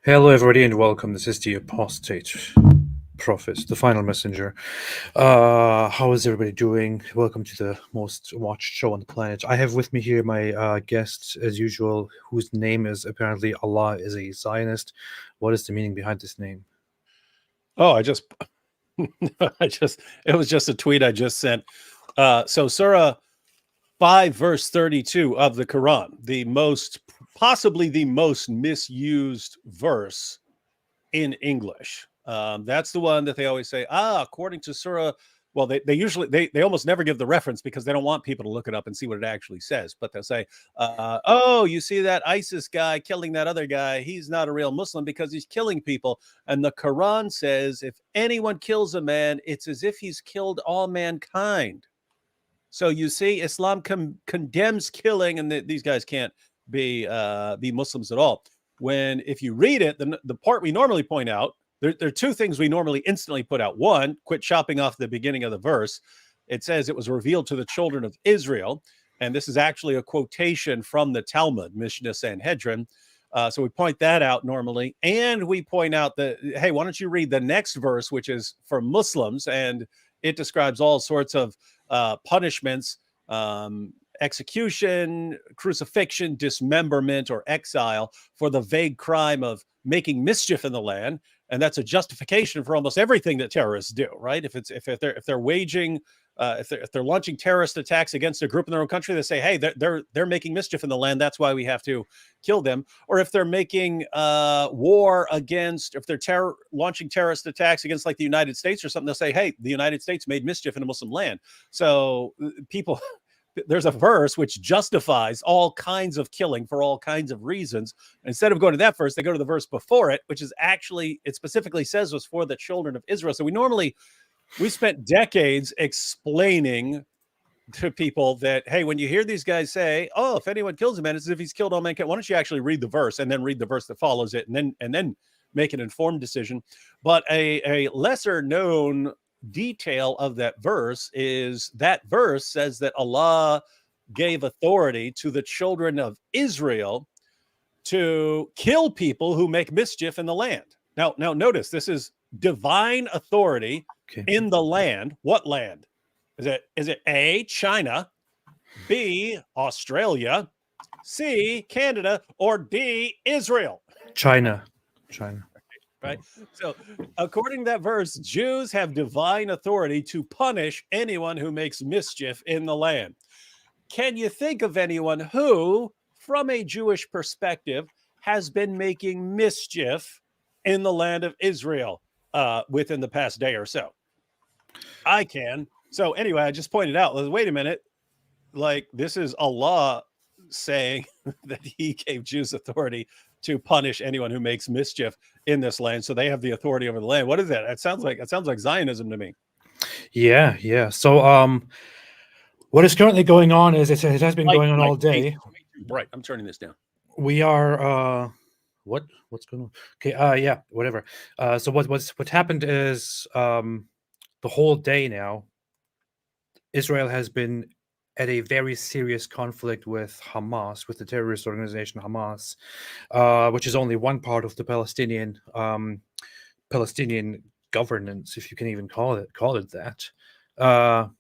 Hello, everybody, and welcome. This is the Apostate Prophet, the final messenger. How is everybody doing? Welcome to the most watched show on the planet. I have with me here my guest, as usual, whose name is apparently Allah is a Zionist. What is the meaning behind this name? Oh, it was just a tweet I just sent. So Surah 5, verse 32 of the Quran, possibly the most misused verse in English. That's the one that they always say, according to Surah. Well, they almost never give the reference because they don't want people to look it up and see what it actually says. But they'll say, oh, you see that ISIS guy killing that other guy? He's not a real Muslim because he's killing people. And the Quran says, if anyone kills a man, it's as if he's killed all mankind. So you see, Islam condemns killing, and these guys can't be Muslims at all. If you read it, the part we normally point out, there are two things we normally instantly put out. One, quit chopping off the beginning of the verse. It says it was revealed to the children of Israel, and this is actually a quotation from the Talmud, Mishnah Sanhedrin. So we point that out normally, and we point out that, hey, why don't you read the next verse, which is for Muslims, and it describes all sorts of punishments, execution, crucifixion, dismemberment, or exile for the vague crime of making mischief in the land. And that's a justification for almost everything that terrorists do, right? If they're waging, if they're launching terrorist attacks against a group in their own country, they say, hey, they're making mischief in the land. That's why we have to kill them. Or if they're making war against, if they're launching terrorist attacks against like the United States or something, they'll say, hey, the United States made mischief in a Muslim land. So people, there's a verse which justifies all kinds of killing for all kinds of reasons. Instead of going to that verse, they go to the verse before it, which is actually, it specifically says was for the children of Israel. So we spent decades explaining to people that, hey, when you hear these guys say, oh, if anyone kills a man, it's as if he's killed all mankind, why don't you actually read the verse and then read the verse that follows it and then make an informed decision. But a lesser known detail of that verse is that verse says that Allah gave authority to the children of Israel to kill people who make mischief in the land. Now notice this is divine authority in the land. What land? Is it A, China, B, Australia, C, Canada, or D, Israel? China. Right. So according to that verse, Jews have divine authority to punish anyone who makes mischief in the land. Can you think of anyone who, from a Jewish perspective, has been making mischief in the land of Israel within the past day or so? I can. So anyway, I just pointed out, wait a minute, like this is Allah saying that he gave Jews authority to punish anyone who makes mischief in this land. So they have the authority over the land. What is that? It sounds like Zionism to me. Yeah. So, what is currently going on is it has been going on all day. Right. I'm turning this down. We are what's going on? Okay, yeah, whatever. So what happened is the whole day now, Israel has been at a very serious conflict with Hamas, with the terrorist organization Hamas, which is only one part of the Palestinian governance, if you can even call it that.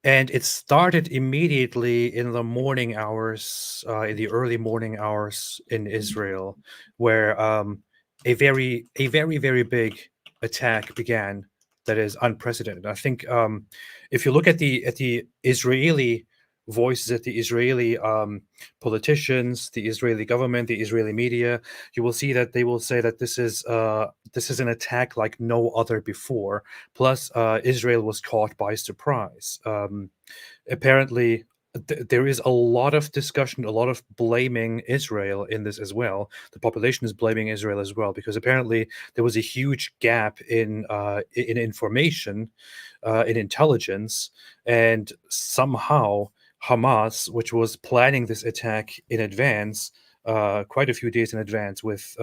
And it started immediately in the morning hours, in the early morning hours in Israel, where a very very big attack began that is unprecedented. I think if you look at the Israeli voices, at the Israeli politicians, the Israeli government, the Israeli media, you will see that they will say that this is an attack like no other before. Plus, Israel was caught by surprise. Apparently, there is a lot of discussion, a lot of blaming Israel in this as well. The population is blaming Israel as well because apparently there was a huge gap in information, in intelligence, and somehow Hamas, which was planning this attack in advance, quite a few days in advance, with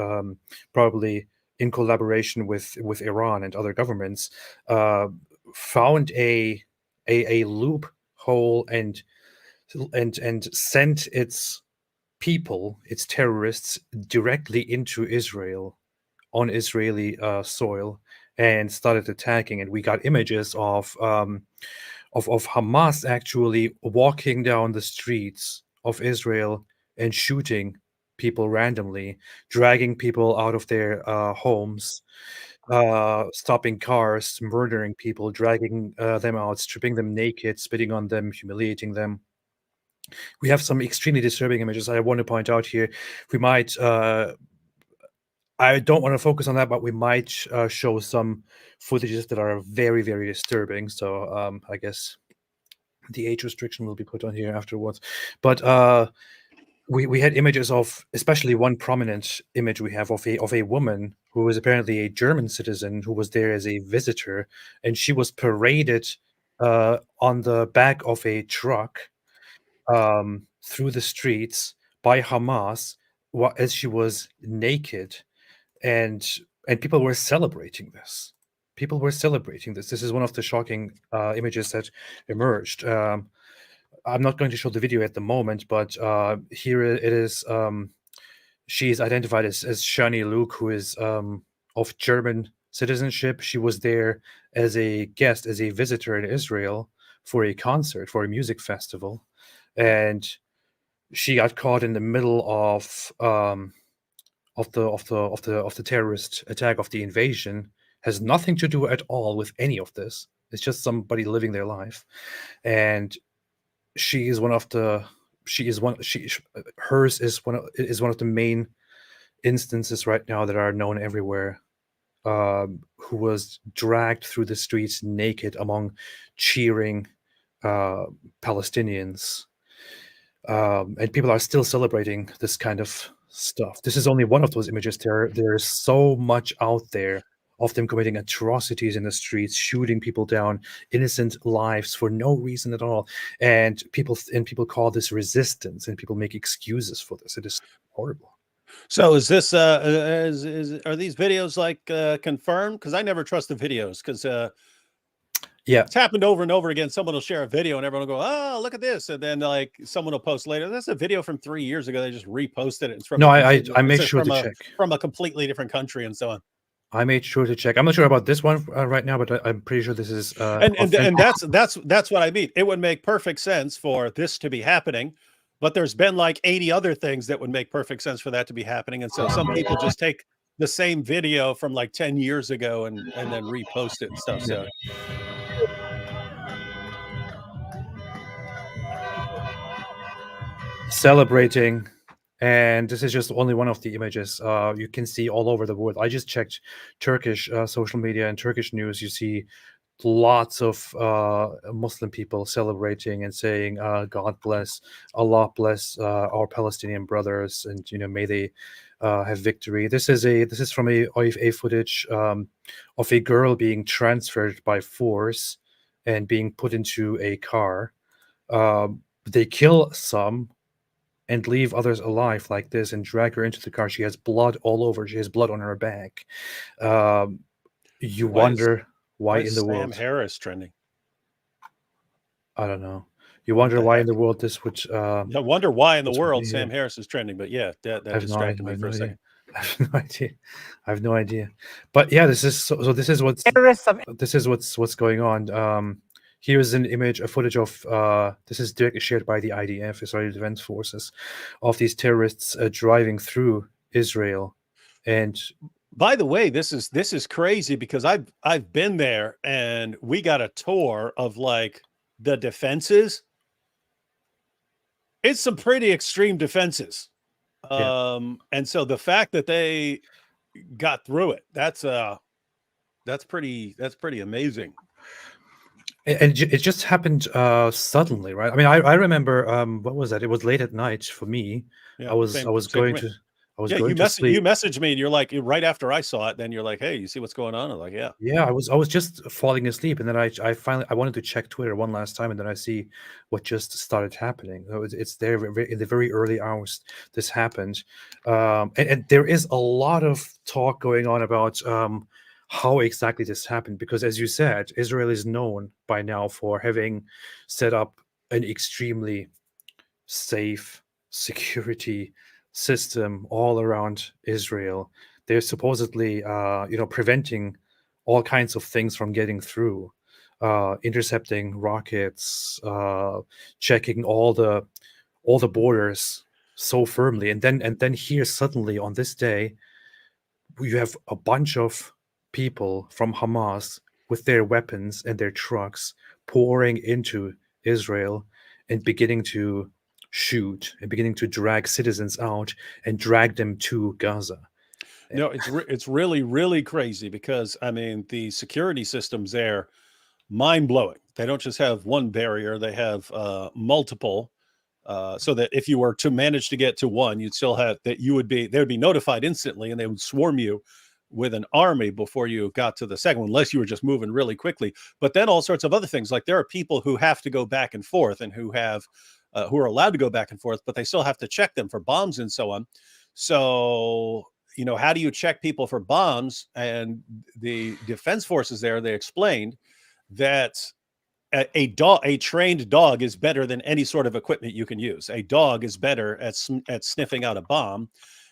probably in collaboration with Iran and other governments, found a loophole and sent its people, its terrorists, directly into Israel on Israeli soil and started attacking. And we got images of Hamas actually walking down the streets of Israel and shooting people randomly, dragging people out of their homes, stopping cars, murdering people, dragging them out, stripping them naked, spitting on them, humiliating them. We have some extremely disturbing images I want to point out here. We might I don't want to focus on that, but we might show some footages that are very, very disturbing. So I guess the age restriction will be put on here afterwards. But we had images of, especially one prominent image we have of a woman who was apparently a German citizen who was there as a visitor, and she was paraded on the back of a truck through the streets by Hamas as she was naked, and people were celebrating this. People were celebrating this. This is one of the shocking images that emerged. I'm not going to show the video at the moment, but here it is. She is identified as Shani Luke, who is of German citizenship. She was there as a guest, as a visitor in Israel for a concert, for a music festival, and she got caught in the middle of the terrorist attack, of the invasion. Has nothing to do at all with any of this. It's just somebody living their life, and she is one of the she is one she sh- hers is one of the main instances right now that are known everywhere, who was dragged through the streets naked among cheering Palestinians, and people are still celebrating this kind of stuff. This is only one of those images. There's so much out there of them committing atrocities in the streets, shooting people down, innocent lives for no reason at all. And people call this resistance, and people make excuses for this. It is horrible. So is this are these videos like confirmed? Because I never trust the videos, because Yeah. it's happened over and over again. Someone will share a video and everyone will go, "Oh, look at this," and then like someone will post later, "That's a video from 3 years ago." They just reposted it. It's from No, a I made sure to check. from a completely different country and so on. I made sure to check. I'm not sure about this one right now, but I'm pretty sure this is And authentic. that's what I mean. It would make perfect sense for this to be happening, but there's been like 80 other things that would make perfect sense for that to be happening. And so some people just take the same video from like 10 years ago and then repost it and stuff. So Celebrating, and this is just only one of the images you can see all over the world. I just checked Turkish social media and Turkish news. You see lots of Muslim people celebrating and saying, "God bless, Allah bless our Palestinian brothers, and may they have victory." This is from a footage of a girl being transferred by force and being put into a car. They kill some and leave others alive like this and drag her into the car. She has blood all over. She has blood on her back. You why is wonder why why in is the Sam world. Harris trending? I don't know. You What wonder the why in heck? the world this would I wonder why in the this would world be Sam here. Harris is trending. But yeah, I that have no idea. distracted I me have for no a idea. second. I have no idea. I have no idea. But yeah, this is so this is what's going on. Here's an image, a footage of this is directly shared by the IDF, Israeli Defense Forces, of these terrorists driving through Israel, and By the way, this is crazy because I've been there and we got a tour of like the defenses. It's some pretty extreme defenses. yeah. And so the fact that they got through it, that's pretty amazing. And it just happened suddenly, right? I mean, I remember what was that? It was late at night for me. Yeah, I was same I was same for going me. to I was Yeah, going to you sleep. messaged me and you're like right after I saw it, then you're like, "Hey, you see what's going on?" I'm like, "Yeah." Yeah, I was just falling asleep, and then I finally I wanted to check Twitter one last time, and then I see what just started happening. So it's there in the very early hours this happened, and there is a lot of talk going on about how exactly this happened, because as you said, Israel is known by now for having set up an extremely safe security system all around Israel. They're supposedly, preventing all kinds of things from getting through, intercepting rockets, checking all the borders so firmly, and then here suddenly on this day, you have a bunch of people from Hamas with their weapons and their trucks pouring into Israel and beginning to shoot and beginning to drag citizens out and drag them to Gaza. No, it's really really crazy because I mean the security systems there mind blowing. They don't just have one barrier; they have multiple. So that if you were to manage to get to one, you'd still have that you would be they would be notified instantly, and they would swarm you with an army before you got to the second one, unless you were just moving really quickly. But then all sorts of other things, like there are people who have to go back and forth, and who are allowed to go back and forth, but they still have to check them for bombs and so on. So how do you check people for bombs? And the defense forces there, they explained that a trained dog is better than any sort of equipment you can use. A dog is better at sniffing out a bomb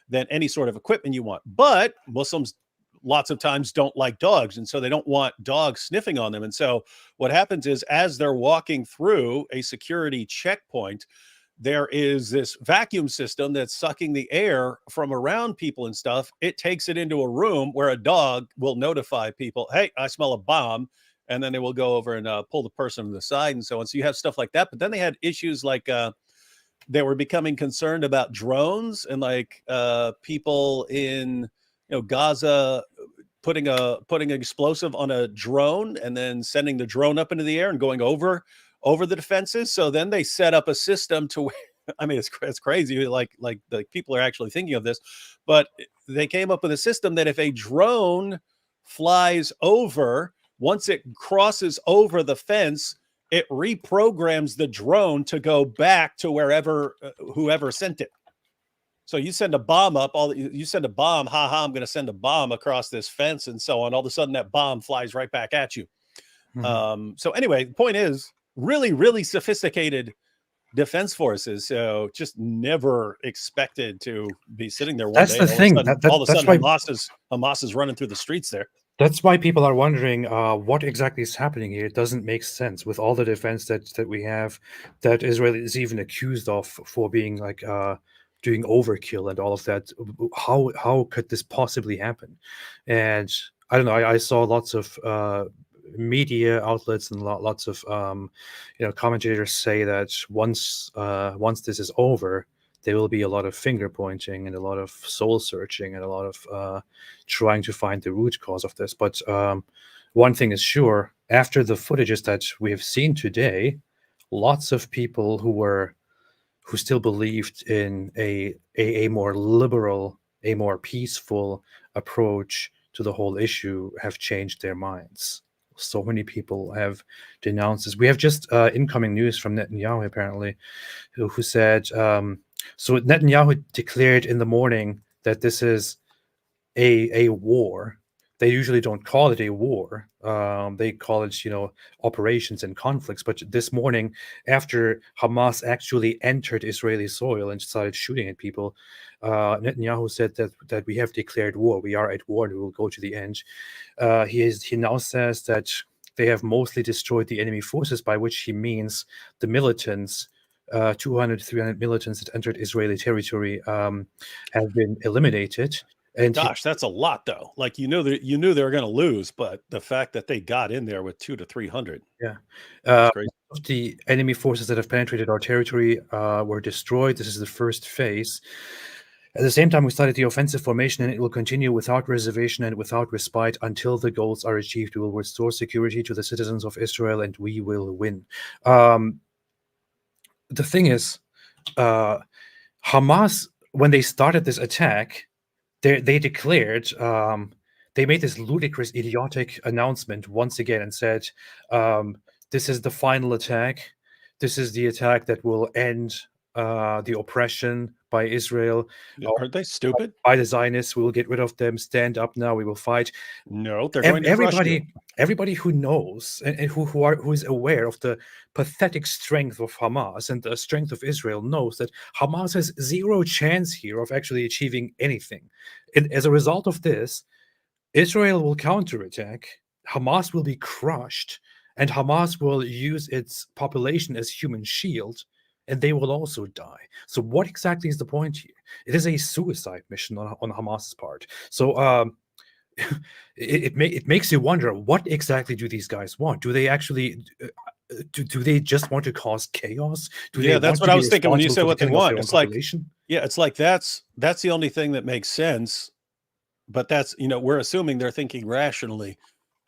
than any sort of equipment you want. But Muslims lots of times don't like dogs, and so they don't want dogs sniffing on them. And so what happens is, as they're walking through a security checkpoint, there is this vacuum system that's sucking the air from around people and stuff. It takes it into a room where a dog will notify people, hey, I smell a bomb. And then they will go over and pull the person to the side and so on. So you have stuff like that. But then they had issues like they were becoming concerned about drones and like people in Gaza putting an explosive on a drone and then sending the drone up into the air and going over the defenses. So then they set up a system to where, I mean, it's crazy. Like the people are actually thinking of this, but they came up with a system that if a drone flies over, once it crosses over the fence, it reprograms the drone to go back to wherever whoever sent it. So you send a bomb up, you send a bomb, I'm going to send a bomb across this fence and so on. All of a sudden that bomb flies right back at you. Mhm. So anyway, the point is really, really sophisticated defense forces. So just never expected to be sitting there one That's day. the thing. All of a That's sudden why Hamas is running through the streets there. that's why people are wondering what exactly is happening here. It doesn't make sense with all the defense that we have, that Israel is even accused of for being like doing overkill and all of that. How could this possibly happen? And I don't know. I saw lots of media outlets and lots of commentators say that once this is over, there will be a lot of finger pointing and a lot of soul searching and a lot of trying to find the root cause of this. But one thing is sure: after the footages that we have seen today, lots of people who still believed in a more liberal, a more peaceful approach to the whole issue have changed their minds. So many people have denounced this. We have just incoming news from Netanyahu, apparently, who said, so Netanyahu declared in the morning that this is a war. They usually don't call it a war. They call it, operations and conflicts. But this morning, after Hamas actually entered Israeli soil and started shooting at people, Netanyahu said that we have declared war. We are at war and we will go to the end. He now says that they have mostly destroyed the enemy forces, by which he means the militants. 200, 300 militants that entered Israeli territory have been eliminated. And Gosh, that's a lot though. Like you knew they were going to lose, but the fact that they got in there with 200 to 300, yeah, that's crazy. of the enemy forces that have penetrated our territory were destroyed. This is the first phase. At the same time, we started the offensive formation, and it will continue without reservation and without respite until the goals are achieved. We will restore security to the citizens of Israel, and we will win. The thing is, Hamas, when they started this attack, they declared, they made this ludicrous, idiotic announcement once again and said, this is the final attack. This is the attack that will end the oppression by Israel, Aren't they stupid? by the Zionists. We will get rid of them. Stand up now. We will fight. No, they're going to crush you. Everybody who knows and who is aware of the pathetic strength of Hamas and the strength of Israel knows that Hamas has zero chance here of actually achieving anything. And as a result of this, Israel will counterattack, Hamas will be crushed, and Hamas will use its population as human shield, and they will also die. So what exactly is the point here? It is a suicide mission on Hamas's part. So it makes you wonder, what exactly do these guys want? Do they actually do they just want to cause chaos? Do they That's want what to I be was thinking when you responsible said for what the they killing of want. their own It's like, population? it's like that's the only thing that makes sense. But that's, we're assuming they're thinking rationally,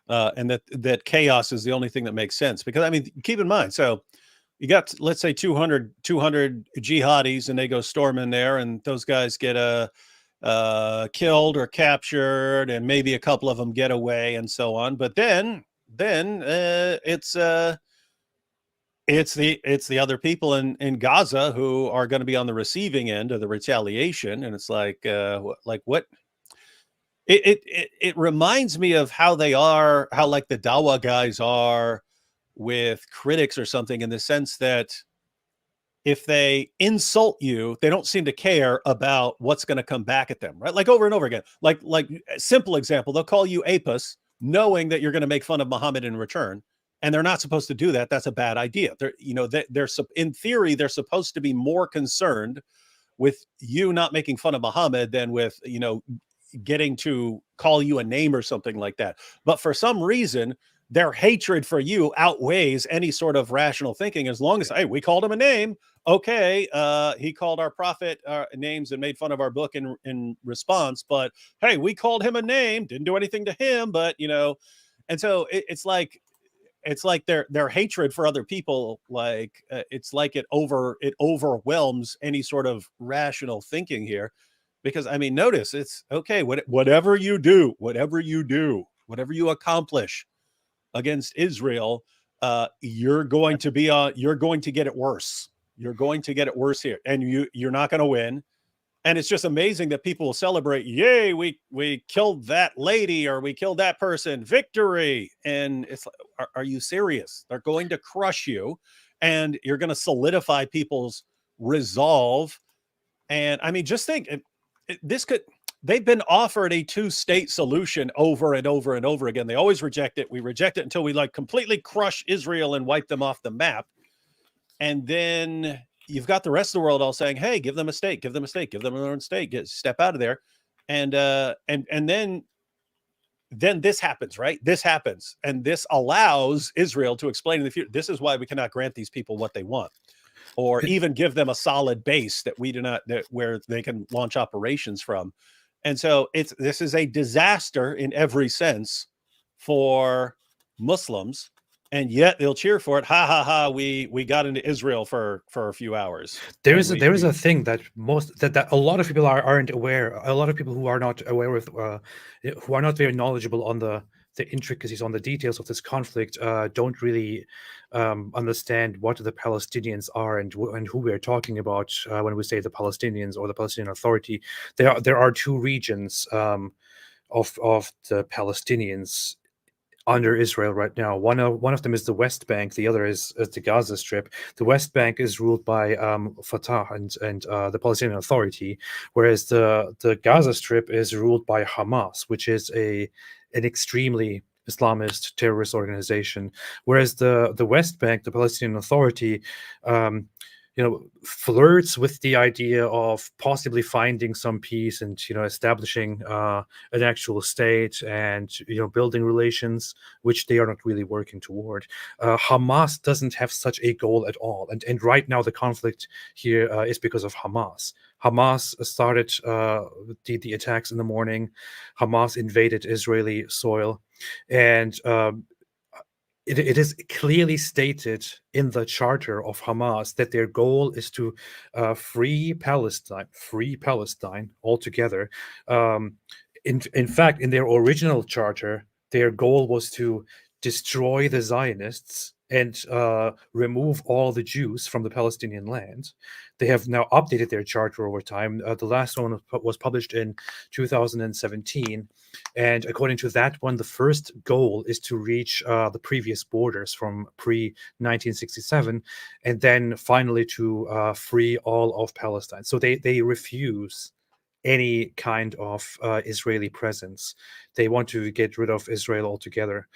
and that chaos is the only thing that makes sense. Because I mean, keep in mind, so you got, let's say 200 jihadis, and they go storming there, and those guys get killed or captured, and maybe a couple of them get away and so on. But then it's the other people in Gaza who are going to be on the receiving end of the retaliation. And it's like what it reminds me of how like the Dawa guys are with critics or something, in the sense that if they insult you, they don't seem to care about what's going to come back at them, right? Like over and over again. Like a simple example, they'll call you apis, knowing that you're going to make fun of Muhammad in return, and they're not supposed to do that. That's a bad idea. They're in theory, they're supposed to be more concerned with you not making fun of Muhammad than with getting to call you a name or something like that. But for some reason, their hatred for you outweighs any sort of rational thinking. As long as, hey, we called him a name, okay, he called our prophet names and made fun of our book in response, but hey, we called him a name, didn't do anything to him, but and so it's like their hatred for other people, like it's like it overwhelms any sort of rational thinking here. Because I mean, notice, it's okay, whatever you do, whatever you accomplish against Israel, you're going to get it worse. You're going to get it worse here, and you're not going to win. And it's just amazing that people will celebrate, yay, we killed that lady, or we killed that person, victory. And it's like, are you serious? They're going to crush you, and you're going to solidify people's resolve. And I mean, just think, they've been offered a two-state solution over and over and over again. They always reject it. We reject it until we completely crush Israel and wipe them off the map. And then you've got the rest of the world all saying, hey, give them a state, give them their own state, step out of there. And then this happens, right? This happens. And this allows Israel to explain in the future, this is why we cannot grant these people what they want, or even give them a solid base where they can launch operations from. And so this is a disaster in every sense for Muslims, and yet they'll cheer for it. Ha ha ha! We got into Israel for a few hours. There is a thing that a lot of people aren't aware. A lot of people who are not aware with, who are not very knowledgeable on the intricacies, on the details of this conflict, don't really understand what the Palestinians are and who we are talking about when we say the Palestinians or the Palestinian Authority. There are two regions of the Palestinians under Israel right now. One of them is the West Bank. The other is the Gaza Strip. The West Bank is ruled by Fatah and the Palestinian Authority, whereas the Gaza Strip is ruled by Hamas, which is an extremely Islamist terrorist organization. Whereas the West Bank, the Palestinian Authority, flirts with the idea of possibly finding some peace and establishing an actual state and building relations, which they are not really working toward. Hamas doesn't have such a goal at all, and right now the conflict here is because of Hamas. Hamas started the attacks in the morning. Hamas invaded Israeli soil, and it is clearly stated in the charter of Hamas that their goal is to free Palestine altogether. In fact, in their original charter, their goal was to destroy the Zionists and remove all the Jews from the Palestinian land. They have now updated their charter over time. The last one was published in 2017. And according to that one, the first goal is to reach the previous borders from pre 1967, and then finally to free all of Palestine. So they refuse any kind of Israeli presence. They want to get rid of Israel altogether.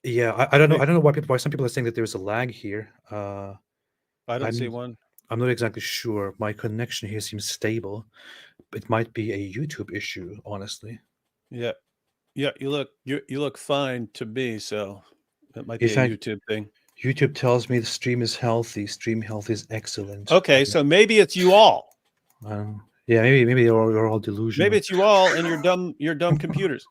Yeah, I don't know. I don't know why some people are saying that there's a lag here. I don't see I'm one. I'm not exactly sure. My connection here seems stable. It might be a YouTube issue, honestly. Yeah. Yeah, you look fine to me, so that might In be a fact, YouTube thing. YouTube tells me the stream is healthy. Stream health is excellent. Okay, so maybe it's you all. Yeah, maybe you're all delusional. Maybe it's you all and your dumb computers.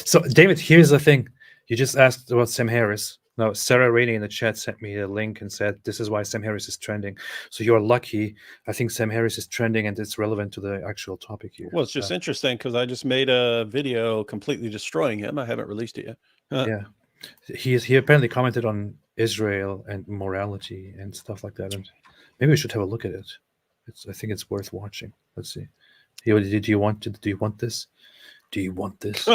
So, David, here's the thing. You just asked about Sam Harris. No, Sarah Rainey in the chat sent me a link and said this is why Sam Harris is trending. So you're lucky. I think Sam Harris is trending and it's relevant to the actual topic here. Well, it's just interesting because I just made a video completely destroying him. I haven't released it yet. Yeah, he apparently commented on Israel and morality and stuff like that. And maybe we should have a look at it. I think it's worth watching. Let's see. Do you want this? Do you want this?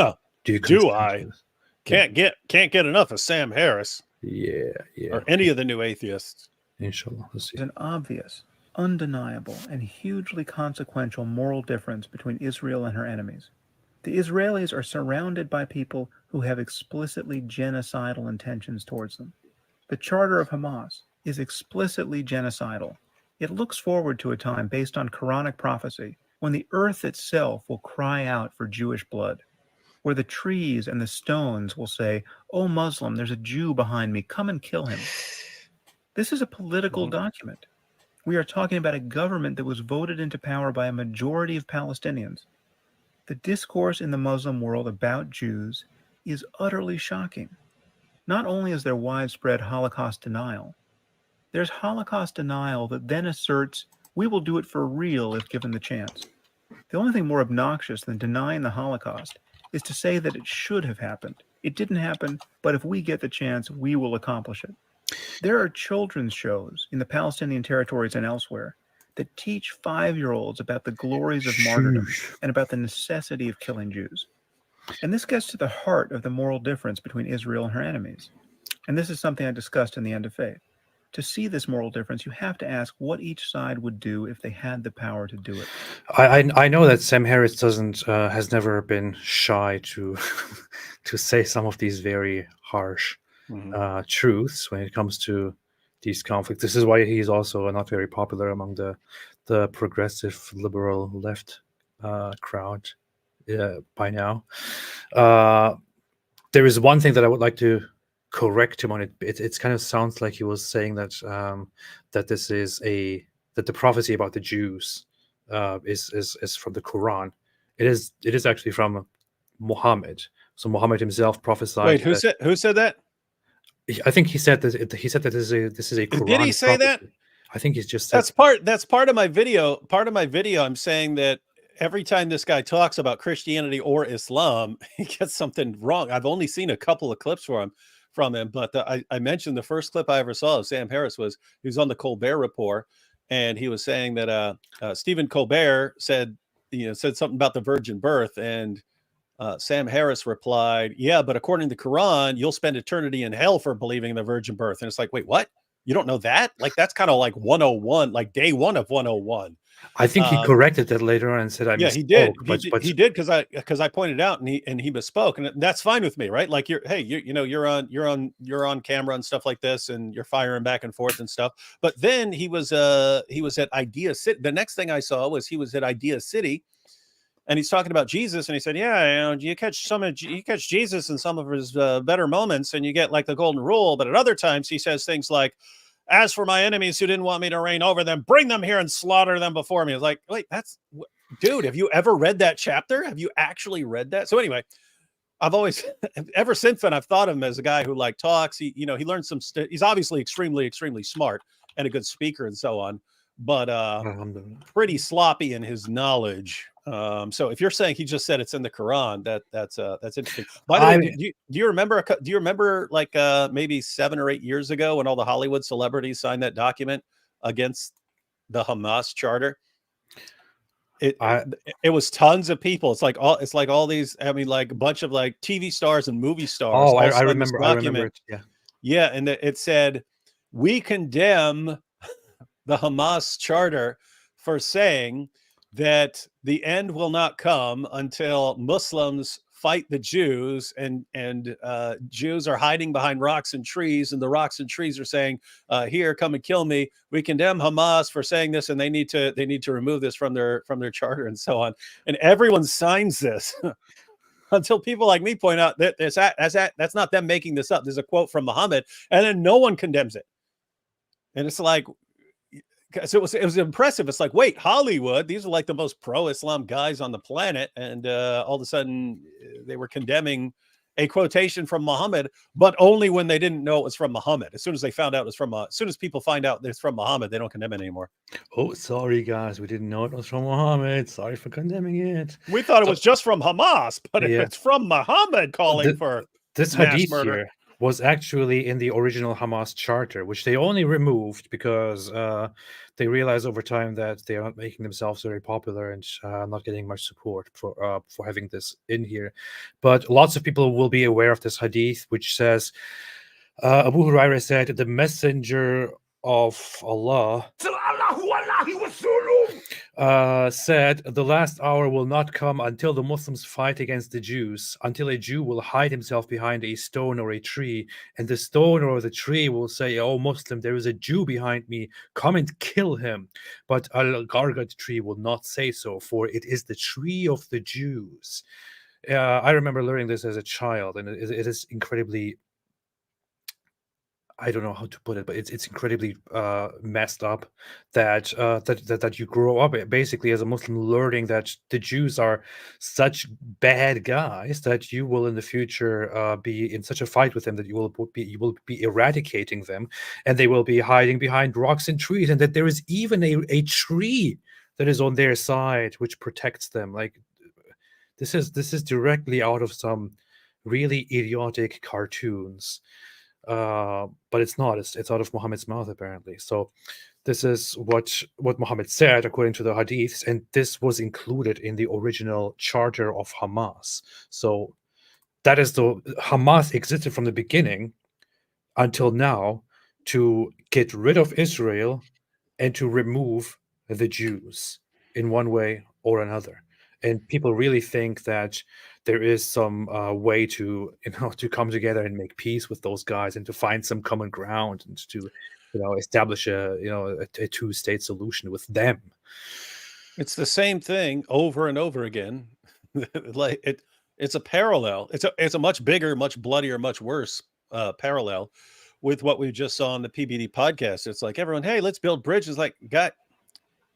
Do I? Can't get enough of Sam Harris. Yeah. Or any of the new atheists. Inshallah. Let's see. There's an obvious, undeniable, and hugely consequential moral difference between Israel and her enemies. The Israelis are surrounded by people who have explicitly genocidal intentions towards them. The charter of Hamas is explicitly genocidal. It looks forward to a time based on Quranic prophecy when the earth itself will cry out for Jewish blood, where the trees and the stones will say, "Oh, Muslim, there's a Jew behind me, come and kill him." This is a political document. We are talking about a government that was voted into power by a majority of Palestinians. The discourse in the Muslim world about Jews is utterly shocking. Not only is there widespread Holocaust denial, there's Holocaust denial that then asserts we will do it for real if given the chance. The only thing more obnoxious than denying the Holocaust is to say that it should have happened. It didn't happen, but if we get the chance, we will accomplish it. There are children's shows in the Palestinian territories and elsewhere that teach 5-year-olds about the glories of martyrdom and about the necessity of killing Jews. And this gets to the heart of the moral difference between Israel and her enemies. And this is something I discussed in The End of Faith. To see this moral difference, you have to ask what each side would do if they had the power to do it. I know that Sam Harris has never been shy to to say some of these very harsh truths when it comes to these conflicts. This is why he's also not very popular among the progressive liberal left crowd by now. There is one thing that I would like to correct him on. It kind of sounds like he was saying that that the prophecy about the Jews is from the Quran. It is actually from Muhammad. So Muhammad himself prophesied. Wait, who said that? I think he said that this is a Quran. Did he say prophecy. That? I think he's just said that's part of my video. Part of my video, I'm saying that every time this guy talks about Christianity or Islam, he gets something wrong. I've only seen a couple of clips from him, but I mentioned the first clip I ever saw of Sam Harris he was on the Colbert Report, and he was saying that Stephen Colbert said something about the virgin birth, and Sam Harris replied, "Yeah, but according to the Quran, you'll spend eternity in hell for believing in the virgin birth." And it's like, wait, what? You don't know that? Like, that's kind of like 101, like day one of 101. I think he corrected that later on and said, "I misspoke." He did. He did because I pointed out and he misspoke, and that's fine with me, right? Like you're on camera and stuff like this, and you're firing back and forth and stuff. But then he was at Idea City. The next thing I saw was he was at Idea City, and he's talking about Jesus, and he said, "Yeah, you catch Jesus in some of his better moments, and you get like the golden rule. But at other times, he says things like, 'As for my enemies who didn't want me to reign over them, bring them here and slaughter them before me.'" I was like, wait, dude, have you ever read that chapter? Have you actually read that? So anyway, I've always, ever since then, I've thought of him as a guy who talks. He learned some. He's obviously extremely, extremely smart and a good speaker and so on. but Alhamdulillah. pretty sloppy in his knowledge. So if you're saying he just said it's in the Quran, that's interesting. By the way, do you remember? Do you remember like maybe 7 or 8 years ago when all the Hollywood celebrities signed that document against the Hamas charter? It was tons of people. It's like all these. I mean, like a bunch of like TV stars and movie stars. Oh, I signed remember. this I remember document. it. Yeah. Yeah, and it said, "We condemn the Hamas charter for saying that the end will not come until Muslims fight the Jews, and Jews are hiding behind rocks and trees, and the rocks and trees are saying, here, come and kill me. We condemn Hamas for saying this, and they need to remove this from their charter," and so on. And everyone signs this until people like me point out that that's not them making this up. There's a quote from Muhammad, and then no one condemns it. And it's like, so it was impressive. It's like, wait, Hollywood, these are like the most pro-Islam guys on the planet, and all of a sudden they were condemning a quotation from Muhammad, but only when they didn't know it was from Muhammad. As soon as they found out it was from, as soon as people find out that it's from Muhammad, they don't condemn it anymore. Oh, sorry guys, we didn't know it was from Muhammad. Sorry for condemning it. We thought it was just from Hamas, but if Yeah. it's from Muhammad calling for this mass hadith murder here was actually in the original Hamas charter, which they only removed because they realized over time that they are not making themselves very popular and not getting much support for having this in here. But lots of people will be aware of this hadith, which says, Abu Hurairah said, "The messenger of Allah said, the last hour will not come until the Muslims fight against the Jews, until a Jew will hide himself behind a stone or a tree, and the stone or the tree will say, 'Oh Muslim, there is a Jew behind me, come and kill him.' But Al-Gargad tree will not say so, for it is the tree of the Jews." I remember learning this as a child, and it is incredibly, I don't know how to put it, but it's incredibly messed up that that you grow up basically as a Muslim learning that the Jews are such bad guys that you will in the future be in such a fight with them that you will be eradicating them, and they will be hiding behind rocks and trees, and that there is even a tree that is on their side which protects them. Like this is directly out of some really idiotic cartoons. But it's not. It's out of Muhammad's mouth apparently. So this is what Muhammad said according to the hadiths, and this was included in the original charter of Hamas. So that is the Hamas existed from the beginning until now to get rid of Israel and to remove the Jews in one way or another. And people really think that there is some way to to come together and make peace with those guys and to find some common ground and to establish a two-state solution with them. It's the same thing over and over again. Like it's a parallel. It's a much bigger, much bloodier, much worse parallel with what we just saw on the PBD podcast. It's like everyone, hey, let's build bridges. Like,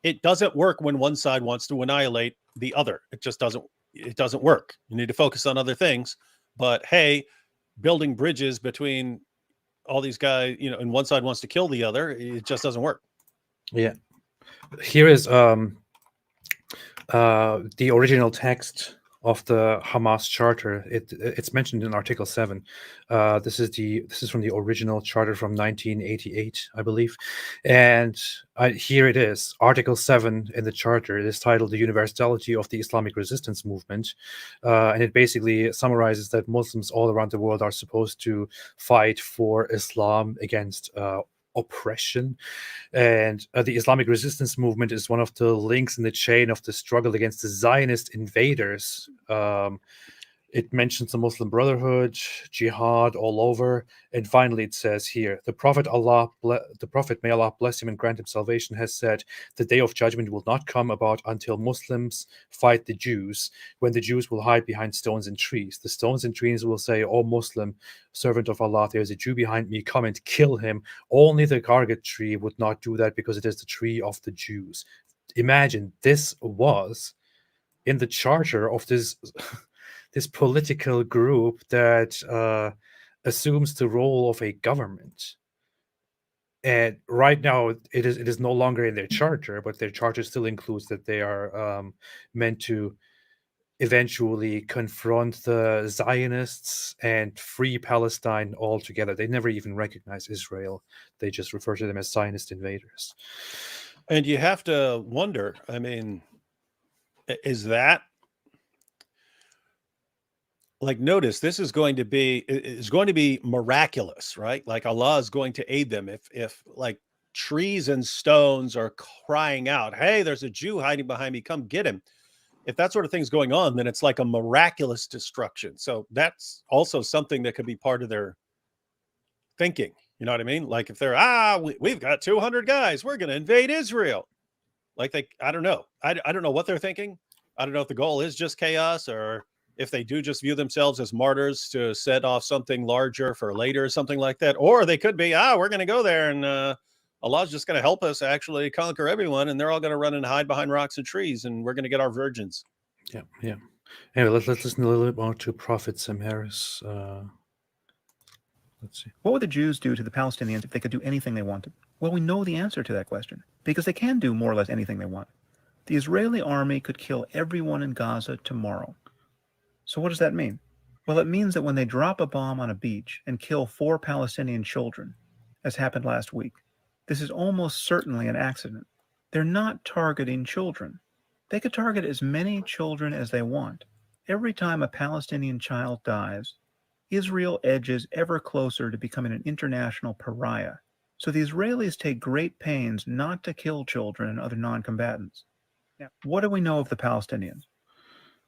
it doesn't work when one side wants to annihilate the other. It just doesn't work. You need to focus on other things. But hey, building bridges between all these guys, and one side wants to kill the other, it just doesn't work. Yeah. Here is the original text of the Hamas charter. It's mentioned in Article 7. This is from the original charter from 1988, I believe. And here it is, Article 7 in the charter. It is titled "The Universality of the Islamic Resistance Movement," and it basically summarizes that Muslims all around the world are supposed to fight for Islam against oppression, and the Islamic resistance movement is one of the links in the chain of the struggle against the Zionist invaders. It mentions the Muslim Brotherhood, jihad all over, and finally it says here, the Prophet may Allah bless him and grant him salvation, has said, "The day of judgment will not come about until Muslims fight the Jews, when the Jews will hide behind stones and trees. The stones and trees will say, 'O Muslim, servant of Allah, there is a Jew behind me, come and kill him.' Only the Gargat tree would not do that because it is the tree of the Jews." Imagine this was in the charter of this this political group that assumes the role of a government. And right now, it is no longer in their charter, but their charter still includes that they are meant to eventually confront the Zionists and free Palestine altogether. They never even recognize Israel. They just refer to them as Zionist invaders. And you have to wonder, I mean, is that like, notice this is going to be miraculous, right? Like Allah is going to aid them if like trees and stones are crying out, "Hey, there's a Jew hiding behind me, come get him." If that sort of thing's going on, then it's like a miraculous destruction. So that's also something that could be part of their thinking. You know what I mean? Like if they're, we've got 200 guys, we're going to invade Israel. Like I don't know. I don't know what they're thinking. I don't know if the goal is just chaos or if they do just view themselves as martyrs to set off something larger for later or something like that. Or they could be, we're going to go there and Allah's just going to help us actually conquer everyone. And they're all going to run and hide behind rocks and trees. And we're going to get our virgins. Yeah, yeah. Anyway, let's listen a little bit more to Prophet Sam Harris. Let's see. What would the Jews do to the Palestinians if they could do anything they wanted? Well, we know the answer to that question, because they can do more or less anything they want. The Israeli army could kill everyone in Gaza tomorrow. So what does that mean? Well, it means that when they drop a bomb on a beach and kill 4 Palestinian children, as happened last week, this is almost certainly an accident. They're not targeting children. They could target as many children as they want. Every time a Palestinian child dies, Israel edges ever closer to becoming an international pariah. So the Israelis take great pains not to kill children and other non-combatants. Now, what do we know of the Palestinians?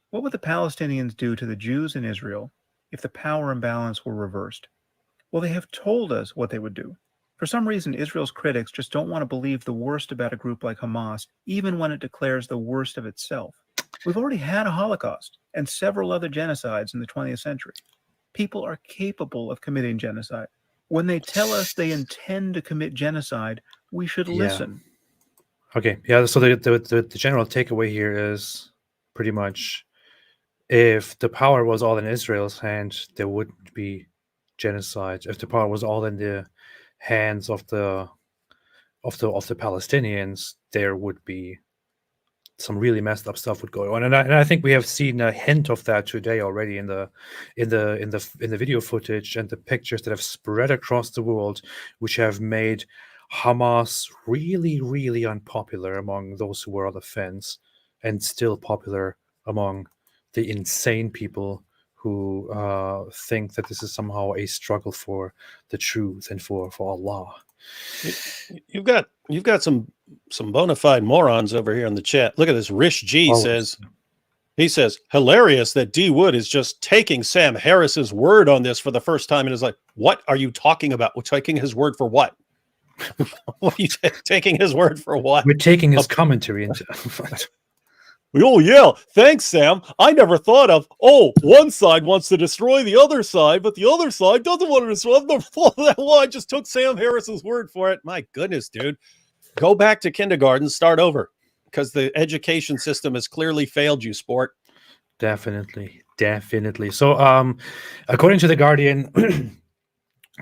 What would the Palestinians do to the Jews in Israel if the power imbalance were reversed? Well, they have told us what they would do. For some reason, Israel's critics just don't want to believe the worst about a group like Hamas, even when it declares the worst of itself. We've already had a Holocaust and several other genocides in the 20th century. People are capable of committing genocide. When they tell us they intend to commit genocide, we should listen. Okay, yeah, so the general takeaway here is pretty much, if the power was all in Israel's hands, there wouldn't be genocide. If the power was all in the hands of the Palestinians, there would be some really messed up stuff would go on, and I think we have seen a hint of that today already in the video footage and the pictures that have spread across the world, which have made Hamas really, really unpopular among those who were on the fence, and still popular among the insane people who think that this is somehow a struggle for the truth and for Allah. You've got some bona fide morons over here in the chat. Look at this. Rish G says, hilarious that D Wood is just taking Sam Harris's word on this for the first time and is like, what are you talking about? We're taking his word for what? What are you taking his word for what? We're taking his commentary into Oh, yeah. Thanks, Sam. I never thought of, one side wants to destroy the other side, but the other side doesn't want to destroy. I've never thought of that. Well, I just took Sam Harris's word for it. My goodness, dude. Go back to kindergarten, start over, because the education system has clearly failed you, sport. Definitely. So, according to The Guardian,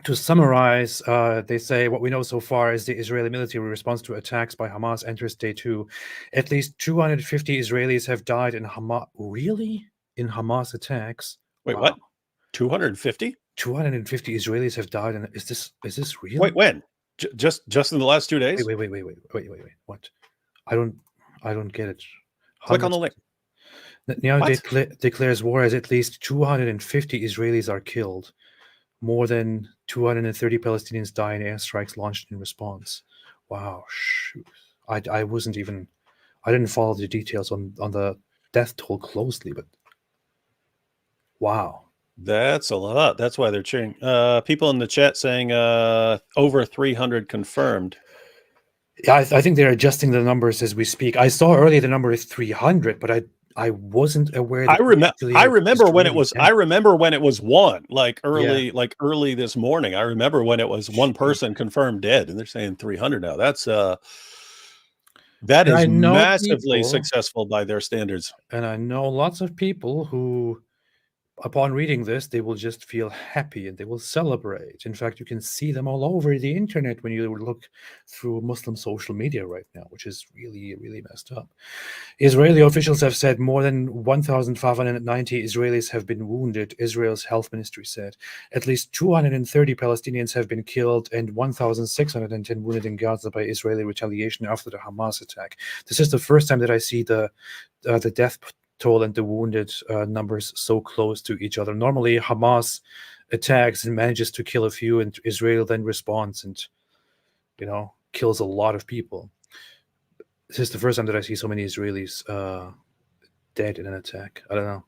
to summarize, they say what we know so far is the Israeli military response to attacks by Hamas enters day 2. At least 250 Israelis have died in Hamas. Really? In Hamas attacks? Wait, what? 250? 250 Israelis have died. And is this real? Wait, when? Just in the last 2 days? Wait. What? I don't get it. Click on the link. Netanyahu declares war as at least 250 Israelis are killed. More than 230 Palestinians die in airstrikes launched in response. Wow, shoot. I didn't follow the details on the death toll closely, but wow. That's a lot. That's why they're cheering. People in the chat saying over 300 confirmed. Yeah, I think they're adjusting the numbers as we speak. I saw earlier the number is 300, but I wasn't aware. I remember when it was. I remember when it was 1, like early this morning. I remember when it was 1 person confirmed dead, and they're saying 300 now. That is massively successful by their standards. And I know lots of people who upon reading this, they will just feel happy and they will celebrate. In fact, you can see them all over the internet when you look through Muslim social media right now, which is really, really messed up. Israeli officials have said more than 1,590 Israelis have been wounded, Israel's health ministry said. At least 230 Palestinians have been killed and 1,610 wounded in Gaza by Israeli retaliation after the Hamas attack. This is the first time that I see the death toll and the wounded numbers so close to each other. Normally, Hamas attacks and manages to kill a few, and Israel then responds and, kills a lot of people. This is the first time that I see so many Israelis dead in an attack. I don't know.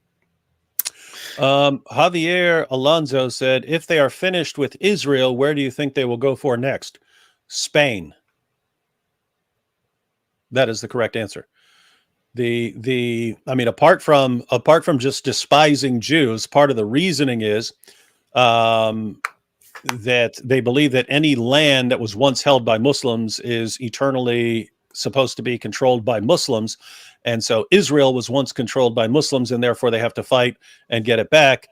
Javier Alonso said, if they are finished with Israel, where do you think they will go for next? Spain. That is the correct answer. Apart from just despising Jews, part of the reasoning is that they believe that any land that was once held by Muslims is eternally supposed to be controlled by Muslims. And so Israel was once controlled by Muslims, and therefore they have to fight and get it back.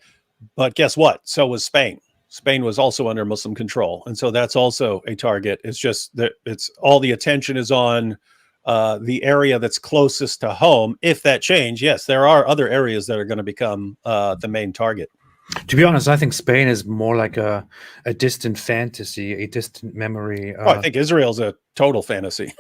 But guess what? So was Spain. Spain was also under Muslim control. And so that's also a target. It's just that it's all the attention is on the area that's closest to home. If that change, yes, there are other areas that are going to become the main target. To be honest, I think Spain is more like a distant fantasy, a distant memory. I think Israel's a total fantasy.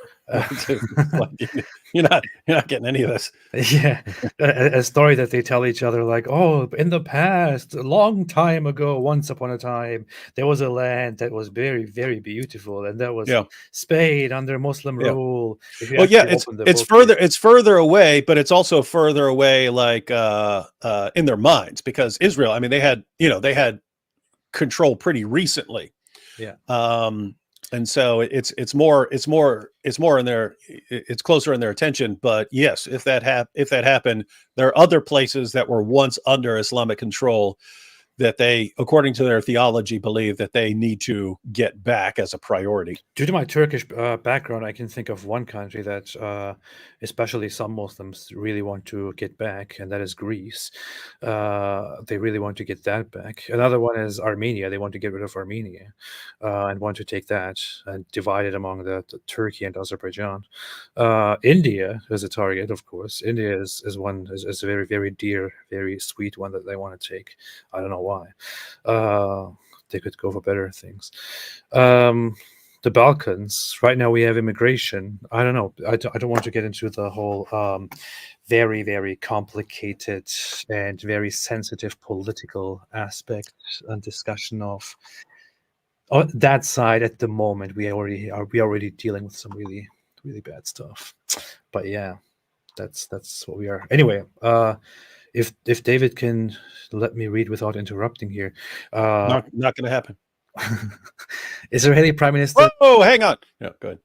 You're not getting any of this. Yeah, a story that they tell each other, like, oh, in the past, a long time ago, once upon a time, there was a land that was very, very beautiful, and that was Spain under Muslim rule. Well, yeah, it's further away, but it's also further away, like in their minds, because Israel, I mean, they had control pretty recently. Yeah. And so it's more in their, it's closer in their attention. But yes, if that happened, there are other places that were once under Islamic control that they, according to their theology, believe that they need to get back as a priority. Due to my Turkish background, I can think of one country that especially some Muslims really want to get back, and that is Greece. They really want to get that back. Another one is Armenia. They want to get rid of Armenia and want to take that and divide it among the Turkey and Azerbaijan. India is a target, of course. India is a very, very dear, very sweet one that they want to take. I don't know why. They could go for better things. The Balkans, right now we have immigration. I don't know. I don't want to get into the whole very, very complicated and very sensitive political aspect and discussion of that side. At the moment, we already dealing with some really, really bad stuff. But yeah, that's what we are. Anyway, if David can let me read without interrupting here. Not going to happen. Israeli Prime Minister hang on. Yeah, go ahead.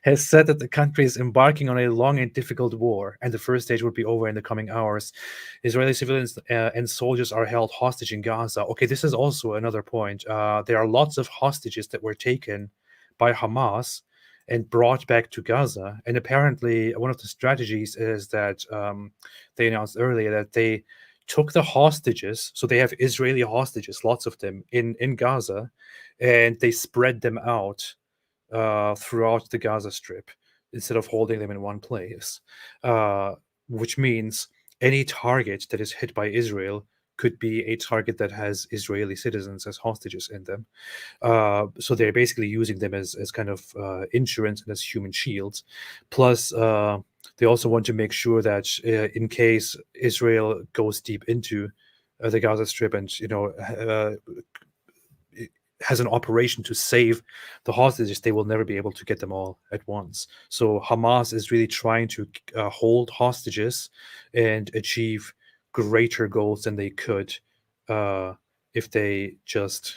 has said that the country is embarking on a long and difficult war, and the first stage would be over in the coming hours. Israeli civilians and soldiers are held hostage in Gaza. Okay, this is also another point. There are lots of hostages that were taken by Hamas and brought back to Gaza. And apparently one of the strategies is that they announced earlier that they took the hostages, so they have Israeli hostages, lots of them, in Gaza, and they spread them out throughout the Gaza Strip instead of holding them in one place, which means any target that is hit by Israel could be a target that has Israeli citizens as hostages in them. So they're basically using them as kind of insurance and as human shields. Plus, they also want to make sure that in case Israel goes deep into the Gaza Strip and, has an operation to save the hostages, they will never be able to get them all at once. So Hamas is really trying to hold hostages and achieve greater goals than they could if they just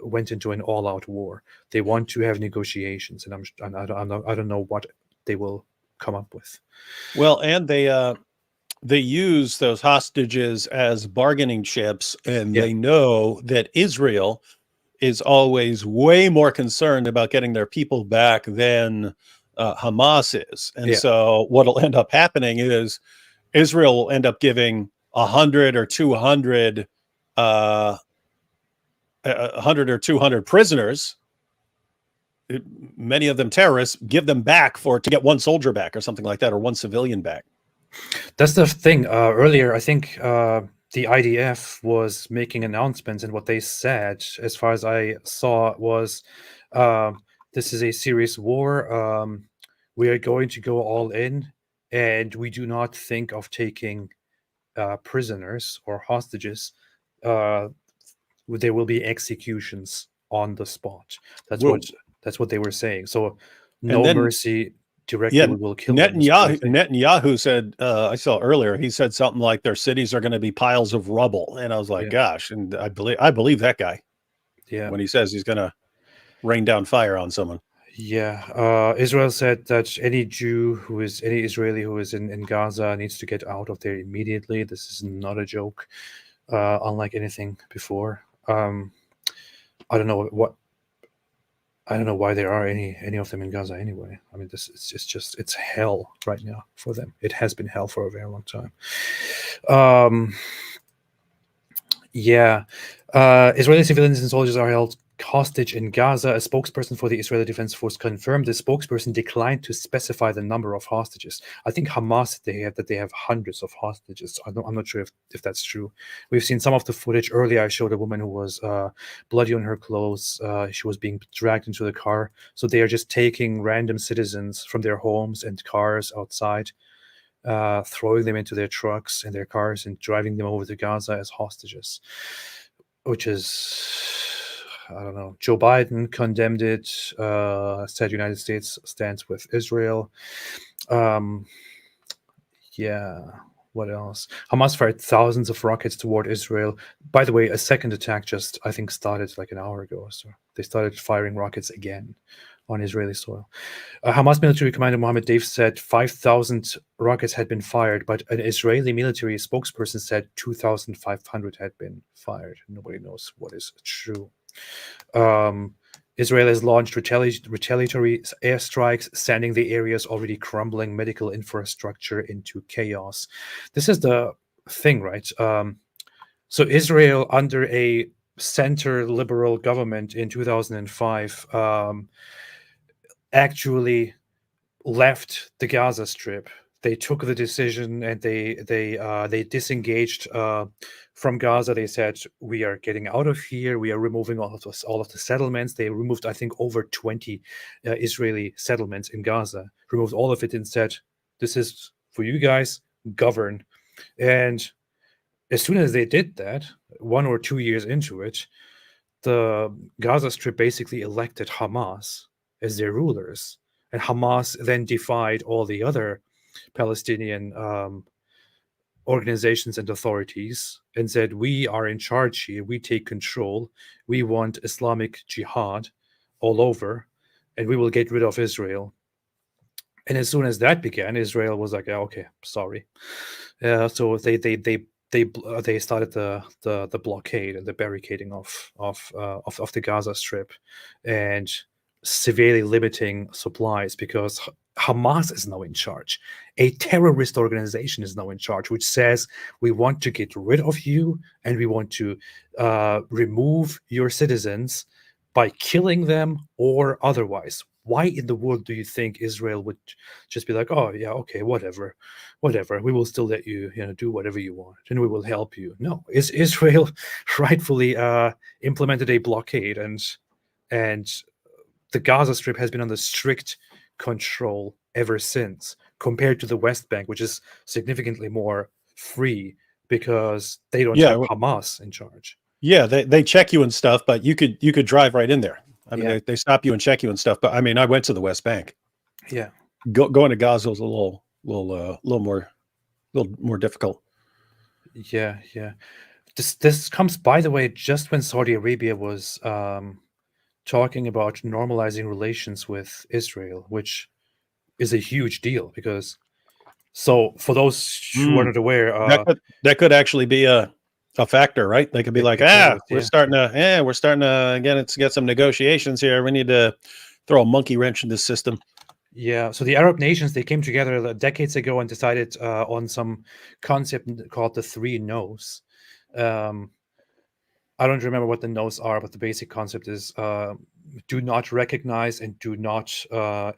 went into an all-out war. They want to have negotiations, and I don't know what they will come up with. Well, and they use those hostages as bargaining chips, and they know that Israel is always way more concerned about getting their people back than Hamas is. And so what'll end up happening is Israel will end up giving 100 or 200 100 or 200 prisoners, many of them terrorists, give them back to get one soldier back or something like that, or one civilian back. That's the thing. Earlier, I think the IDF was making announcements, and what they said, as far as I saw, was this is a serious war. We are going to go all in, and we do not think of taking prisoners or hostages. There will be executions on the spot. That's Whoa. what they were saying. So no then- mercy. Directly, we will kill them. Netanyahu said, I saw earlier, he said something like their cities are going to be piles of rubble, and I was like, gosh, and I believe that guy. Yeah, when he says he's going to rain down fire on someone. Yeah, Israel said that any Israeli who is in Gaza needs to get out of there immediately. This is not a joke, unlike anything before. I don't know why there are any of them in Gaza anyway. I mean, it's hell right now for them. It has been hell for a very long time. Israeli civilians and soldiers are held hostage in Gaza. A spokesperson for the Israeli Defense Force confirmed. The spokesperson declined to specify the number of hostages. I think Hamas they have hundreds of hostages. I'm not sure if that's true. We've seen some of the footage earlier. I showed a woman who was bloody on her clothes. She was being dragged into the car. So they are just taking random citizens from their homes and cars outside, throwing them into their trucks and their cars and driving them over to Gaza as hostages, which is, I don't know. Joe Biden condemned it, said United States stands with Israel. What else? Hamas fired thousands of rockets toward Israel. By the way, a second attack just, I think, started like an hour ago or so. They started firing rockets again on Israeli soil. Hamas military commander Mohammed Deif said 5,000 rockets had been fired, but an Israeli military spokesperson said 2,500 had been fired. Nobody knows what is true. Israel has launched retaliatory airstrikes, sending the area's already crumbling medical infrastructure into chaos. This is the thing, right? So Israel, under a center liberal government in 2005, actually left the Gaza Strip. They took the decision and they disengaged from Gaza. They said, we are getting out of here. We are removing all of the settlements. They removed, I think, over 20 Israeli settlements in Gaza. Removed all of it and said, this is for you guys, govern. And as soon as they did that, 1 or 2 years into it, the Gaza Strip basically elected Hamas as their rulers. And Hamas then defied all the other Palestinian organizations and authorities and said, we are in charge here. We take control. We want Islamic jihad all over, and we will get rid of Israel. And as soon as that began, Israel was like, okay, sorry. So they started the blockade and the barricading of the Gaza Strip, and severely limiting supplies because Hamas is now in charge. A terrorist organization is now in charge, which says we want to get rid of you and we want to remove your citizens by killing them or otherwise. Why in the world do you think Israel would just be like, oh yeah, okay, whatever, we will still let you, do whatever you want and we will help you? No, Israel rightfully implemented a blockade, and the Gaza Strip has been under strict control ever since, compared to the West Bank, which is significantly more free because they don't have Hamas in charge. Yeah, they check you and stuff, but you could drive right in there. I mean, they stop you and check you and stuff. But I mean, I went to the West Bank. Yeah, going to Gaza was a little more difficult. Yeah. This comes, by the way, just when Saudi Arabia was talking about normalizing relations with Israel, which is a huge deal because, so for those who are not aware, that could actually be a factor, right? They could be like, we're starting to get some negotiations here. We need to throw a monkey wrench in this system. Yeah, so the Arab nations, they came together decades ago and decided on some concept called the three no's. Um, I don't remember what the no's are, but the basic concept is do not recognize and do not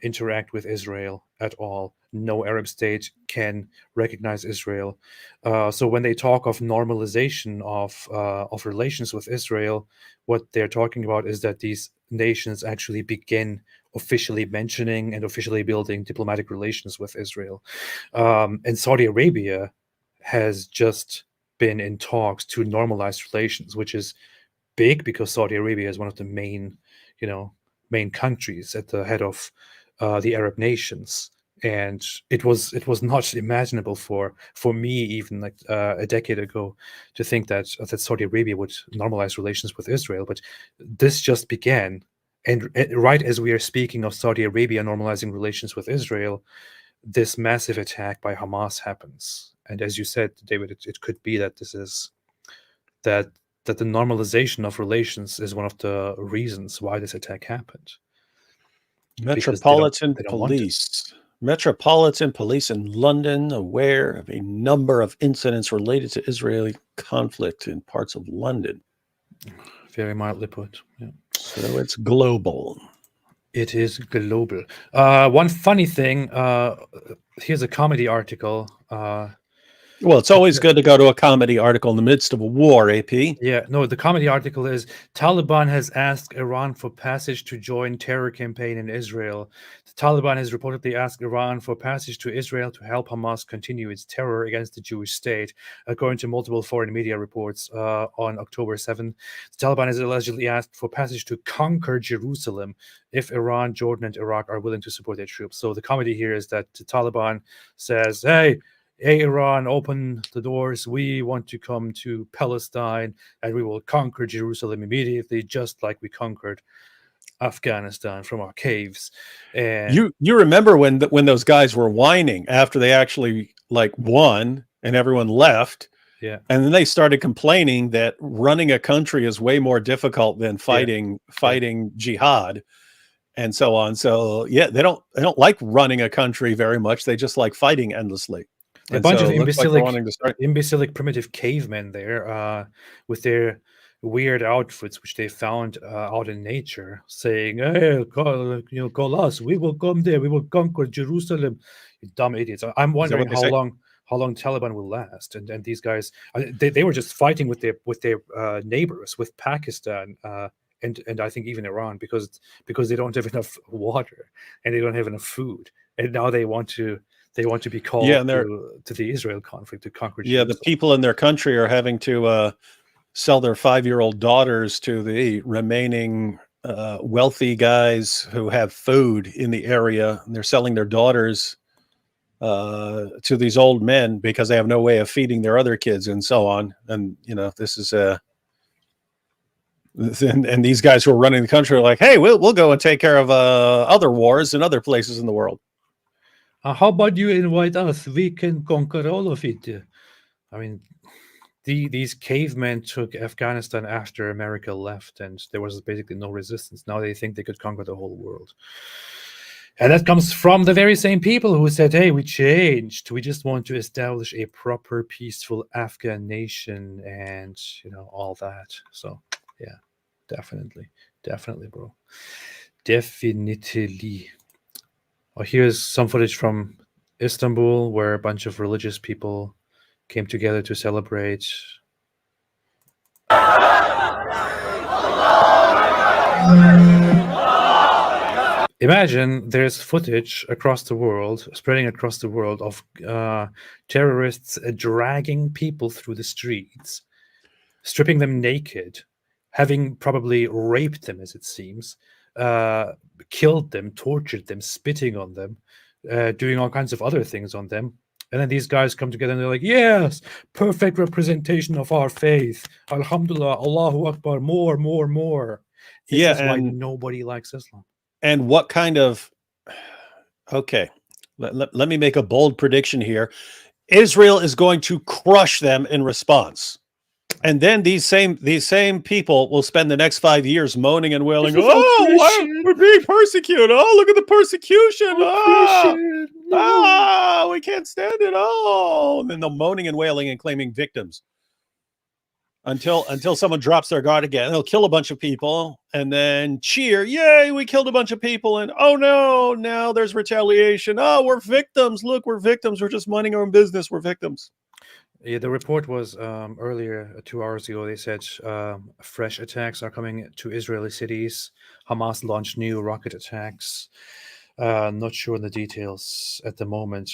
interact with Israel at all. No Arab state can recognize Israel. So when they talk of normalization of relations with Israel, what they're talking about is that these nations actually begin officially mentioning and officially building diplomatic relations with Israel. And Saudi Arabia has just been in talks to normalize relations, which is big because Saudi Arabia is one of the main countries at the head of the Arab nations. And it was not imaginable for me even like a decade ago to think that Saudi Arabia would normalize relations with Israel, but this just began. And right as we are speaking of Saudi Arabia normalizing relations with Israel, this massive attack by Hamas happens. And as you said, David, it could be that this is that that the normalization of relations is one of the reasons why this attack happened because Metropolitan they don't want it. Police. Metropolitan Police in London aware of a number of incidents related to Israeli conflict in parts of London. Very mildly put. Yeah. So it's global. It is global. One funny thing. Here's a comedy article. Well, it's always good to go to a comedy article in the midst of a war, AP. Yeah, no, the comedy article is Taliban has asked Iran for passage to join terror campaign in Israel. The Taliban has reportedly asked Iran for passage to Israel to help Hamas continue its terror against the Jewish state, according to multiple foreign media reports on October 7th. The Taliban has allegedly asked for passage to conquer Jerusalem if Iran, Jordan, and Iraq are willing to support their troops. So the comedy here is that the Taliban says, hey, Iran, open the doors. We want to come to Palestine and we will conquer Jerusalem immediately, just like we conquered Afghanistan from our caves. And you remember when those guys were whining after they actually like won and everyone left, yeah, and then they started complaining that running a country is way more difficult than fighting jihad and so on. So yeah, they don't like running a country very much. They just like fighting endlessly. a bunch of it looks like they're wanting to start. imbecilic primitive cavemen there with their weird outfits, which they found out in nature, saying, "Hey, call us. We will come there. We will conquer Jerusalem." You dumb idiots! I'm wondering what they say? how long Taliban will last. And these guys, they were just fighting with their neighbors, with Pakistan. And I think even Iran, because they don't have enough water and they don't have enough food, and now they want to be called to the Israel conflict to conquer Jerusalem. The people in their country are having to sell their 5-year-old daughters to the remaining wealthy guys who have food in the area. And they're selling their daughters to these old men because they have no way of feeding their other kids and so on. And, this is and these guys who are running the country are like, hey, we'll go and take care of other wars in other places in the world. How about you invite us? We can conquer all of it. I mean, these cavemen took Afghanistan after America left, and there was basically no resistance. Now they think they could conquer the whole world. And that comes from the very same people who said, hey, we changed. We just want to establish a proper, peaceful Afghan nation and, all that. So, yeah, definitely, bro. Definitely. Oh, here's some footage from Istanbul where a bunch of religious people came together to celebrate. Imagine there's footage spreading across the world of terrorists dragging people through the streets, stripping them naked, having probably raped them, as it seems, killed them, tortured them, spitting on them, doing all kinds of other things on them. And then these guys come together and they're like, yes, perfect representation of our faith. Alhamdulillah, Allahu Akbar, more. This is why nobody likes Islam. And what kind of, okay, let me make a bold prediction here. Israel is going to crush them in response. And then these same people will spend the next 5 years moaning and wailing, This is "Oh, why oppression. we're being persecuted! Oh, look at the persecution! Oppression, no." We can't stand it! Oh!" And then they're moaning and wailing and claiming victims until someone drops their guard again. They'll kill a bunch of people and then cheer, "Yay, we killed a bunch of people!" And oh no, now there's retaliation. Oh, we're victims! Look, we're victims. We're just minding our own business. We're victims. Yeah, the report was earlier, 2 hours ago. They said fresh attacks are coming to Israeli cities. Hamas launched new rocket attacks. Not sure on the details at the moment.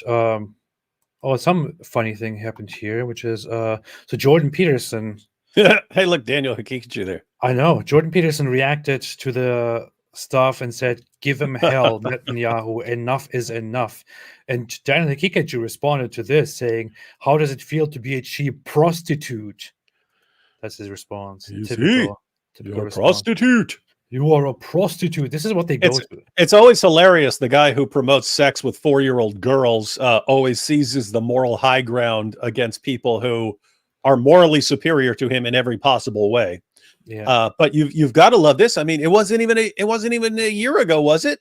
Some funny thing happened here, which is so Jordan Peterson. Hey, look, Daniel Hakikichi there. I know Jordan Peterson reacted to the stuff and said, "Give him hell, Netanyahu. Enough is enough." And Daniel Hakikichi responded to this, saying, "How does it feel to be a cheap prostitute?" That's his response. You see? Typical You're a response. prostitute. You are a prostitute. This is what they go to. It's always hilarious. The guy who promotes sex with 4-year-old girls always seizes the moral high ground against people who are morally superior to him in every possible way. Yeah. But you've got to love this. I mean, it wasn't even a year ago, was it?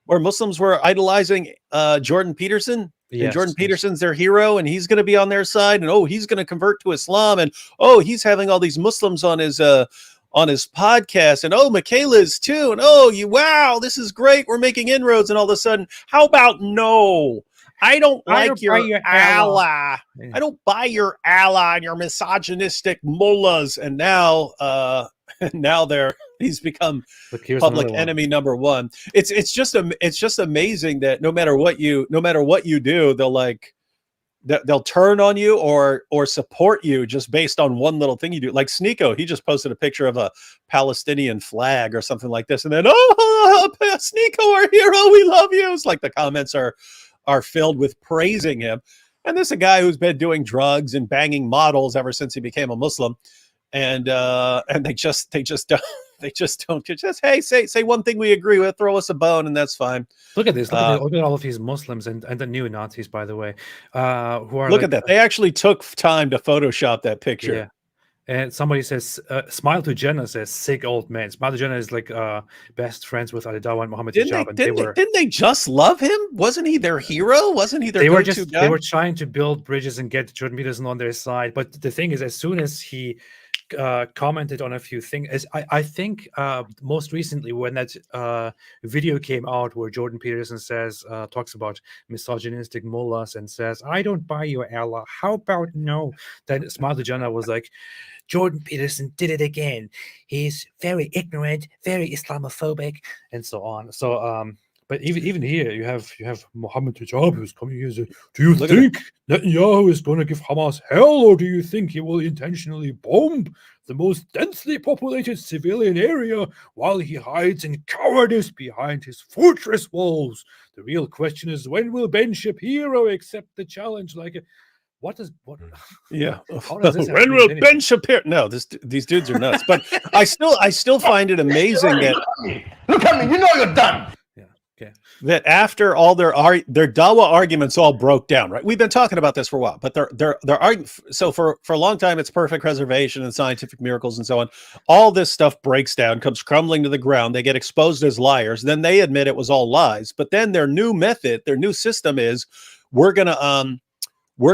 Where Muslims were idolizing Jordan Peterson. And Yes, Jordan yes. Peterson's their hero, and he's going to be on their side, and oh, he's going to convert to Islam, and oh, he's having all these Muslims on his podcast, and oh, Michaela is too, and oh, wow, this is great, we're making inroads, and all of a sudden, how about no? I don't like your Allah. Yeah. I don't buy your Allah and your misogynistic mullahs, and now he's become Look, here's public another one. enemy number one. It's just amazing that no matter what you do, they'll turn on you or support you just based on one little thing you do. Like Sneeko, he just posted a picture of a Palestinian flag or something like this, and then Sneeko, our hero, we love you. It's like the comments are filled with praising him. And this is a guy who's been doing drugs and banging models ever since he became a Muslim. And they just don't hey, say one thing we agree with, throw us a bone, and that's fine. Look at this. Look at all of these Muslims and the new Nazis, by the way, who are look at that. They actually took time to Photoshop that picture. Yeah. And somebody says, Smile to Jenna says, "Sick old man." Smile to Jenna is like best friends with Ali Dawa and Muhammad Hijab. Didn't they just love him? Wasn't he their hero? Wasn't he their go-to guy? They were trying to build bridges and get Jordan Peterson on their side. But the thing is, as soon as he commented on a few things, I think most recently when that video came out where Jordan Peterson says talks about misogynistic mullahs and says, "I don't buy your Allah, how about no?" Then Smile to Jenna was like, "Jordan Peterson did it again. He's very ignorant, very Islamophobic," and so on. So but even here you have Mohammed Hijab who's coming here. Do you think Netanyahu is going to give Hamas hell, or do you think he will intentionally bomb the most densely populated civilian area while he hides in cowardice behind his fortress walls? The real question is, when will Ben Shapiro accept the challenge? What? Yeah. How does this When will Ben Shapiro? No, these dudes are nuts. But I still find it amazing that look at me. You know you're done. Okay. That after all their Dawa arguments all broke down, right? We've been talking about this for a while, but so for a long time it's perfect preservation and scientific miracles and so on. All this stuff breaks down, comes crumbling to the ground. They get exposed as liars. Then they admit it was all lies. But then their new method, their new system is we're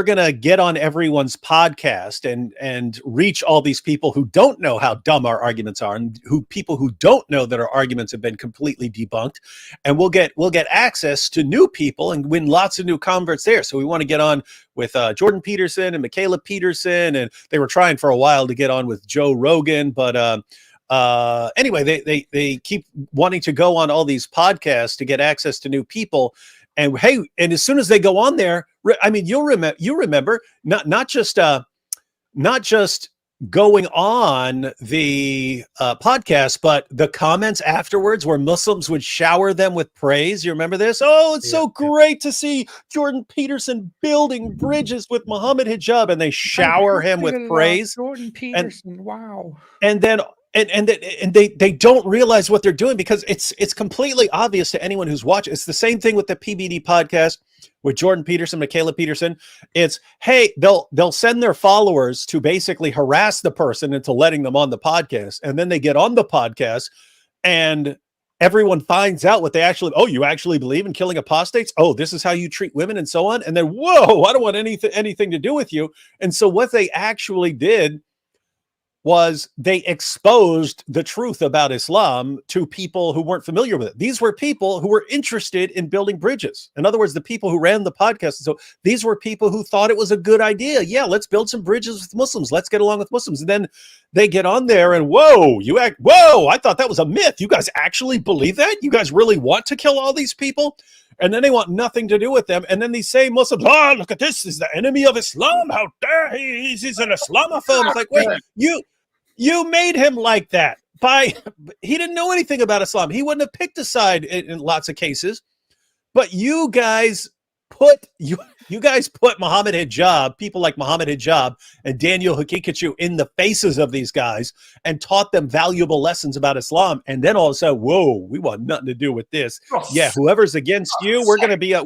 gonna get on everyone's podcast and reach all these people who don't know how dumb our arguments are, and people who don't know that our arguments have been completely debunked, and we'll get access to new people and win lots of new converts there. So we want to get on with Jordan Peterson and Michaela Peterson, and they were trying for a while to get on with Joe Rogan, but anyway, they keep wanting to go on all these podcasts to get access to new people. And hey, and as soon as they go on there, I mean, you remember not just going on the podcast, but the comments afterwards where Muslims would shower them with praise. You remember this? Oh, it's so great to see Jordan Peterson building bridges with Muhammad Hijab, and they shower him with praise. Jordan Peterson, wow. And then and they don't realize what they're doing, because it's completely obvious to anyone who's watching. It's the same thing with the PBD podcast with Jordan Peterson, Michaela Peterson. It's, hey, they'll send their followers to basically harass the person into letting them on the podcast. And then they get on the podcast and everyone finds out what they actually, oh, you actually believe in killing apostates? Oh, this is how you treat women and so on. And then, whoa, I don't want anything to do with you. And so what they actually did was they exposed the truth about Islam to people who weren't familiar with it. These were people who were interested in building bridges. In other words, the people who ran the podcast. So these were people who thought it was a good idea. Yeah, let's build some bridges with Muslims. Let's get along with Muslims. And then they get on there and whoa, I thought that was a myth. You guys actually believe that? You guys really want to kill all these people? And then they want nothing to do with them. And then these same Muslims, oh, look at this. He's the enemy of Islam. How dare he? He's an Islamophobe. It's like, wait, you made him like that he didn't know anything about Islam. He wouldn't have picked a side in lots of cases. But you guys put Muhammad Hijab, people like Muhammad Hijab and Daniel Hakikachu in the faces of these guys and taught them valuable lessons about Islam. And then all of a sudden, whoa, we want nothing to do with this. Yeah, whoever's against you, we're gonna be on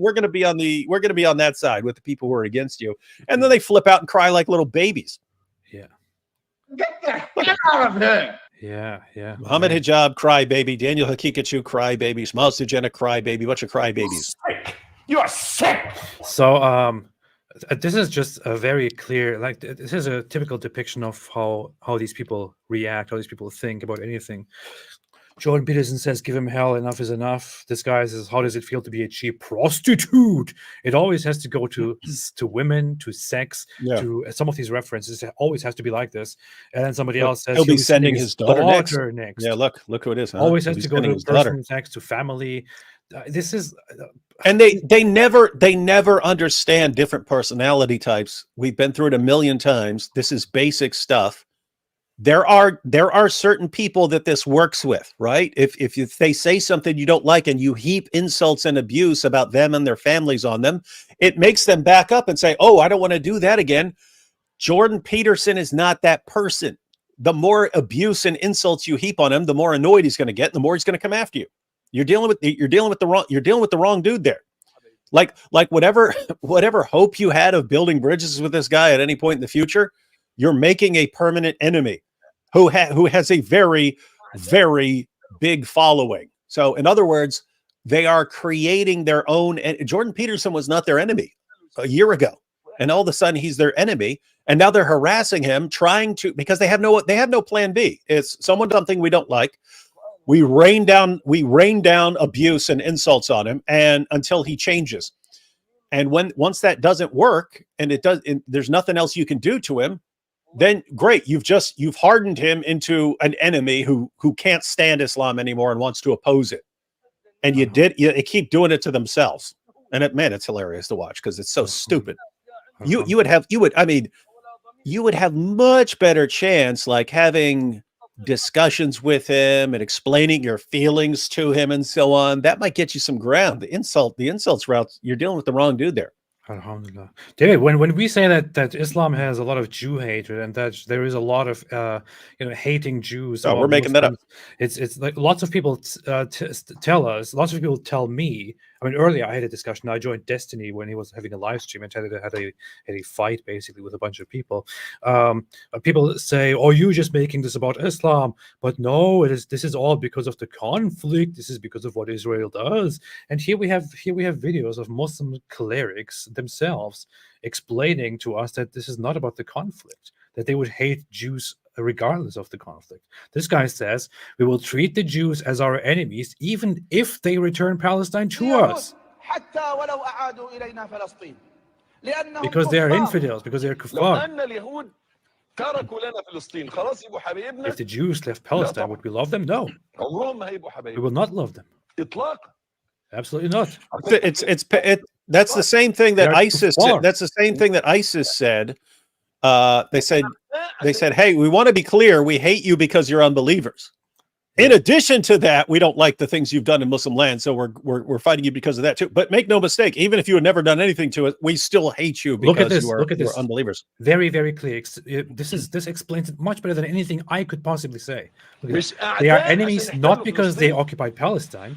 that side with the people who are against you. And then they flip out and cry like little babies. Yeah. Get the hell out of here. Yeah. Muhammad Hijab, cry baby. Daniel Hakikachu, cry baby. Smiles to Jenna, cry baby. Bunch of cry babies. You are sick. So this is just a very clear, like this is a typical depiction of how these people react, how these people think about anything. Jordan Peterson says, give him hell, enough is enough. This guy says, how does it feel to be a cheap prostitute? It always has to go to women, to sex, to some of these references. It always has to be like this. And then somebody else says, he'll be sending his daughter next. Yeah, look who it is. Huh? Always has to go to person, sex, to family. This is... and they never understand different personality types. We've been through it a million times. This is basic stuff. There are certain people that this works with, right? If they say something you don't like and you heap insults and abuse about them and their families on them, it makes them back up and say, oh, I don't want to do that again. Jordan Peterson is not that person. The more abuse and insults you heap on him, the more annoyed he's going to get, and the more he's going to come after you. You're dealing with the wrong dude there. Like whatever hope you had of building bridges with this guy at any point in the future, you're making a permanent enemy who has a very, very big following. So in other words, they are creating their own. Jordan Peterson was not their enemy a year ago, and all of a sudden he's their enemy, and now they're harassing him, because they have no plan B. It's someone something we don't like. We rain down abuse and insults on him, and until he changes. And once that doesn't work, and there's nothing else you can do to him, then great, you've hardened him into an enemy who can't stand Islam anymore and wants to oppose it. And you keep doing it to themselves. And it's hilarious to watch because it's so stupid. You would have much better chance like having discussions with him and explaining your feelings to him and so on. That might get you some ground. The insults route, you're dealing with the wrong dude there. Alhamdulillah. David, when we say that Islam has a lot of Jew hatred and that there is a lot of hating Jews, we're making that up. It's like lots of people tell us. Lots of people tell me. I mean, earlier I had a discussion. I joined Destiny when he was having a live stream and had a fight basically with a bunch of people. People say, "Oh, you're just making this about Islam," but no, this is all because of the conflict. This is because of what Israel does. And here we have videos of Muslim clerics themselves explaining to us that this is not about the conflict, that they would hate Jews regardless of the conflict. This guy says we will treat the Jews as our enemies even if they return Palestine to us, because they are infidels, because they are kuffar. If the Jews left Palestine, would we love them? No, we will not love them. Absolutely not. That's the same thing that ISIS said. That's the same thing that ISIS said. They said, hey, we want to be clear. We hate you because you're unbelievers. In addition to that, we don't like the things you've done in Muslim land. So we're fighting you because of that too. But make no mistake, even if you had never done anything to it, we still hate you because you are unbelievers. Very, very clear. This explains it much better than anything I could possibly say. They are enemies not because they occupied Palestine.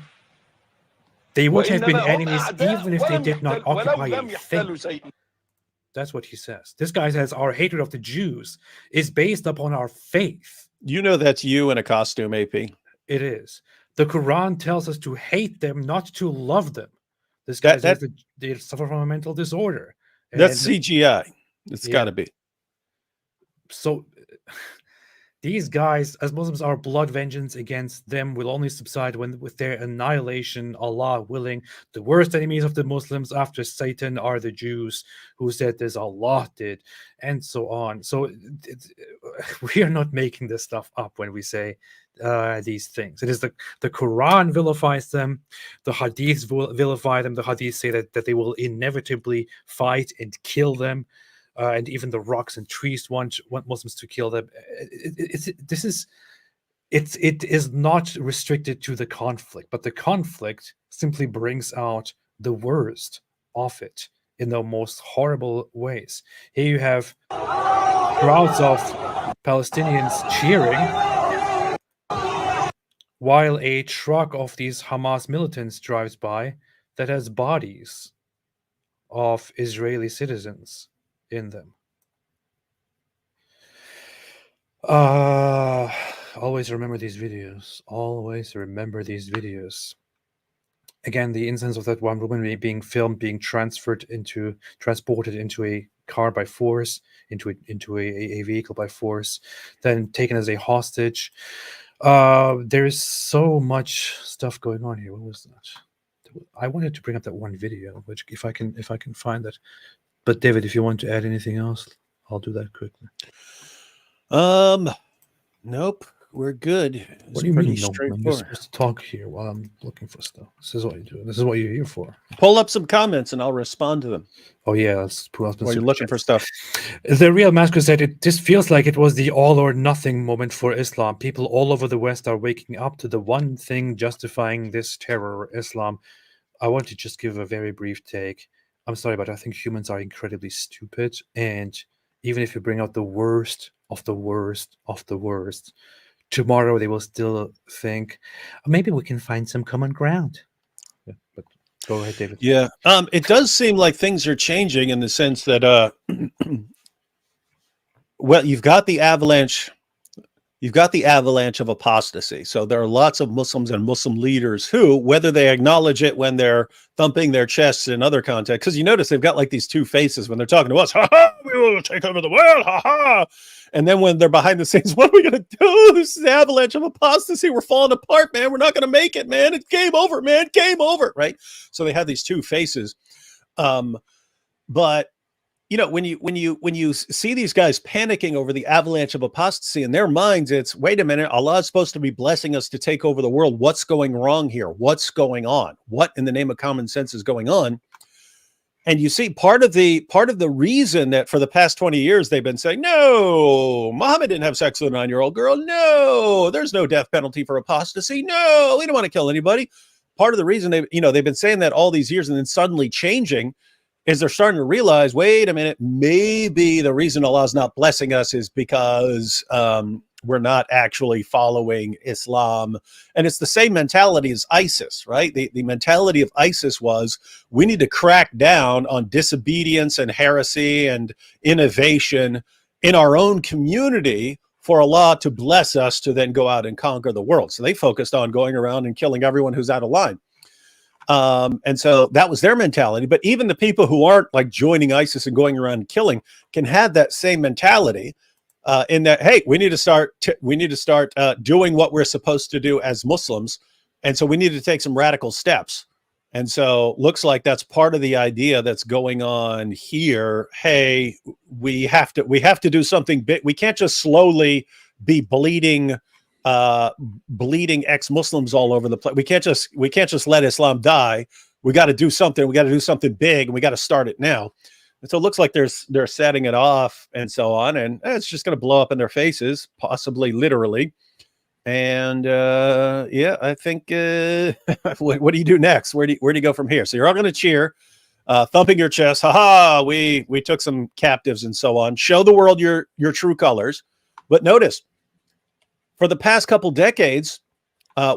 They would have been enemies even if they did not occupy a thing. That's what he says. This guy says our hatred of the Jews is based upon our faith. You know that's you in a costume, AP. It is. The Quran tells us to hate them, not to love them. This guy says that they suffer from a mental disorder. That's CGI. It's got to be. So these guys, as Muslims, our blood vengeance against them will only subside when, with their annihilation, Allah willing. The worst enemies of the Muslims after Satan are the Jews, who said this, Allah did, and so on. So we are not making this stuff up when we say these things. It is the Quran vilifies them, the Hadiths vilify them. The Hadiths say that they will inevitably fight and kill them. And even the rocks and trees want Muslims to kill them. It is not restricted to the conflict, but the conflict simply brings out the worst of it in the most horrible ways. Here you have crowds of Palestinians cheering while a truck of these Hamas militants drives by that has bodies of Israeli citizens in them. Always remember these videos. Always remember these videos. Again, the instance of that one woman being filmed, being transported into a car by force, into a vehicle by force, then taken as a hostage. There is so much stuff going on here. What was that? I wanted to bring up that one video, which if I can find that. But David, if you want to add anything else, I'll do that quickly. Nope, we're good. What do you mean? No, you're supposed to talk here while I'm looking for stuff. This is what you do. This is what you're here for. Pull up some comments and I'll respond to them. Oh yeah, let's pull up. While you're looking for stuff. The Real Masker said this feels like it was the all or nothing moment for Islam. People all over the West are waking up to the one thing justifying this terror, Islam. I want to just give a very brief take. I'm sorry, but I think humans are incredibly stupid. And even if you bring out the worst of the worst of the worst, tomorrow they will still think, maybe we can find some common ground. Yeah, but go ahead, David. Yeah. It does seem like things are changing in the sense that, well, you've got the avalanche of apostasy. So there are lots of Muslims and Muslim leaders who, whether they acknowledge it when they're thumping their chests in other contexts, because you notice they've got like these two faces when they're talking to us, ha ha, we will take over the world, ha ha. And then when they're behind the scenes, what are we going to do? This is the avalanche of apostasy. We're falling apart, man. We're not going to make it, man. It's game over, man. Game over, right? So they have these two faces. But you know, when you see these guys panicking over the avalanche of apostasy, in their minds, it's, wait a minute, Allah is supposed to be blessing us to take over the world. What's going wrong here? What's going on? What in the name of common sense is going on? And you see part of the reason that for the past 20 years they've been saying, no, Muhammad didn't have sex with a 9-year-old girl. No, there's no death penalty for apostasy. No, we don't want to kill anybody. Part of the reason they've been saying that all these years and then suddenly changing is they're starting to realize, wait a minute, maybe the reason Allah's not blessing us is because we're not actually following Islam. And it's the same mentality as ISIS, right? The mentality of ISIS was, we need to crack down on disobedience and heresy and innovation in our own community for Allah to bless us to then go out and conquer the world. So they focused on going around and killing everyone who's out of line. And so that was their mentality. But even the people who aren't like joining ISIS and going around and killing can have that same mentality in that, hey, we need to start doing what we're supposed to do as Muslims. And so we need to take some radical steps. And so looks like that's part of the idea that's going on here. Hey, we have to do something big. We can't just slowly be bleeding ex-Muslims all over the place. We can't just let Islam die. We got to do something. We got to do something big, and we got to start it now. And so it looks like they're setting it off and so on, and it's just going to blow up in their faces, possibly literally. And yeah, I think what do you do next? Where do you go from here? So you're all going to cheer, thumping your chest, haha, we took some captives and so on. Show the world your true colors. But notice, for the past couple decades,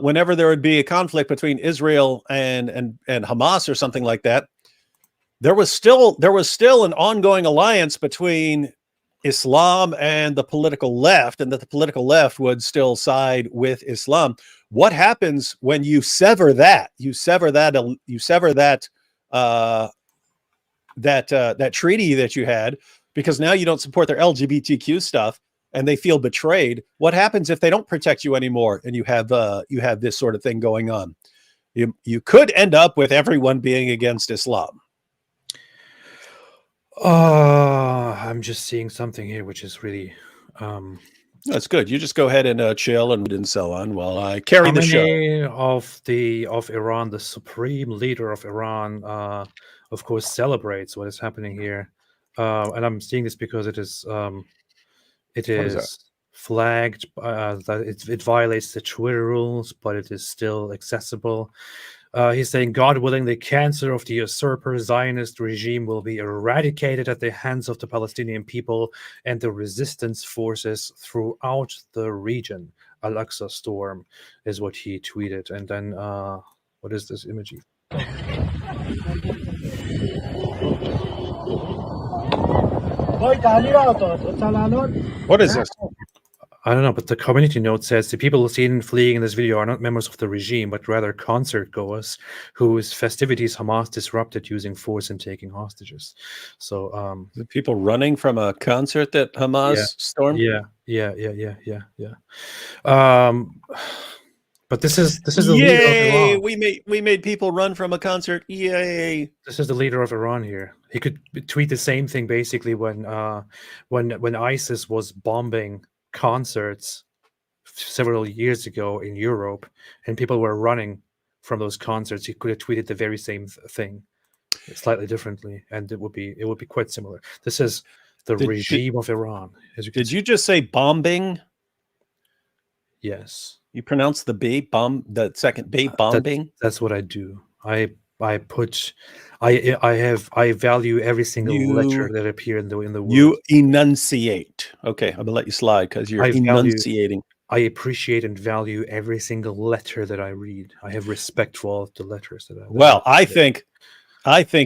whenever there would be a conflict between Israel and Hamas or something like that, there was still an ongoing alliance between Islam and the political left, and that the political left would still side with Islam. What happens when you sever that? You sever that that treaty that you had, because now you don't support their LGBTQ stuff, and they feel betrayed. What happens if they don't protect you anymore, and you have this sort of thing going on? You could end up with everyone being against Islam. I'm just seeing something here which is really That's good. You just go ahead and chill and so on while I carry the show. Of Iran, the supreme leader of Iran, of course, celebrates what is happening here, and I'm seeing this because it is flagged that it violates the Twitter rules, but it is still accessible. He's saying, God willing, the cancer of the usurper Zionist regime will be eradicated at the hands of the Palestinian people and the resistance forces throughout the region. Al-Aqsa storm is what he tweeted. And then, what is this image? What is this? I don't know, but the community note says the people seen fleeing in this video are not members of the regime, but rather concert goers whose festivities Hamas disrupted using force and taking hostages. So, the people running from a concert that Hamas stormed. Yeah. But this is the leader of Iran. We made people run from a concert. Yay! This is the leader of Iran here. He could tweet the same thing basically when ISIS was bombing concerts several years ago in Europe, and people were running from those concerts. He could have tweeted the very same thing, slightly differently, and it would be quite similar. This is the regime of Iran. Did you just say bombing? Yes. You pronounce the B bomb, the second B bombing. That's what I do. I value every single letter that appear in the word. You enunciate. Okay, I'm gonna let you slide because you're enunciating. I appreciate and value every single letter that I read. I have respect for all of the letters that I. Well, I think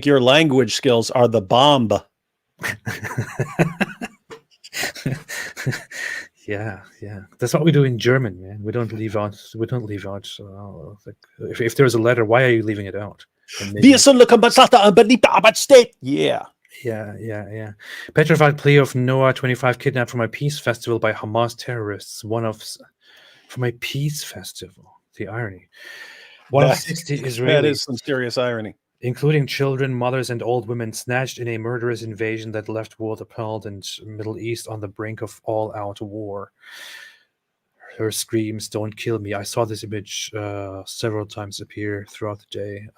your language skills are the bomb. Yeah. That's what we do in German, man. We don't leave out. If there's a letter, why are you leaving it out? Yeah. Petrified plea of Noah 25 kidnapped from my peace festival by Hamas terrorists. For my peace festival. The irony. One of 60 Israelis. That is some serious irony. Including children, mothers, and old women, snatched in a murderous invasion that left world appalled and Middle East on the brink of all-out war. Her screams, "Don't kill me." I saw this image several times appear throughout the day.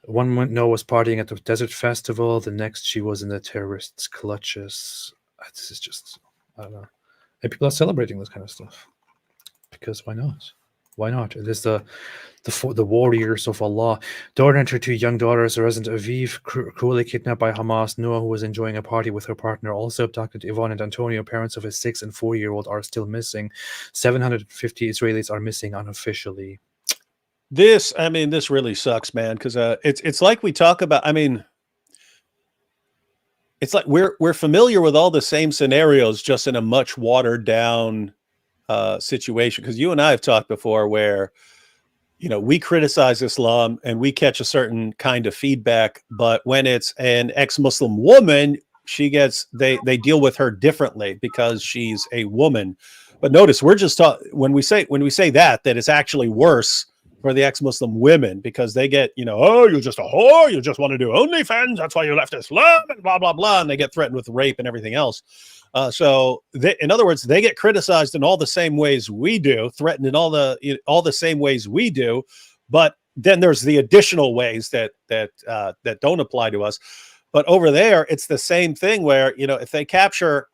One moment Noah was partying at the desert festival. The next, she was in the terrorists' clutches. This is just, I don't know. And people are celebrating this kind of stuff. Because why not? Why not? It is the warriors of Allah. Daughter and her two young daughters, Resident Aviv, cruelly kidnapped by Hamas. Noah, who was enjoying a party with her partner, also abducted. Yvonne and Antonio, parents of a 6- and 4-year-old, are still missing. 750 Israelis are missing unofficially. This really sucks, man, because it's like we talk about. It's like we're familiar with all the same scenarios, just in a much watered down situation. Because you and I have talked before where, we criticize Islam and we catch a certain kind of feedback, but when it's an ex-Muslim woman, they deal with her differently because she's a woman. But notice we're just when we say that it's actually worse for the ex-Muslim women, because they get, oh, you're just a whore, you just want to do OnlyFans, that's why you left Islam, and blah, blah, blah, and they get threatened with rape and everything else. So in other words, they get criticized in all the same ways we do, threatened in all the same ways we do, but then there's the additional ways that don't apply to us. But over there, it's the same thing where, if they capture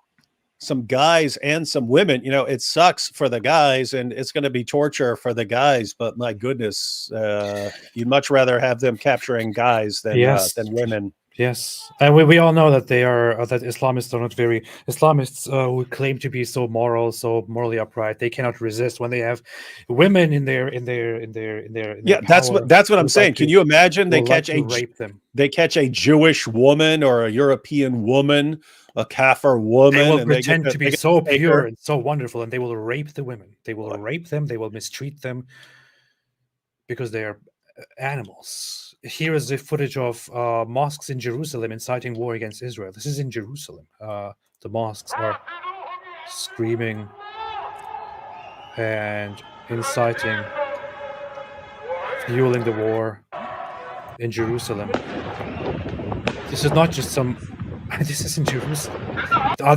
some guys and some women, it sucks for the guys and it's going to be torture for the guys. But my goodness, you'd much rather have them capturing guys than women. Yes, and we all know that they are that Islamists are not very Islamists who claim to be so moral, so morally upright. They cannot resist when they have women in their Yeah, that's power what who I'm would like saying. Can to you imagine who would like to rape them. they catch a Jewish woman or a European woman, a kafir They woman, will and they pretend to they be get so to take pure her? and so wonderful, and they will rape the women. They will Boy. rape them. They will mistreat them because they are animals. Here is the footage of mosques in Jerusalem inciting war against Israel. This is in Jerusalem. The mosques are screaming and inciting, fueling the war in Jerusalem. This is not just some. This is in Jerusalem. Are,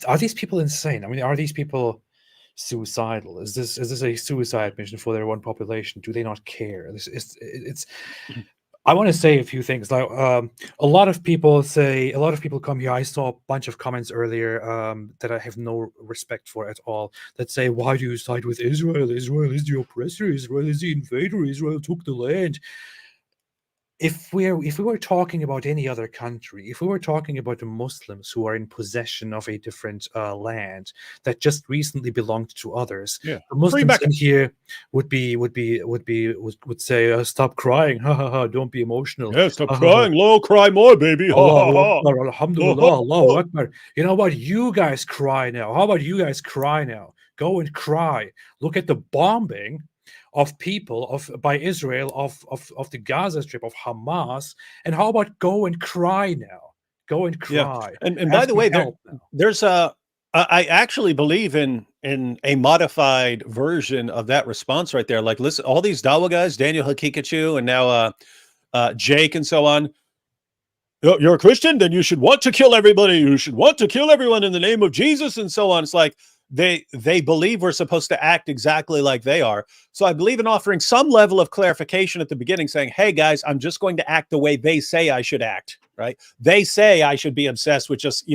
are these people insane? I mean, are these people suicidal? Is this a suicide mission for their one population? Do they not care? This is it's. I want to say a few things. Like a lot of people come here. I saw a bunch of comments earlier that I have no respect for at all. That say, "Why do you side with Israel? Israel is the oppressor. Israel is the invader. Israel took the land." If we were talking about any other country, if we were talking about the Muslims who are in possession of a different land that just recently belonged to others, Yeah, the free Muslims Mecca. in here would say, "Stop crying, ha ha ha! Don't be emotional, Yeah, stop ha ha ha! crying, low, cry more, baby. Ha ha Allahu ha. Akbar, Ha, ha, Alhamdulillah, Allahu ha. Akbar." You know what? You guys cry now. How about you guys cry now? Go and cry. Look at the bombing of people by Israel of the Gaza Strip of Hamas, and how about go and cry now? Go and Yeah, cry. and by Ask the for way, help now. there's a I actually believe in a modified version of that response right there. Like, listen, all these Dawa guys, Daniel Hakikachu, and now Jake, and so on. You're a Christian, then you should want to kill everybody. You should want to kill everyone in the name of Jesus, and so on. It's like they believe we're supposed to act exactly like they are. So I believe in offering some level of clarification at the beginning, saying, "Hey guys, I'm just going to act the way they say I should act." Right? They say I should be obsessed with just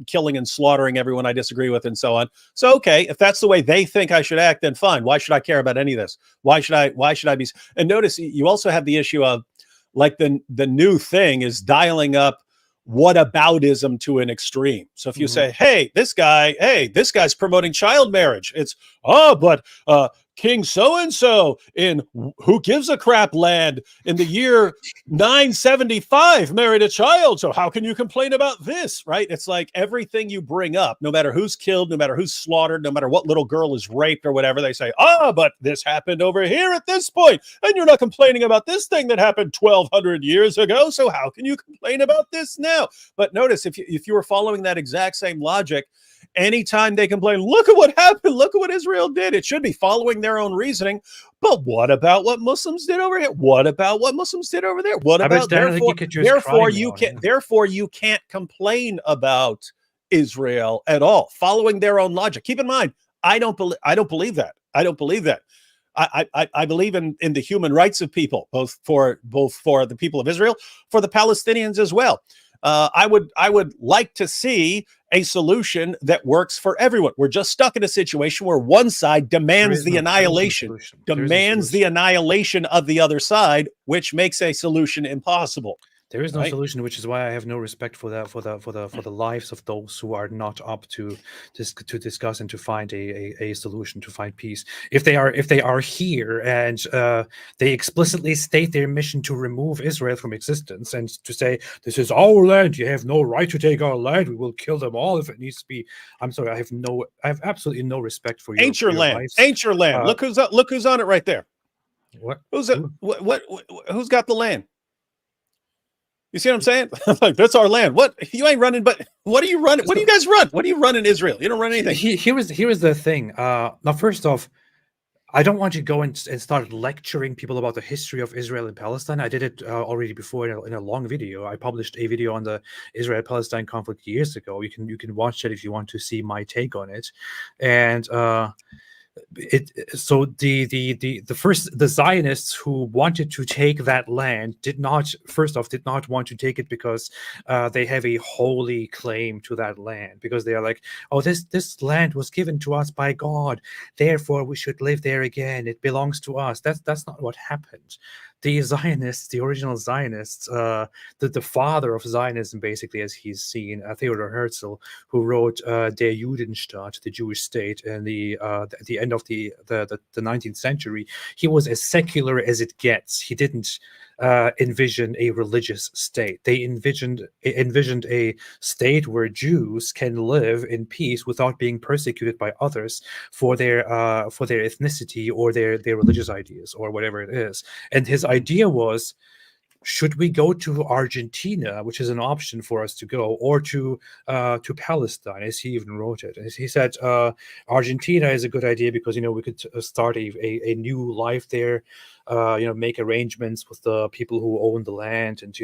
killing and slaughtering everyone I disagree with, and so on. So okay, if that's the way they think I should act, then fine. Why should I care about any of this? Why should I be? And notice you also have the issue of, like, the new thing is dialing up whataboutism to an extreme. So if you say, hey, this guy's promoting child marriage, it's but King so-and-so in who gives a crap land in the year 975 married a child. So how can you complain about this? Right? It's like everything you bring up, no matter who's killed, no matter who's slaughtered, no matter what little girl is raped or whatever, they say, but this happened over here at this point, and you're not complaining about this thing that happened 1200 years ago. So how can you complain about this now? But notice, if you were following that exact same logic, anytime they complain, look at what happened, look at what Israel did, it should be following their own reasoning. But what about what Muslims did over here? What about what Muslims did over there? What about therefore you can't complain about Israel at all, following their own logic. Keep in mind, I don't believe that. I don't believe that. I believe in the human rights of people, both for the people of Israel, for the Palestinians as well. I would like to see a solution that works for everyone. We're just stuck in a situation where one side demands the annihilation of the other side, which makes a solution impossible. There is no solution, which is why I have no respect for the lives of those who are not up to discuss and to find a solution, to find peace. If they are here and they explicitly state their mission to remove Israel from existence and to say, this is our land, you have no right to take our land, we will kill them all if it needs to be. I'm sorry, I have absolutely no respect for ain't your land. Lives. Ain't your land. Look who's on it right there. What? Who's it? What? Who's got the land? You see what I'm saying? Like, that's our land. What? You ain't running, but what are you running? What do you guys run? What do you run in Israel? You don't run anything. Here is the thing. Now, first off, I don't want to go and start lecturing people about the history of Israel and Palestine. I did it already before in a long video. I published a video on the Israel-Palestine conflict years ago. You can watch it if you want to see my take on it. And the Zionists who wanted to take that land did not want to take it because they have a holy claim to that land, because they are like, oh, this land was given to us by God, therefore we should live there again, it belongs to us. That's not what happened. the Zionists, the original Zionists, the father of Zionism, basically, as he's seen, Theodor Herzl, who wrote Der Judenstaat, the Jewish state, at the end of the 19th century, he was as secular as it gets. He didn't envision a religious state. They envisioned a state where Jews can live in peace without being persecuted by others for their ethnicity or their religious ideas or whatever it is. And his idea was, should we go to Argentina, which is an option for us to go, or to Palestine, as he even wrote it? As he said, Argentina is a good idea because we could start a new life there, make arrangements with the people who own the land, and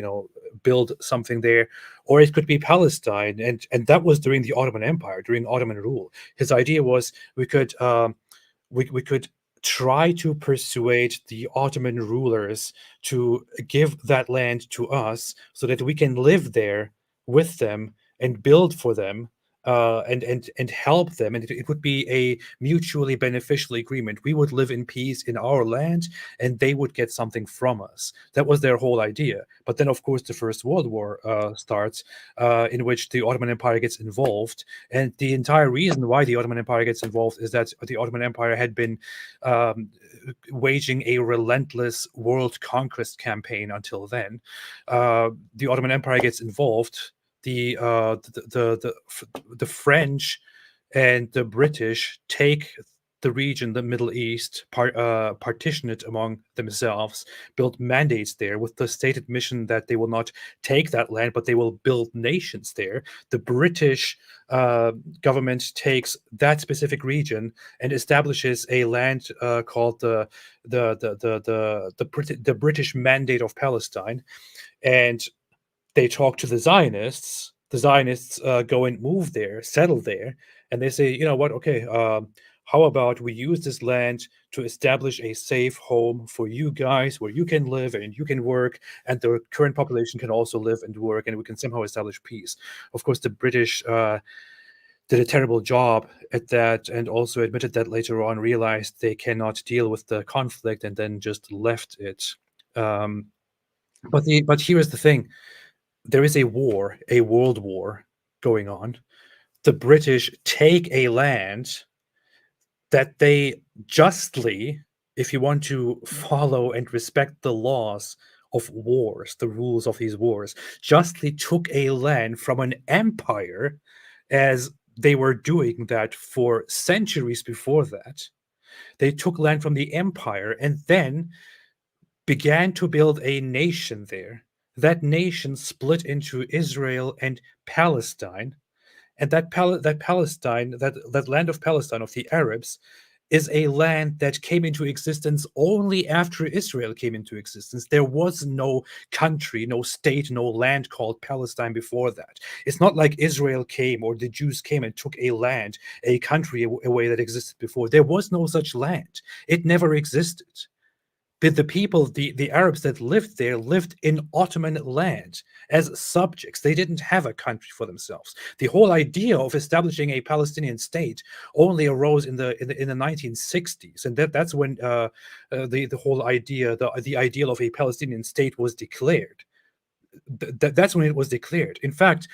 build something there. Or it could be Palestine, and that was during the Ottoman Empire, during Ottoman rule. His idea was we could try to persuade the Ottoman rulers to give that land to us so that we can live there with them and build for them, and help them, and it would be a mutually beneficial agreement. We would live in peace in our land, and they would get something from us. That was their whole idea. But then, of course, the First World War starts, in which the Ottoman Empire gets involved, and the entire reason why the Ottoman Empire gets involved is that the Ottoman Empire had been waging a relentless world conquest campaign until then. The Ottoman Empire gets involved. The French and the British take the region, the Middle East, partition it among themselves, build mandates there with the stated mission that they will not take that land, but they will build nations there. The British government takes that specific region and establishes a land called the British Mandate of Palestine, and they talk to the Zionists. The Zionists go and move there, settle there, and they say, you know what? Okay, how about we use this land to establish a safe home for you guys, where you can live and you can work, and the current population can also live and work, and we can somehow establish peace. Of course, the British did a terrible job at that, and also admitted that later on, realized they cannot deal with the conflict, and then just left it. But here is the thing. There is a war, a world war going on. The British take a land that they justly, if you want to follow and respect the laws of wars, the rules of these wars, justly took a land from an empire, as they were doing that for centuries before that. They took land from the empire and then began to build a nation there. That nation split into Israel and Palestine, and that Palestine, that land of Palestine of the Arabs, is a land that came into existence only after Israel came into existence. There was no country, no state, no land called Palestine before that. It's not like Israel came, or the Jews came and took a land, a country away that existed before. There was no such land. It never existed. The people, the Arabs that lived there, lived in Ottoman land as subjects. They didn't have a country for themselves. The whole idea of establishing a Palestinian state only arose in the 1960s, and that's when the whole idea, the ideal of a Palestinian state was declared. That's when it was declared. In fact,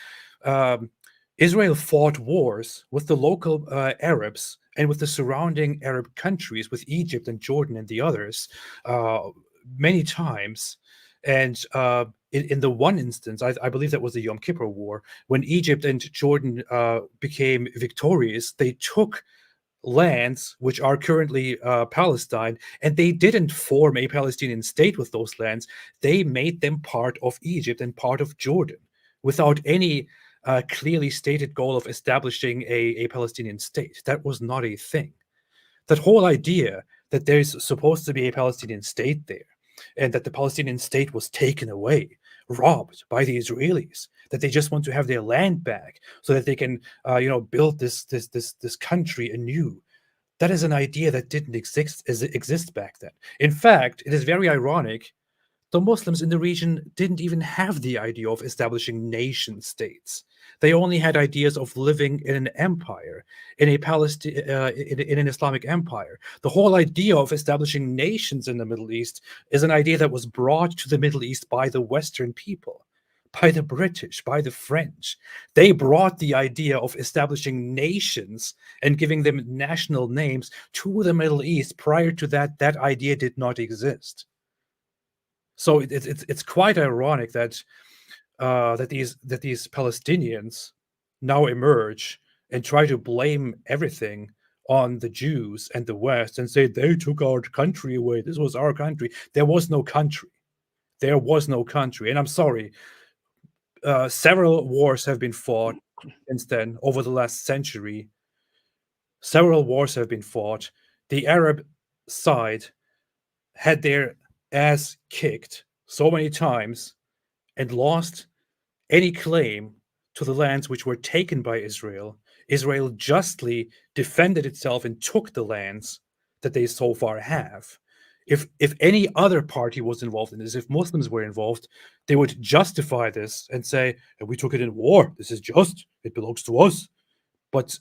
Israel fought wars with the local Arabs and with the surrounding Arab countries, with Egypt and Jordan and the others, many times. And in the one instance, I believe that was the Yom Kippur War, when Egypt and Jordan became victorious, they took lands which are currently Palestine, and they didn't form a Palestinian state with those lands. They made them part of Egypt and part of Jordan without any clearly stated goal of establishing a Palestinian state. That was not a thing. That whole idea that there's supposed to be a Palestinian state there, and that the Palestinian state was taken away, robbed by the Israelis, that they just want to have their land back so that they can, build this country anew. That is an idea that didn't exist back then. In fact, it is very ironic. The Muslims in the region didn't even have the idea of establishing nation states. They only had ideas of living in an empire, in a in an Islamic empire. The whole idea of establishing nations in the Middle East is an idea that was brought to the Middle East by the Western people, by the British, by the French. They brought the idea of establishing nations and giving them national names to the Middle East. Prior to that, that idea did not exist. So it's quite ironic that that these Palestinians now emerge and try to blame everything on the Jews and the West and say they took our country away. This was our country. There was no country. There was no country. And I'm sorry, several wars have been fought since then over the last century. Several wars have been fought. The Arab side had their ass kicked so many times and lost any claim to the lands which were taken by Israel. Israel justly defended itself and took the lands that they so far have. If any other party was involved in this, if Muslims were involved, they would justify this and say, we took it in war. This is just. It belongs to us. But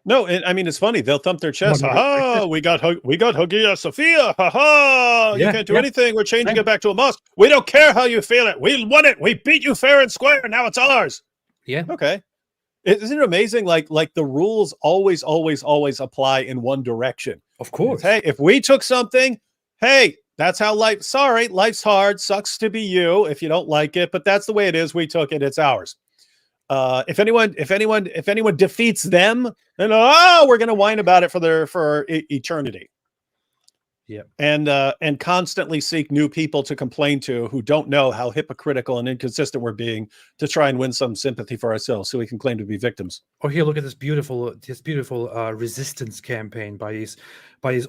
no, and I mean, it's funny. They'll thump their chest. No, Ha no, ha! We got Hagia Sophia. Ha ha! You Yeah, can't do yeah. anything. We're changing Yeah. it back to a mosque. We don't care how you feel it. We won it. We beat you fair and square. Now it's ours. yeah, Okay. Isn't it amazing? Like the rules always apply in one direction. of course. Hey, if we took something, hey, that's how life. Sorry, life's hard. Sucks to be you if you don't like it, but that's the way it is. We took it. It's ours. If anyone defeats them, then we're going to whine about it for eternity. Yeah. And constantly seek new people to complain to who don't know how hypocritical and inconsistent we're being to try and win some sympathy for ourselves so we can claim to be victims. Oh, here, look at this beautiful resistance campaign by these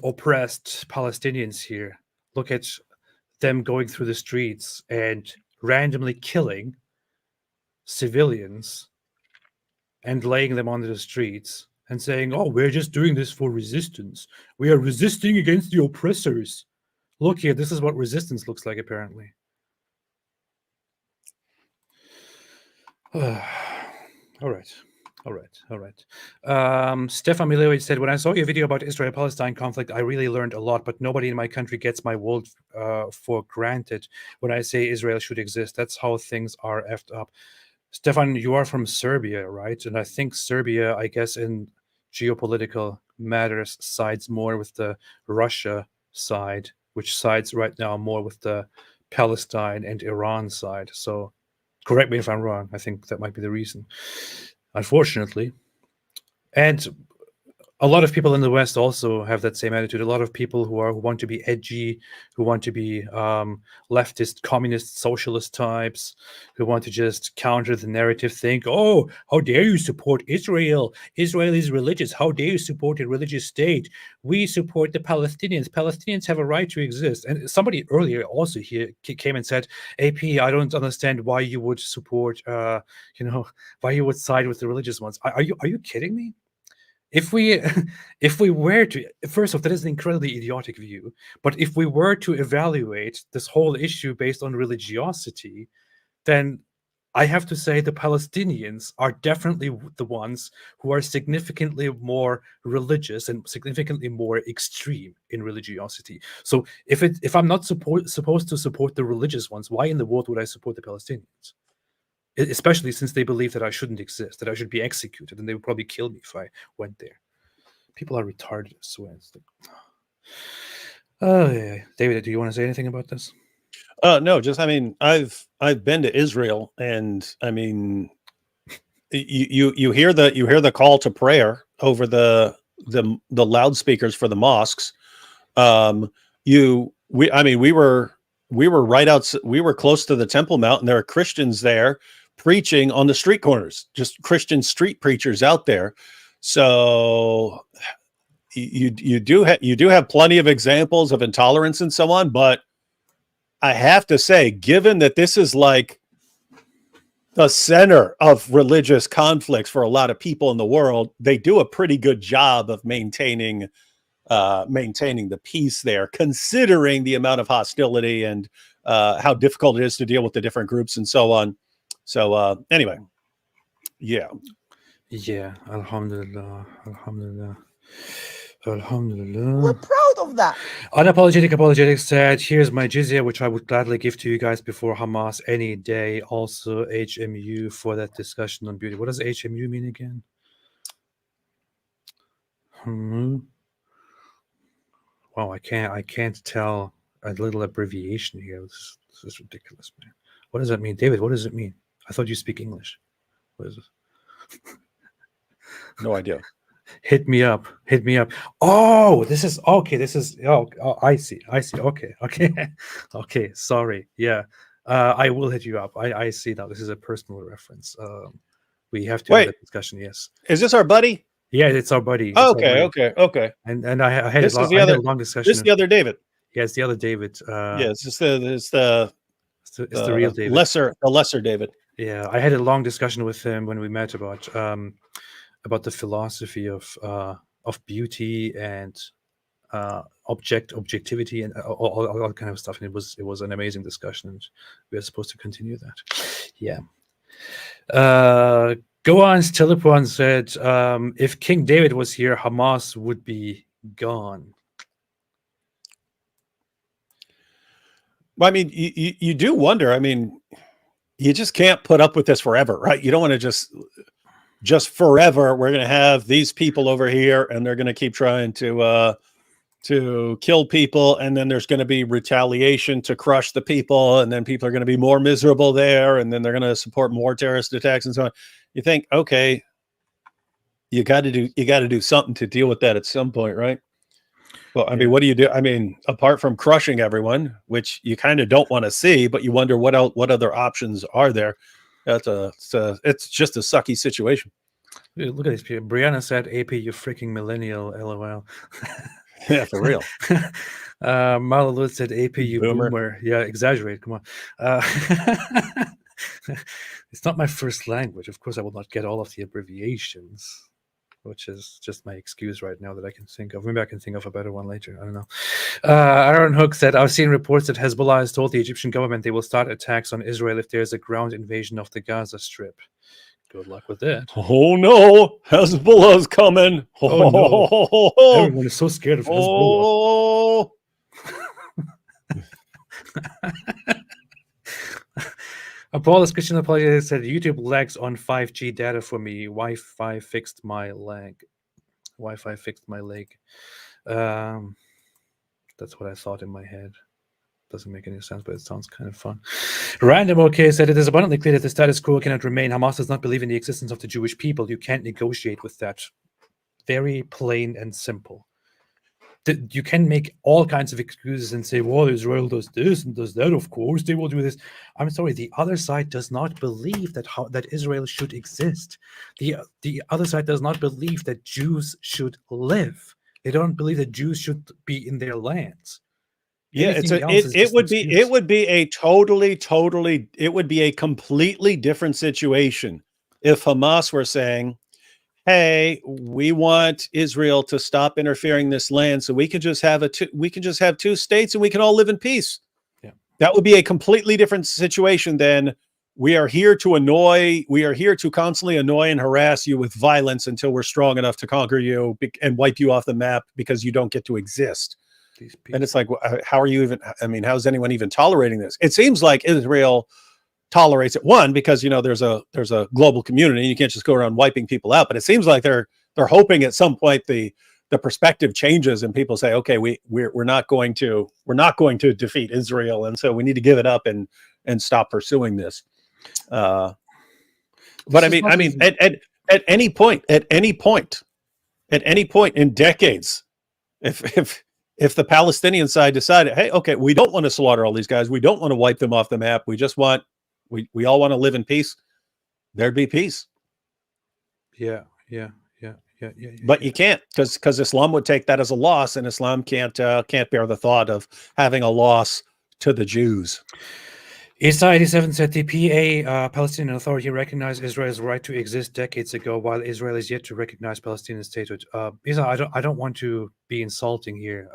oppressed Palestinians here. Look at them going through the streets and randomly killing civilians and laying them onto the streets and saying, oh, we're just doing this for resistance. We are resisting against the oppressors. Look here, this is what resistance looks like, apparently. All right. Stefan Milovic said, when I saw your video about Israel-Palestine conflict, I really learned a lot, but nobody in my country gets my world for granted when I say Israel should exist. That's how things are effed up. Stefan, you are from Serbia, right? And I think Serbia, I guess, in geopolitical matters, sides more with the Russia side, which sides right now more with the Palestine and Iran side. So correct me if I'm wrong. I think that might be the reason, unfortunately. And a lot of people in the West also have that same attitude. A lot of people who want to be edgy, who want to be leftist, communist, socialist types, who want to just counter the narrative, think, oh, how dare you support Israel? Israel is religious. How dare you support a religious state? We support the Palestinians. Palestinians have a right to exist. And somebody earlier also here came and said, AP, I don't understand why you would support, why you would side with the religious ones. Are you kidding me? If we were to, first off, that is an incredibly idiotic view, but if we were to evaluate this whole issue based on religiosity, then I have to say the Palestinians are definitely the ones who are significantly more religious and significantly more extreme in religiosity. So if I'm not supposed to support the religious ones, why in the world would I support the Palestinians? Especially since they believe that I shouldn't exist, that I should be executed, and they would probably kill me if I went there. People are retarded, I swear. Oh, yeah. David, do you want to say anything about this? No, just I've been to Israel, and I mean, you hear the call to prayer over the loudspeakers for the mosques. We were right out. We were close to the Temple Mount, and there are Christians there preaching on the street corners, just Christian street preachers out there. So you do have plenty of examples of intolerance and so on, but I have to say, given that this is like the center of religious conflicts for a lot of people in the world, they do a pretty good job of maintaining the peace there, considering the amount of hostility and how difficult it is to deal with the different groups and so on. So anyway, Yeah. Yeah, alhamdulillah, alhamdulillah, We're alhamdulillah. proud of that. Unapologetic Apologetics said, here's my jizya, which I would gladly give to you guys before Hamas any day. Also, HMU for that discussion on beauty. What does HMU mean again? Wow, I can't tell a little abbreviation here. This is ridiculous, man. What does that mean? David, what does it mean? I thought you speak English. What is this? No idea. Hit me up. Hit me up. Oh, this is okay. This is I see. Okay. Okay. Sorry. Yeah. I will hit you up. I see now. This is a personal reference. We have to have Wait. that discussion. Yes. Is this our buddy? Yeah, it's our buddy. It's Oh, our buddy. okay. And I had This is the I had other- a long discussion. This is the other David. Yeah, it's the other David. Yeah, it's It's the real David. the lesser David. Yeah, I had a long discussion with him when we met about the philosophy of beauty and objectivity and all kind of stuff. And it was an amazing discussion, and we are supposed to continue that. Yeah. Goan's Telepon said, if King David was here, Hamas would be gone. Well, I mean, you do wonder. I mean, you just can't put up with this forever, right? You don't want to just forever. We're going to have these people over here, and they're going to keep trying to kill people, and then there's going to be retaliation to crush the people, and then people are going to be more miserable there, and then they're going to support more terrorist attacks and so on. You think, okay, you got to do something to deal with that at some point, right? Well, I mean, what do you do? I mean, apart from crushing everyone, which you kind of don't want to see, but you wonder what other options are there. It's just a sucky situation. Look at these people. Brianna said, AP, you freaking millennial, LOL. Yeah, for real. Malalut said, AP, you Boomer. boomer. Yeah, exaggerate. Come on. It's not my first language. Of course, I will not get all of the abbreviations, which is just my excuse right now that I can think of. Maybe I can think of a better one later. I don't know. Aaron Hook said, I've seen reports that Hezbollah has told the Egyptian government they will start attacks on Israel if there's a ground invasion of the Gaza Strip. Good luck with that. Oh no, Hezbollah's coming. Oh, no. Everyone is so scared of Hezbollah. Oh. Apollos Christian Apology said YouTube lags on 5G data for me. Wi-Fi fixed my leg. Wi-Fi fixed my leg. That's what I thought in my head. Doesn't make any sense, but it sounds kind of fun. Random OK said it is abundantly clear that the status quo cannot remain. Hamas does not believe in the existence of the Jewish people. You can't negotiate with that. Very plain and simple. You can make all kinds of excuses and say, well, Israel does this and does that. Of course, they will do this. I'm sorry. The other side does not believe that Israel should exist. The other side does not believe that Jews should live. They don't believe that Jews should be in their lands. Yeah, it would be a completely different situation if Hamas were saying, hey, we want Israel to stop interfering in this land so we can just have two states and we can all live in peace. Yeah. That would be a completely different situation than we are here to constantly annoy and harass you with violence until we're strong enough to conquer you and wipe you off the map because you don't get to exist. And it's like, how are you even, I mean, how is anyone even tolerating this? It seems like Israel tolerates it, one, because there's a global community and you can't just go around wiping people out, but it seems like they're hoping at some point the perspective changes and people say, okay, we're not going to defeat Israel, and so we need to give it up and stop pursuing this. But I mean at any point in decades, if the Palestinian side decided, hey, okay, we don't want to slaughter all these guys, we don't want to wipe them off the map, we just want we all want to live in peace, there'd be peace. Yeah. But you can't, because Islam would take that as a loss, and Islam can't bear the thought of having a loss to the Jews. Isa 87 said the PA Palestinian Authority recognized Israel's right to exist decades ago, while Israel is yet to recognize Palestinian statehood. Isa, I don't want to be insulting here,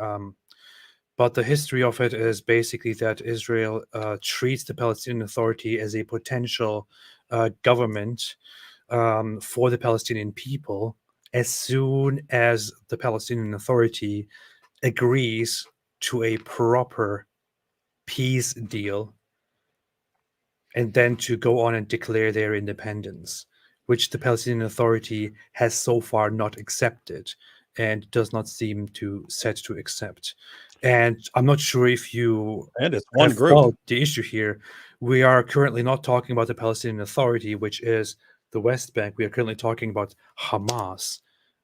but the history of it is basically that Israel treats the Palestinian Authority as a potential government for the Palestinian people as soon as the Palestinian Authority agrees to a proper peace deal, and then to go on and declare their independence, which the Palestinian Authority has so far not accepted and does not seem to set to accept. And I'm not sure if you And it's one have group. followed the issue here. We are currently not talking about the Palestinian Authority, which is the West Bank. We are currently talking about Hamas,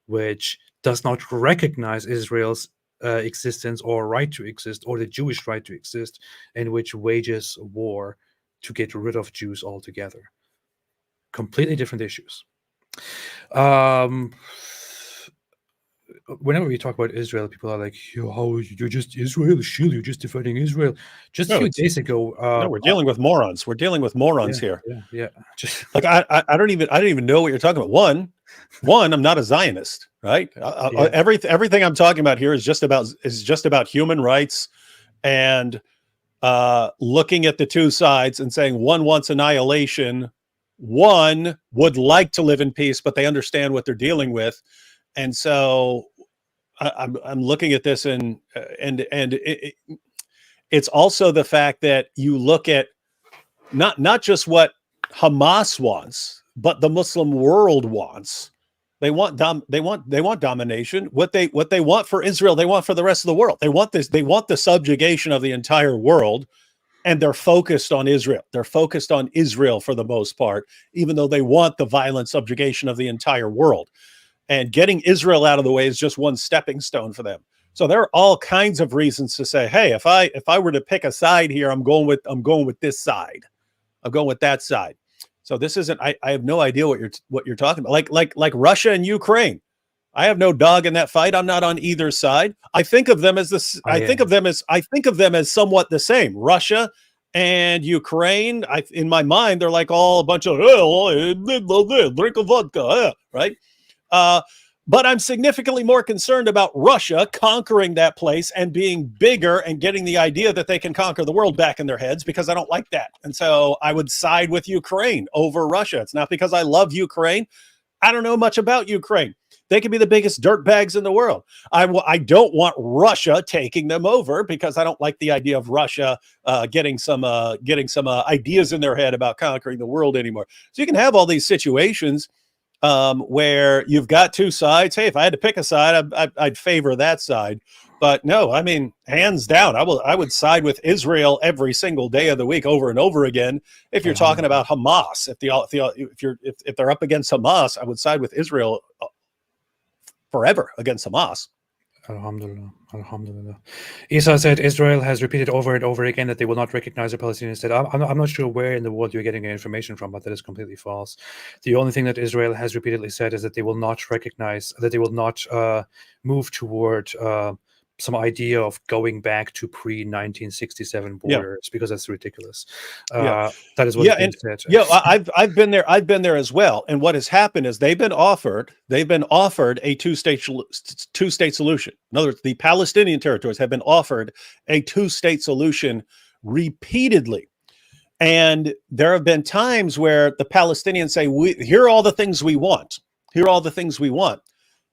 which does not recognize Israel's existence or right to exist, or the Jewish right to exist, and which wages war to get rid of Jews altogether. Completely different issues. Whenever we talk about Israel, people are like, "Oh, you're just Israel, shield, you're just defending Israel." Just a No, few it's days ago, no, we're dealing with morons. We're dealing with morons here. yeah. Just Like I don't even know what you're talking about. One, I'm not a Zionist, right? Yeah. Everything I'm talking about here is just about human rights and looking at the two sides and saying one wants annihilation, one would like to live in peace, but they understand what they're dealing with, and so I'm looking at this and it's also the fact that you look at not just what Hamas wants, but the Muslim world wants. They want domination. What they want for Israel, they want for the rest of the world. They want this. They want the subjugation of the entire world, and they're focused on Israel. They're focused on Israel for the most part, even though they want the violent subjugation of the entire world. And getting Israel out of the way is just one stepping stone for them. So there are all kinds of reasons to say, hey, if I were to pick a side here, I'm going with this side. I'm going with that side. So this isn't. I have no idea what you're talking about. Like Russia and Ukraine. I have no dog in that fight. I'm not on either side. I think of them as this. I think of them as somewhat the same. Russia and Ukraine. In my mind, they're like all a bunch of drink of vodka, right? But I'm significantly more concerned about Russia conquering that place and being bigger and getting the idea that they can conquer the world back in their heads, because I don't like that. And so I would side with Ukraine over Russia. It's not because I love Ukraine. I don't know much about Ukraine. They could be the biggest dirtbags in the world. I don't want Russia taking them over, because I don't like the idea of Russia getting some ideas in their head about conquering the world anymore. So you can have all these situations where you've got two sides. Hey, if I had to pick a side, I'd favor that side. But no, I mean, hands down, I would side with Israel every single day of the week, over and over again. If you're talking about Hamas, if they're up against Hamas, I would side with Israel forever against Hamas. Alhamdulillah. Alhamdulillah. Isa said Israel has repeated over and over again that they will not recognize the Palestinian state. I'm not sure where in the world you're getting your information from, but that is completely false. The only thing that Israel has repeatedly said is that they will not recognize, that they will not move toward some idea of going back to pre-1967 borders, because that's ridiculous. That is what is being said. Yeah, I've been there. I've been there as well. And what has happened is they've been offered a two-state solution. In other words, the Palestinian territories have been offered a two-state solution repeatedly. And there have been times where the Palestinians say, here are all the things we want. Here are all the things we want.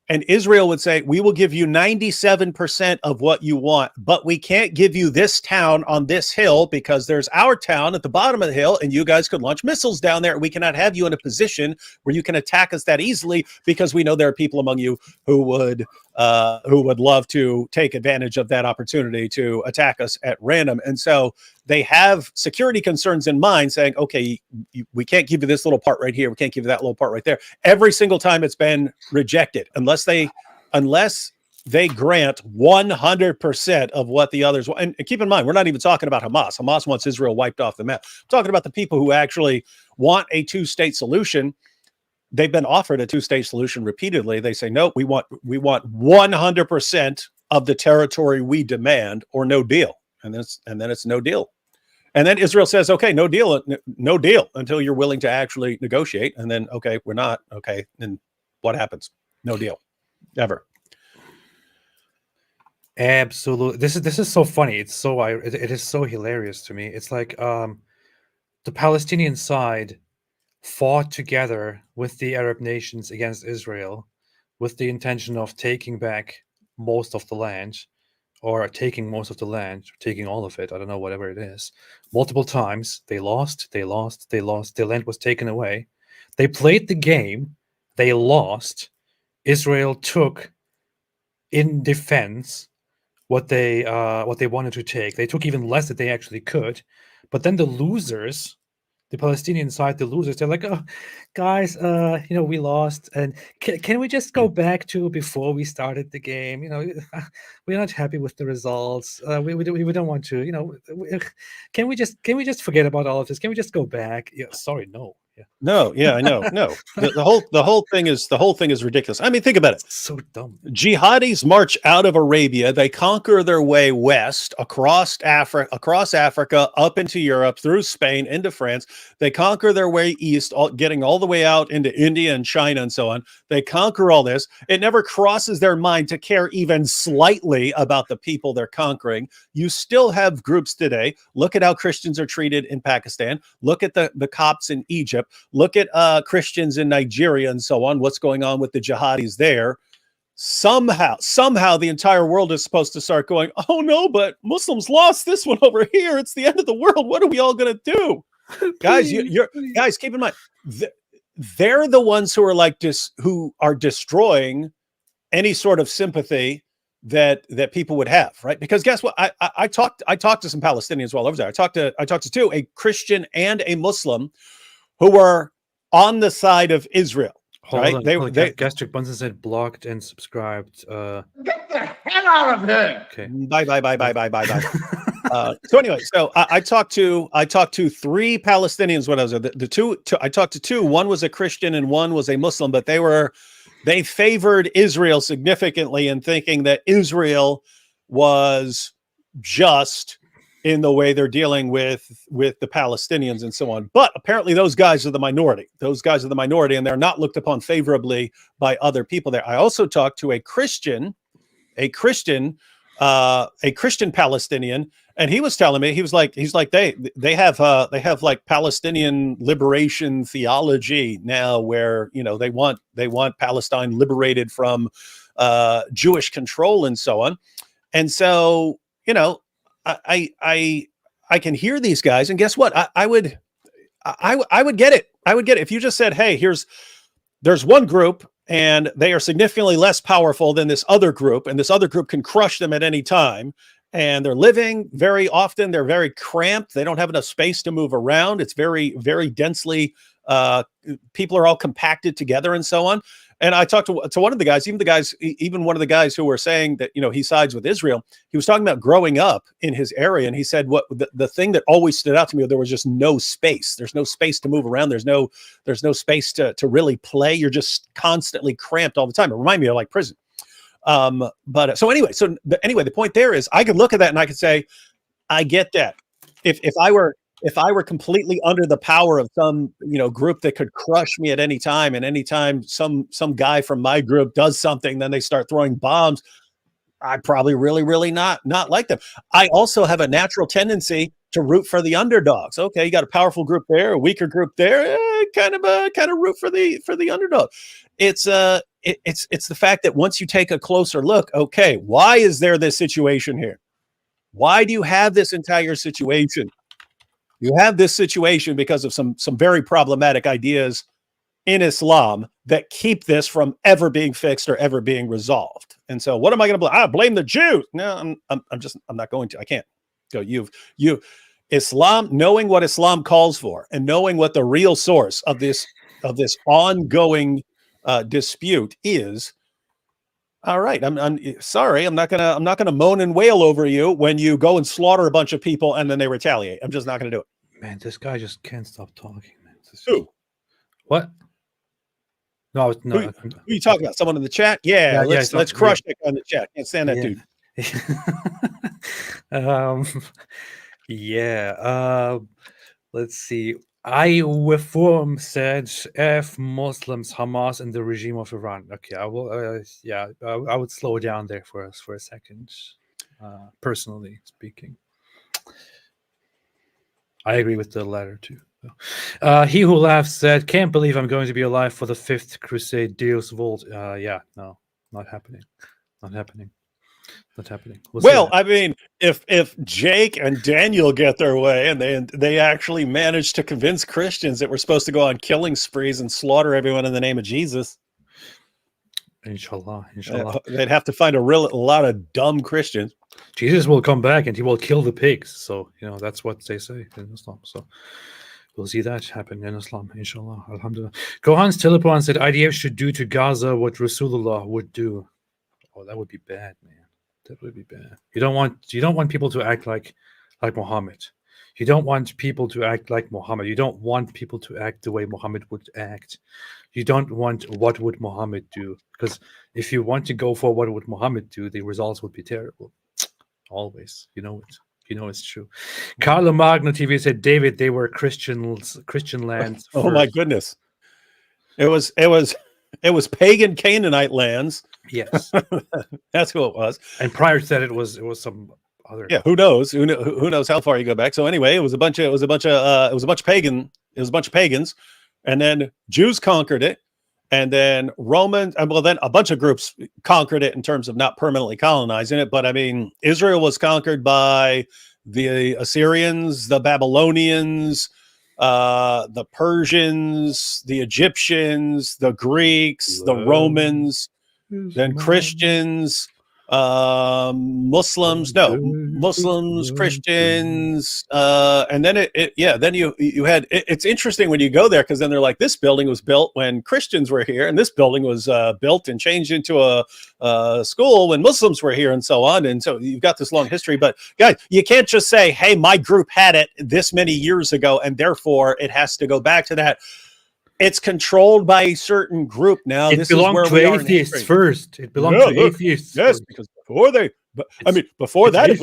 And Israel would say, we will give you 97% of what you want, but we can't give you this town on this hill, because there's our town at the bottom of the hill, and you guys could launch missiles down there. We cannot have you in a position where you can attack us that easily, because we know there are people among you who would love to take advantage of that opportunity to attack us at random. And so they have security concerns in mind, saying, okay, we can't give you this little part right here. We can't give you that little part right there. Every single time it's been rejected, unless they grant 100% of what the others want. And keep in mind, we're not even talking about Hamas. Hamas wants Israel wiped off the map. I'm talking about the people who actually want a two-state solution. They've been offered a two-state solution repeatedly. They say, no, we want 100% of the territory we demand, or no deal. And then it's no deal. And then Israel says, okay, no deal until you're willing to actually negotiate. And then, okay, we're not. Okay, then what happens? No deal, ever. Absolutely. This is so funny. It is so hilarious to me. It's like the Palestinian side fought together with the Arab nations against Israel with the intention of taking back most of the land, or taking most of the land, taking all of it, I don't know, whatever it is, multiple times. They lost, they lost, they lost. The land was taken away. They played the game, they lost. Israel took in defense what they wanted to take. They took even less than they actually could. But then the losers, the Palestinian side, the losers, they're like, oh, guys, we lost, and can we just go back to before we started the game? We're not happy with the results. We don't want to. Can we just forget about all of this? Can we just go back? Yeah, sorry, no. Yeah. No, yeah, I know. No, the whole thing is ridiculous. I mean, think about it. So dumb. Jihadis march out of Arabia. They conquer their way west across Africa, up into Europe, through Spain, into France. They conquer their way east, getting all the way out into India and China and so on. They conquer all this. It never crosses their mind to care even slightly about the people they're conquering. You still have groups today. Look at how Christians are treated in Pakistan. Look at the Copts in Egypt. Look at Christians in Nigeria and so on. What's going on with the jihadis there? Somehow the entire world is supposed to start going, oh no, but Muslims lost this one over here. It's the end of the world. What are we all going to do? Guys, guys, keep in mind, they're the ones who are who are destroying any sort of sympathy that people would have, right? Because guess what? I talked to some Palestinians while I was there. I talked to two, a Christian and a Muslim, who were on the side of Israel. Right? Gastric Bunsen said blocked and subscribed. Get the hell out of here! Okay. Bye. So anyway, I talked to three Palestinians when I was there. I talked to two. One was a Christian and one was a Muslim, but they favored Israel significantly in thinking that Israel was just in the way they're dealing with the Palestinians and so on. But apparently those guys are the minority. And they're not looked upon favorably by other people there. I also talked to a Christian Palestinian, and he was telling me, he's like they have like Palestinian liberation theology now, where they want Palestine liberated from Jewish control and so on. And so I can hear these guys, and guess what? I would get it. I would get it if you just said, hey, there's one group and they are significantly less powerful than this other group, and this other group can crush them at any time. And they're living very often. They're very cramped. They don't have enough space to move around. It's very, very densely. People are all compacted together and so on. And I talked to one of the guys, even one of the guys who were saying that, he sides with Israel. He was talking about growing up in his area. And he said, the thing that always stood out to me, there was just no space. There's no space to move around. There's no space to really play. You're just constantly cramped all the time. It reminded me of like prison. The point there is, I could look at that and I could say, I get that. If I were completely under the power of some, group that could crush me at any time, and anytime some guy from my group does something, then they start throwing bombs, I'd probably really, really not like them. I also have a natural tendency to root for the underdogs. Okay, you got a powerful group there, a weaker group there, kind of root for the underdog. It's the fact that once you take a closer look, okay, why is there this situation here? Why do you have this entire situation? You have this situation because of some very problematic ideas in Islam that keep this from ever being fixed or ever being resolved. And so, what am I going to blame? I blame the Jews. No, I'm not going to. I can't. So Islam, knowing what Islam calls for and knowing what the real source of this ongoing dispute is. All right, I'm sorry. I'm not gonna moan and wail over you when you go and slaughter a bunch of people and then they retaliate. I'm just not gonna do it. Man, this guy just can't stop talking, man. Who? What? No, Who are you talking about? Someone in the chat? Yeah, let's crush that guy in the chat. Can't stand that dude. Let's see. Reform said F Muslims, Hamas, and the regime of Iran. Okay, I will. I would slow down there for us for a second. Personally speaking, I agree with the latter too. He who laughs said, "Can't believe I'm going to be alive for the fifth crusade." Deus Vult. Yeah, no, not happening. Not happening. Not happening. We'll see Well, that. I mean, if Jake and Daniel get their way and they actually manage to convince Christians that we're supposed to go on killing sprees and slaughter everyone in the name of Jesus, Inshallah, inshallah. they'd have to find a lot of dumb Christians. Jesus will come back and he will kill the pigs. So, that's what they say in Islam. So we'll see that happen in Islam, inshallah. Alhamdulillah. Gohan's Telepan said IDF should do to Gaza what Rasulullah would do. Oh, that would be bad, man. That would be bad. You don't want people to act like Muhammad. You don't want people to act like Muhammad. You don't want people to act the way Muhammad would act. You don't want what would Muhammad do, because if you want to go for what would Muhammad do, the results would be terrible. Always, it's true. Carlo Magno TV said, David, they were Christian lands. Oh my goodness, it was pagan Canaanite lands. Yes, that's who it was. And prior to that, it was some other. Yeah, who knows? Who knows how far you go back? So anyway, it was a bunch of pagans, and then Jews conquered it, and then Romans, and then a bunch of groups conquered it in terms of not permanently colonizing it. But I mean, Israel was conquered by the Assyrians, the Babylonians, the Persians, the Egyptians, the Greeks, the Romans, then Christians, Muslims, Christians, and then then you had it's interesting when you go there, because then they're like, this building was built when Christians were here, and this building was built and changed into a school when Muslims were here, and so on. And so you've got this long history. But guys, you can't just say, hey, my group had it this many years ago and therefore it has to go back to that. It's controlled by a certain group now. It belonged to atheists first. It belonged to atheists. Yes, because before that it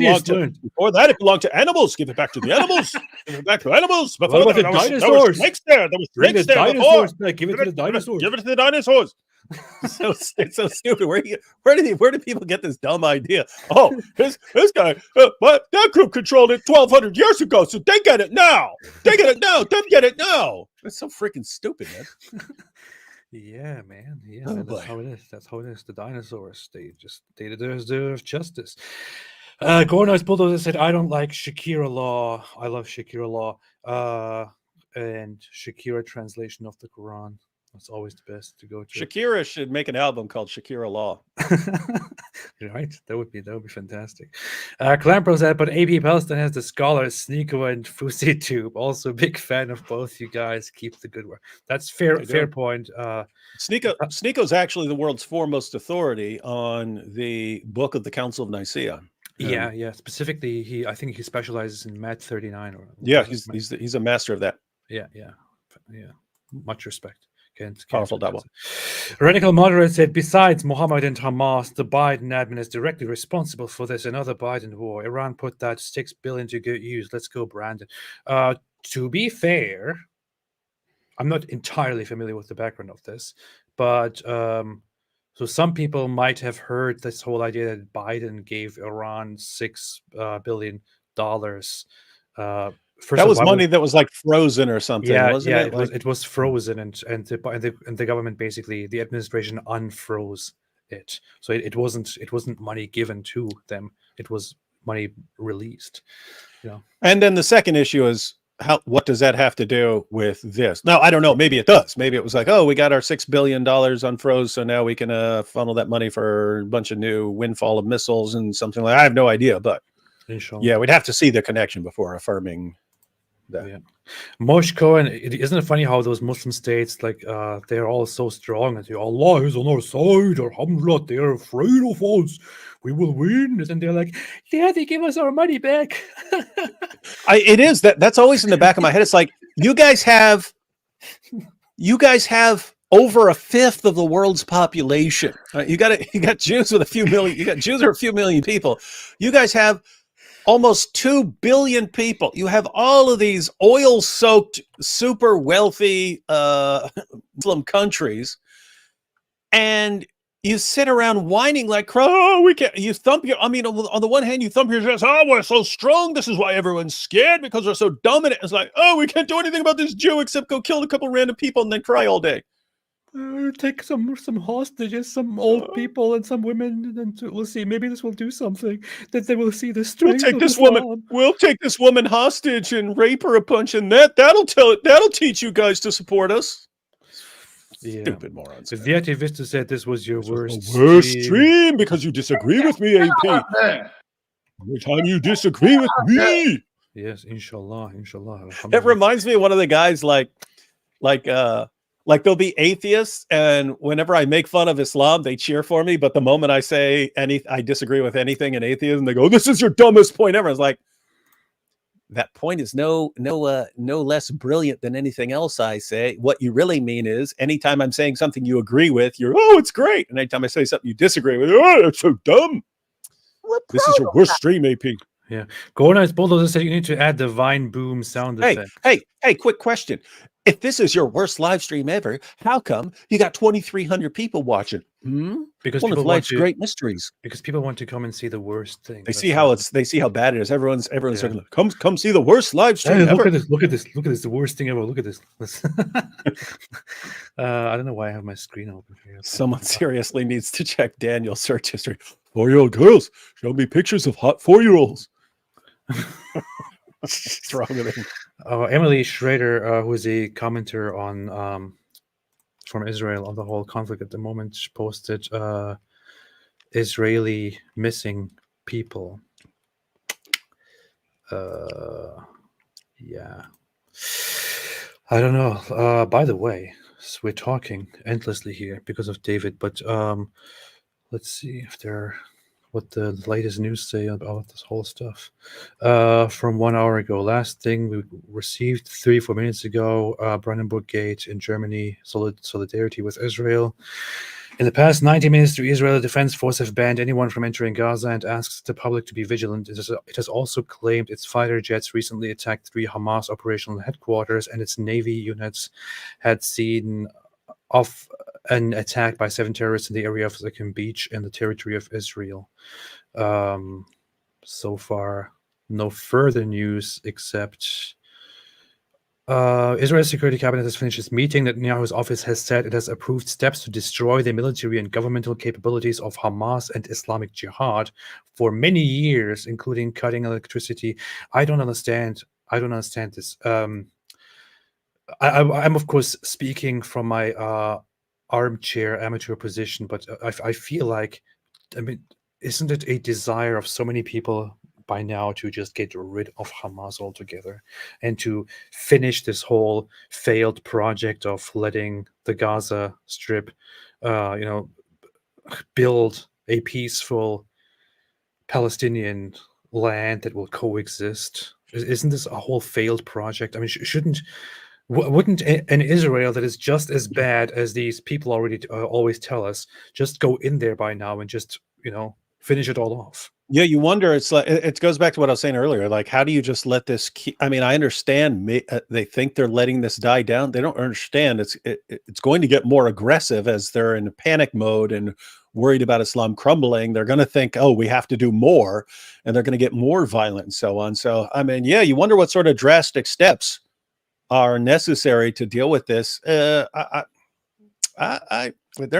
belonged to animals. Give it back to the animals. Give it back to animals. Before what about the dinosaurs? There was snakes there. There was snakes there before. Give it to the dinosaurs. Give it to the dinosaurs. So it's so stupid. Where do people get this dumb idea? Oh, this guy, but that group controlled it 1,200 years ago, so they get it now. They get it now. Them get it now. It's so freaking stupid, man. Yeah, man. Yeah, Oh, man, boy. that's how it is. That's how it is. The dinosaurs, they deserve justice. Gorno's Bulldozer said, I don't like Shakira law. I love Shakira law. And Shakira translation of the Quran. That's always the best to go to. Shakira should make an album called Shakira Law. Right? That would be fantastic. Clampro said, but AB Palestine has the scholars Sneeko and Fusi Tube. Also, big fan of both you guys. Keep the good work. That's fair point. Sneeko's actually the world's foremost authority on the book of the Council of Nicaea. Yeah. Specifically, I think he specializes in Mat 39. He's a master of that. Yeah. Much respect. Powerful double. Radical Moderate said, besides Mohammed and Hamas, the Biden admin is directly responsible for this another Biden war. Iran put that $6 billion to good use. Let's go, Brandon. To be fair, I'm not entirely familiar with the background of this, but so some people might have heard this whole idea that Biden gave Iran $6 billion. That was money that was like frozen or something, wasn't it? It was frozen, and the government, basically the administration, unfroze it. So it wasn't money given to them. It was money released. And then the second issue is, what does that have to do with this? Now, I don't know. Maybe it does. Maybe it was like, oh, we got our $6 billion unfroze, so now we can funnel that money for a bunch of new windfall of missiles and something like that. I have no idea, but yeah, we'd have to see the connection before affirming that. Yeah. Mosh Cohen, isn't it funny how those Muslim states, like, they're all so strong and Allah is on our side, alhamdulillah, they're afraid of us, we will win, and they're like, yeah, they give us our money back. It is that's always in the back of my head. It's like, you guys have over a fifth of the world's population. You got Jews with a few million. You got Jews or a few million people. You guys have almost 2 billion people. You have all of these oil-soaked, super wealthy Muslim countries, and you sit around whining like, oh, we can't. You thump your. I mean, on the one hand, you thump your chest. Oh, we're so strong. This is why everyone's scared because we're so dominant. It's like, oh, we can't do anything about this Jew except go kill a couple random people and then cry all day. Take some hostages, some old people and some women, and we'll see. Maybe this will do something. That they will see the We'll strength take of this Islam. woman. We'll take this woman hostage and rape her a bunch, and that'll teach you guys to support us. Yeah. Stupid morons. The activist said this was your This was worst the worst stream. stream because you disagree with me, AP. There. Every time you disagree with me. Yes, inshallah. It reminds me of one of the guys like there'll be atheists, and whenever I make fun of Islam, they cheer for me. But the moment I say I disagree with anything in atheism, they go, "This is your dumbest point ever." I was like, that point is no less brilliant than anything else I say. What you really mean is, anytime I'm saying something you agree with, you're, oh, it's great. And anytime I say something you disagree with, oh, it's so dumb. This is your worst stream, AP. Yeah. Gornice Bulldozer said you need to add the Vine Boom sound effect. Hey, quick question. If this is your worst live stream ever, how come you got 2,300 people watching? Because One of people want life's to, great mysteries. because people want to come and see the worst thing. They That's see all. they see how bad it is. Everyone's Yeah. saying, come see the worst live stream Hey, ever. look at this, the worst thing ever. Look at this. I don't know why I have my screen open here. Someone seriously needs to check Daniel's search history. 4-year-old girls, show me pictures of hot 4-year-olds. What's wrong with him? Emily Schrader, who is a commenter on from Israel on the whole conflict at the moment, posted Israeli missing people. Yeah, I don't know. By the way, so we're talking endlessly here because of David, but let's see if what the latest news say about this whole stuff. From 1 hour ago, last thing we received 3-4 minutes ago, Brandenburg Gate in Germany, solidarity with Israel. In the past 90 minutes, the Israeli Defense Force have banned anyone from entering Gaza and asks the public to be vigilant. It has also claimed its fighter jets recently attacked 3 Hamas operational headquarters, and its Navy units had seen of an attack by 7 terrorists in the area of Zakim Beach in the territory of Israel. So far, no further news except Israel's Security Cabinet has finished its meeting. Netanyahu's office has said it has approved steps to destroy the military and governmental capabilities of Hamas and Islamic Jihad for many years, including cutting electricity. I don't understand this. I'm of course speaking from my armchair amateur position, but I feel like, I mean, isn't it a desire of so many people by now to just get rid of Hamas altogether and to finish this whole failed project of letting the Gaza Strip, build a peaceful Palestinian land that will coexist? Isn't this a whole failed project? I mean, wouldn't an Israel that is just as bad as these people already always tell us just go in there by now and just finish it all off? Yeah, you wonder. It's like it goes back to what I was saying earlier. Like, how do you just let this keep? I mean, I understand they think they're letting this die down. They don't understand it's going to get more aggressive as they're in panic mode and worried about Islam crumbling. They're going to think, oh, we have to do more, and they're going to get more violent and so on. So, I mean, yeah, you wonder what sort of drastic steps are necessary to deal with this. They're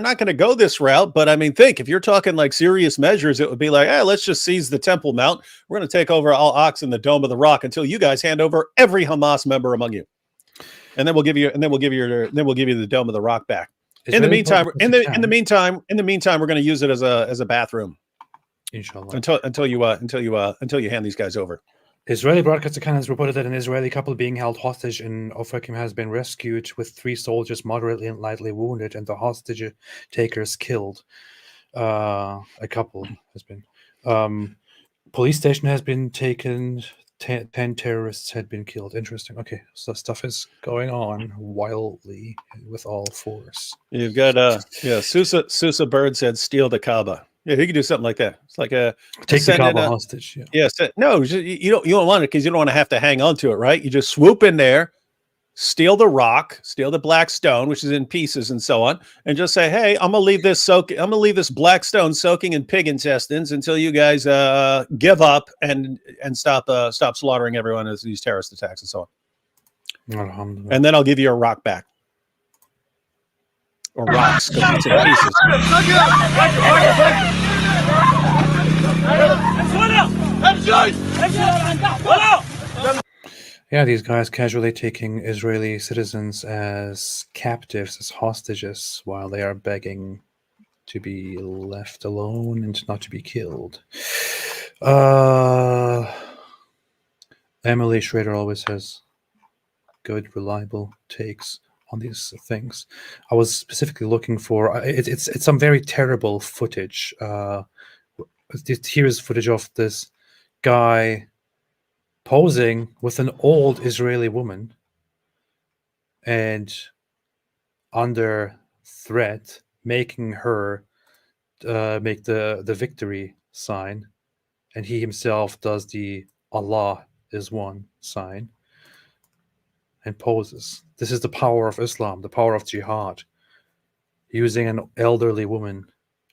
not going to go this route, but I mean, if you're talking like serious measures, it would be like, hey, let's just seize the Temple Mount. We're going to take over Al Aqsa and the Dome of the Rock until you guys hand over every Hamas member among you, and then we'll give you the Dome of the Rock back. In the meantime, we're going to use it as a bathroom, inshallah, until you hand these guys over. Israeli broadcaster has reported that an Israeli couple being held hostage in Ofakim has been rescued, with 3 soldiers moderately and lightly wounded, and the hostage takers killed. A couple has been. Police station has been taken. 10 terrorists had been killed. Interesting. Okay, so stuff is going on wildly with all force. You've got Susa Bird said steal the Kaaba. Yeah, he could do something like that. It's like take the Kaaba hostage. Yeah. No, you don't want it because you don't want to have to hang on to it, right? You just swoop in there, steal the rock, steal the black stone, which is in pieces and so on, and just say, hey, I'm gonna leave this black stone soaking in pig intestines until you guys give up and stop slaughtering everyone as these terrorist attacks and so on. And then I'll give you a rock back. Or rocks, because it's in pieces. Yeah, these guys casually taking Israeli citizens as captives, as hostages, while they are begging to be left alone and not to be killed. Emily Schrader always has good, reliable takes on these things. I was specifically looking for it's some very terrible footage. Here's footage of this guy posing with an old Israeli woman and under threat, making her make the victory sign, and he himself does the Allah is one sign and poses. This is the power of Islam, the power of jihad, using an elderly woman,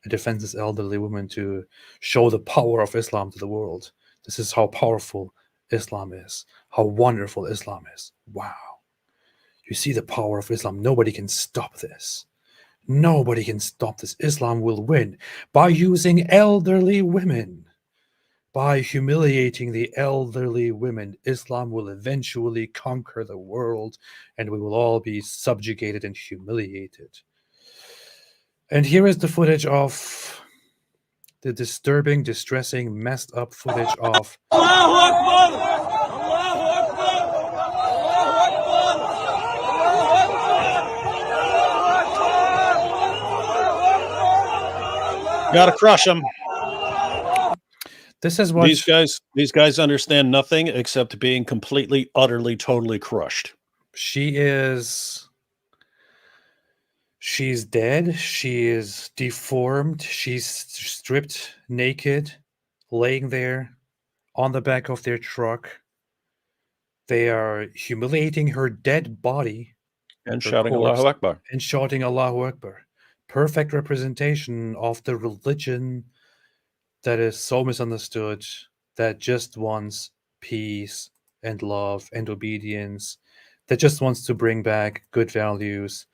a defenseless elderly woman, to show the power of Islam to the world. This is how powerful Islam is, how wonderful Islam is. Wow. You see the power of Islam. Nobody can stop this. Nobody can stop this. Islam will win by using elderly women. By humiliating the elderly women, Islam will eventually conquer the world, and we will all be subjugated and humiliated. And here is the footage of the disturbing, distressing, messed up footage of Gotta crush them. This is what these guys understand nothing except being completely, utterly, totally crushed. she's dead. She is deformed. She's stripped naked, laying there on the back of their truck. They are humiliating her dead body And her shouting corpse, Allahu Akbar. and shouting Allahu Akbar. Perfect representation of the religion that is so misunderstood, that just wants peace and love and obedience, that just wants to bring back good values,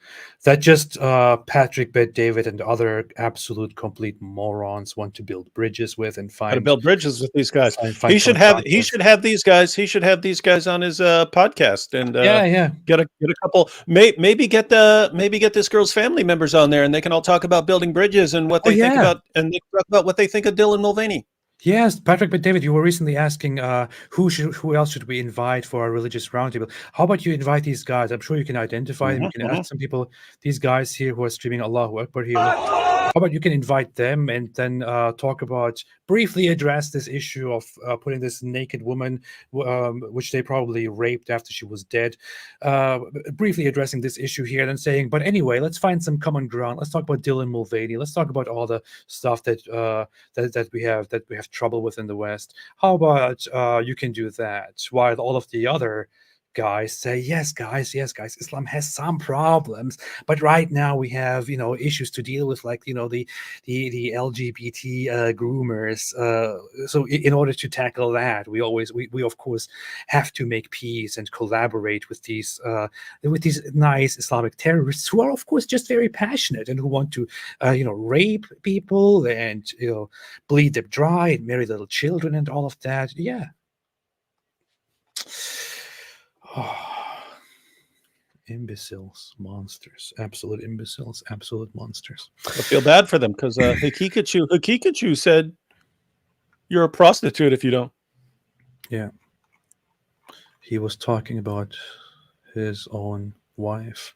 that just Patrick Bet David and other absolute complete morons want to build bridges with and Gotta find build bridges with these guys. find He should common have these guys. He should have these guys on his podcast and yeah. get a couple. Maybe get this girl's family members on there, and they can all talk about building bridges and what they think about, and they talk about what they think of Dylan Mulvaney. Yes, Patrick, but David, you were recently asking who else should we invite for our religious roundtable? How about you invite these guys? I'm sure you can identify them. You can ask some people, these guys here who are streaming Allahu Akbar here. How about you can invite them and then talk about, briefly address this issue of putting this naked woman, which they probably raped after she was dead, briefly addressing this issue here and saying, but anyway, let's find some common ground. Let's talk about Dylan Mulvaney. Let's talk about all the stuff that that we have trouble with in the West. How about you can do that while all of the other guys say, yes guys, Islam has some problems, but right now we have issues to deal with, like the LGBT groomers, so in order to tackle that, we of course have to make peace and collaborate with these nice Islamic terrorists who are of course just very passionate and who want to rape people and bleed them dry and marry little children and all of that. Yeah. Imbeciles, monsters, absolute imbeciles, absolute monsters. I feel bad for them because Hakikachu said you're a prostitute if you don't. Yeah. He was talking about his own wife.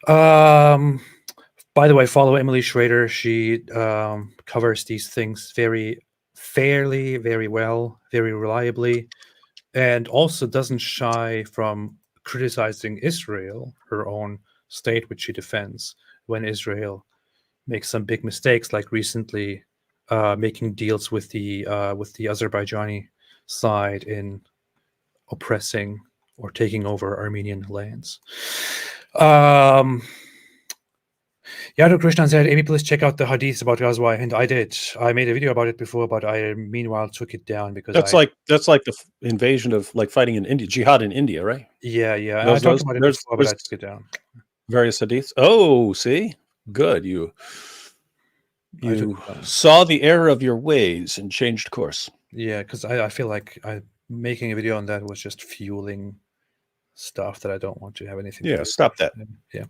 By the way, follow Emily Schrader. She covers these things very fairly, very well, very reliably, and also doesn't shy from criticizing Israel, her own state, which she defends, when Israel makes some big mistakes, like recently making deals with the Azerbaijani side in oppressing or taking over Armenian lands. Yadav Krishnan said, Amy, please check out the hadith about Ghazwa. And I did. I made a video about it before, but I meanwhile took it down because That's like the invasion of like fighting in India, jihad in India, right? Yeah. I talked about it before, but I took it down. Various hadiths. Oh, see, good. You saw the error of your ways and changed course. Yeah, because I feel like making a video on that was just fueling stuff that I don't want to have anything to do with. Stop that. Yeah.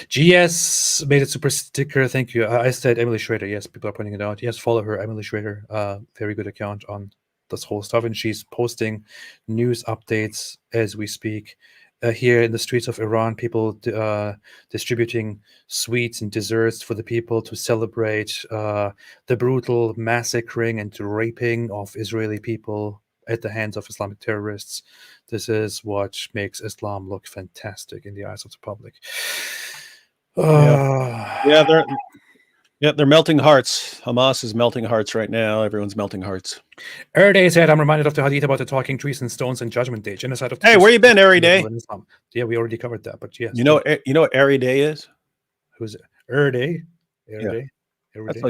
GS made a super sticker. Thank you. I said Emily Schrader. Yes, people are pointing it out. Yes, follow her, Emily Schrader. Very good account on this whole stuff. And she's posting news updates as we speak. Here in the streets of Iran, people distributing sweets and desserts for the people to celebrate the brutal massacring and raping of Israeli people at the hands of Islamic terrorists. This is what makes Islam look fantastic in the eyes of the public. They're melting hearts. Hamas is melting hearts right now. Everyone's melting hearts. Erday said, I'm reminded of the hadith about the talking trees and stones and Judgment Day. Genocide of the Hey, where you been, Erday? Yeah, we already covered that, but yes. You know what Erday is? Who's it? Erday? Yeah. That's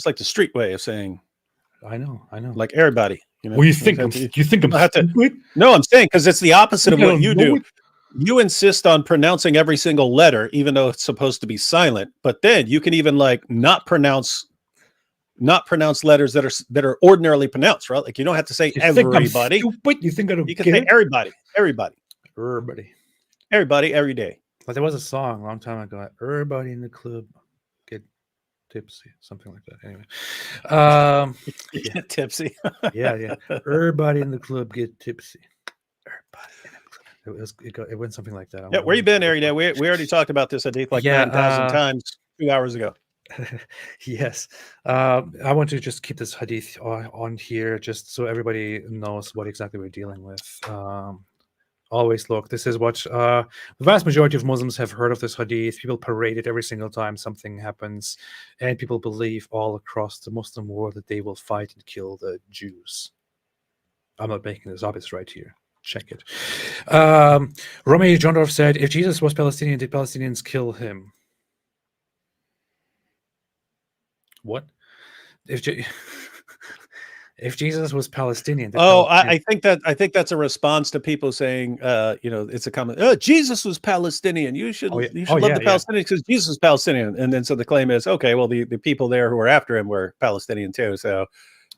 like the street way of saying. I know. Like everybody. Well, you think I'm stupid? No, I'm saying because it's the opposite of what you do. You insist on pronouncing every single letter, even though it's supposed to be silent. But then you can even like not pronounce letters that are ordinarily pronounced, right? Like you don't have to say everybody. You think I don't You can say everybody, every day. But there was a song a long time ago. Everybody in the club get tipsy, something like that. Anyway, get tipsy. yeah. Everybody in the club get tipsy. Everybody in the club. It went something like that. Yeah, where you been, Erday? We already talked about this hadith like 9,000 times 2 hours ago. Yes. I want to just keep this hadith on here just so everybody knows what exactly we're dealing with. Always look, this is what the vast majority of Muslims have heard of this hadith. People parade it every single time something happens, and people believe all across the Muslim world that they will fight and kill the Jews. I'm not making this up, it's right here. Check it. Romeo Jondorf said, if Jesus was Palestinian, did Palestinians kill him? What? If Jesus was Palestinian. I think that's a response to people saying, it's a comment. Jesus was Palestinian. You should love the Palestinians because Jesus was Palestinian. And then so the claim is, okay, well the people there who were after him were Palestinian too. So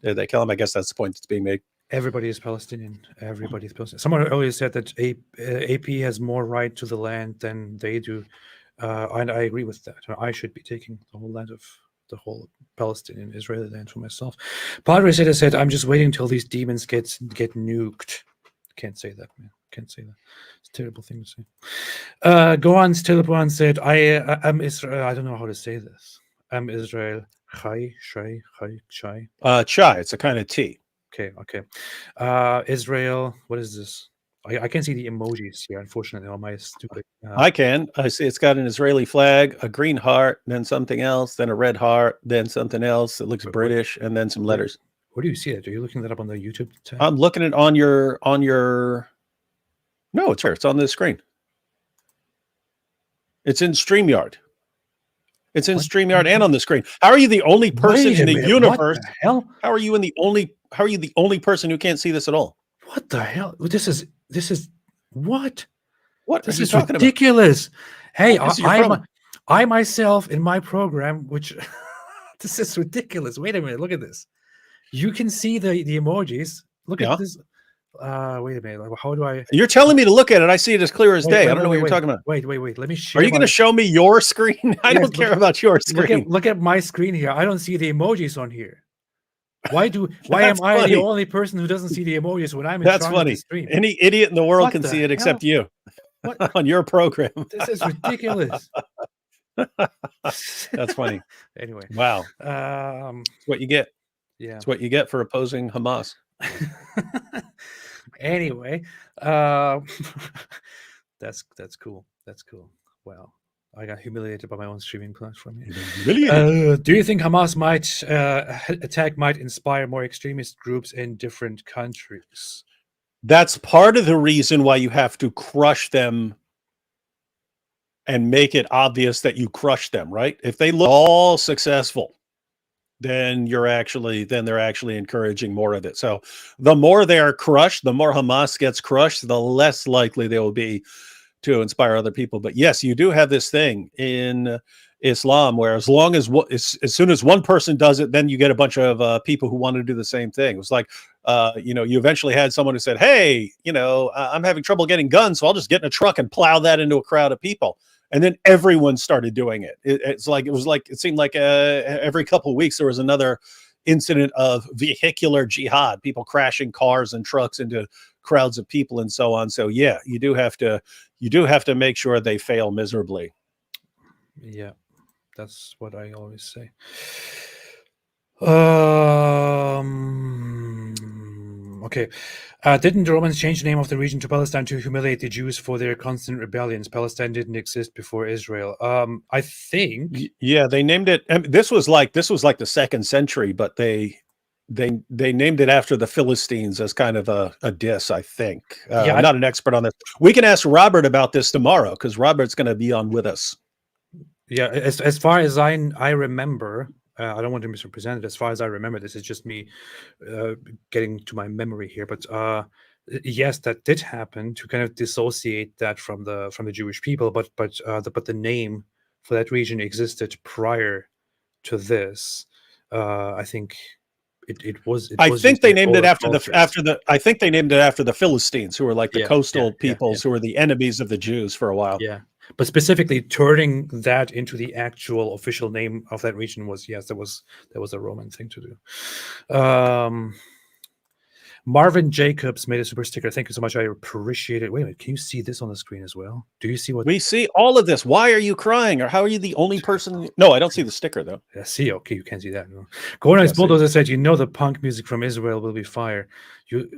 did they kill him? I guess that's the point that's being made. Everybody is Palestinian. Everybody is Palestinian. Someone earlier said that AP has more right to the land than they do, and I agree with that. I should be taking the whole Palestinian Israeli land for myself. Padre said, I'm just waiting until these demons get nuked. Can't say that, man. Can't say that. It's a terrible thing to say. Gohan's Telepan said, I'm Israel. I don't know how to say this. I'm Israel. Chai. Chai. It's a kind of tea. Okay. Israel. What is this? I can't see the emojis here, unfortunately, on my stupid. I can. I see it's got an Israeli flag, a green heart, then something else, then a red heart, then something else. It looks British, and then some letters. Where do you see it? Are you looking that up on the YouTube tab? I'm looking at on your. No, it's here. It's on the screen. It's in StreamYard. It's in StreamYard and on the screen. How are you the only person in the universe? What the hell? How are you the only person who can't see this at all? What the hell? This is what? What? This is ridiculous. Hey, I myself in my program, which this is ridiculous. Wait a minute, look at this. You can see the emojis. Look at this. Wait a minute. How do I? You're telling me to look at it. I see it as clear as day. I don't know what you're talking about. Wait. Let me share. Are you going to show me your screen? I don't care about your screen. Look at my screen here. I don't see the emojis on here. Why am I the only person who doesn't see the emojis when I'm in That's funny. The stream? Any idiot in the world can see it except you. What? On your program. This is ridiculous. That's funny. Anyway. Wow. That's what you get. Yeah. That's what you get for opposing Hamas. Anyway, that's cool. That's cool. Wow. I got humiliated by my own streaming platform. Do you think Hamas attack might inspire more extremist groups in different countries? That's part of the reason why you have to crush them and make it obvious that you crush them, right? If they look all successful, then they're actually encouraging more of it. So the more they are crushed, the more Hamas gets crushed, the less likely they will be to inspire other people. But yes, you do have this thing in Islam where as soon as one person does it, then you get a bunch of people who want to do the same thing. It was like, you eventually had someone who said, hey, I'm having trouble getting guns, so I'll just get in a truck and plow that into a crowd of people. And then everyone started doing it. It seemed like every couple of weeks there was another incident of vehicular jihad, people crashing cars and trucks into crowds of people and so on. So yeah, you do have to make sure they fail miserably. Yeah, that's what I always say. Okay. Didn't the Romans change the name of the region to Palestine to humiliate the Jews for their constant rebellions? Palestine didn't exist before Israel. I think. Yeah, they named it. This was like the 2nd century, but they named it after the Philistines as kind of a diss, I think. I'm not an expert on this. We can ask Robert about this tomorrow because Robert's going to be on with us. Yeah, as far as I remember, I don't want to misrepresent it. As far as I remember, this is just me getting to my memory here. But yes, that did happen to kind of dissociate that from the Jewish people. But the name for that region existed prior to this. I think it was. I think they named it after cultures. I think they named it after the Philistines, who were like the coastal yeah, peoples who were the enemies of the Jews for a while. Yeah. But specifically turning that into the actual official name of that region was, yes, that was a Roman thing to do. Marvin Jacobs made a super sticker. Thank you so much. I appreciate it. Wait a minute. Can you see this on the screen as well? Do you see what we see? All of this. Why are you crying? Or how are you the only person? No, I don't see the sticker though. Yeah, see, okay, you can't see that. No. Cornelius Bulldozer said, the punk music from Israel will be fire. You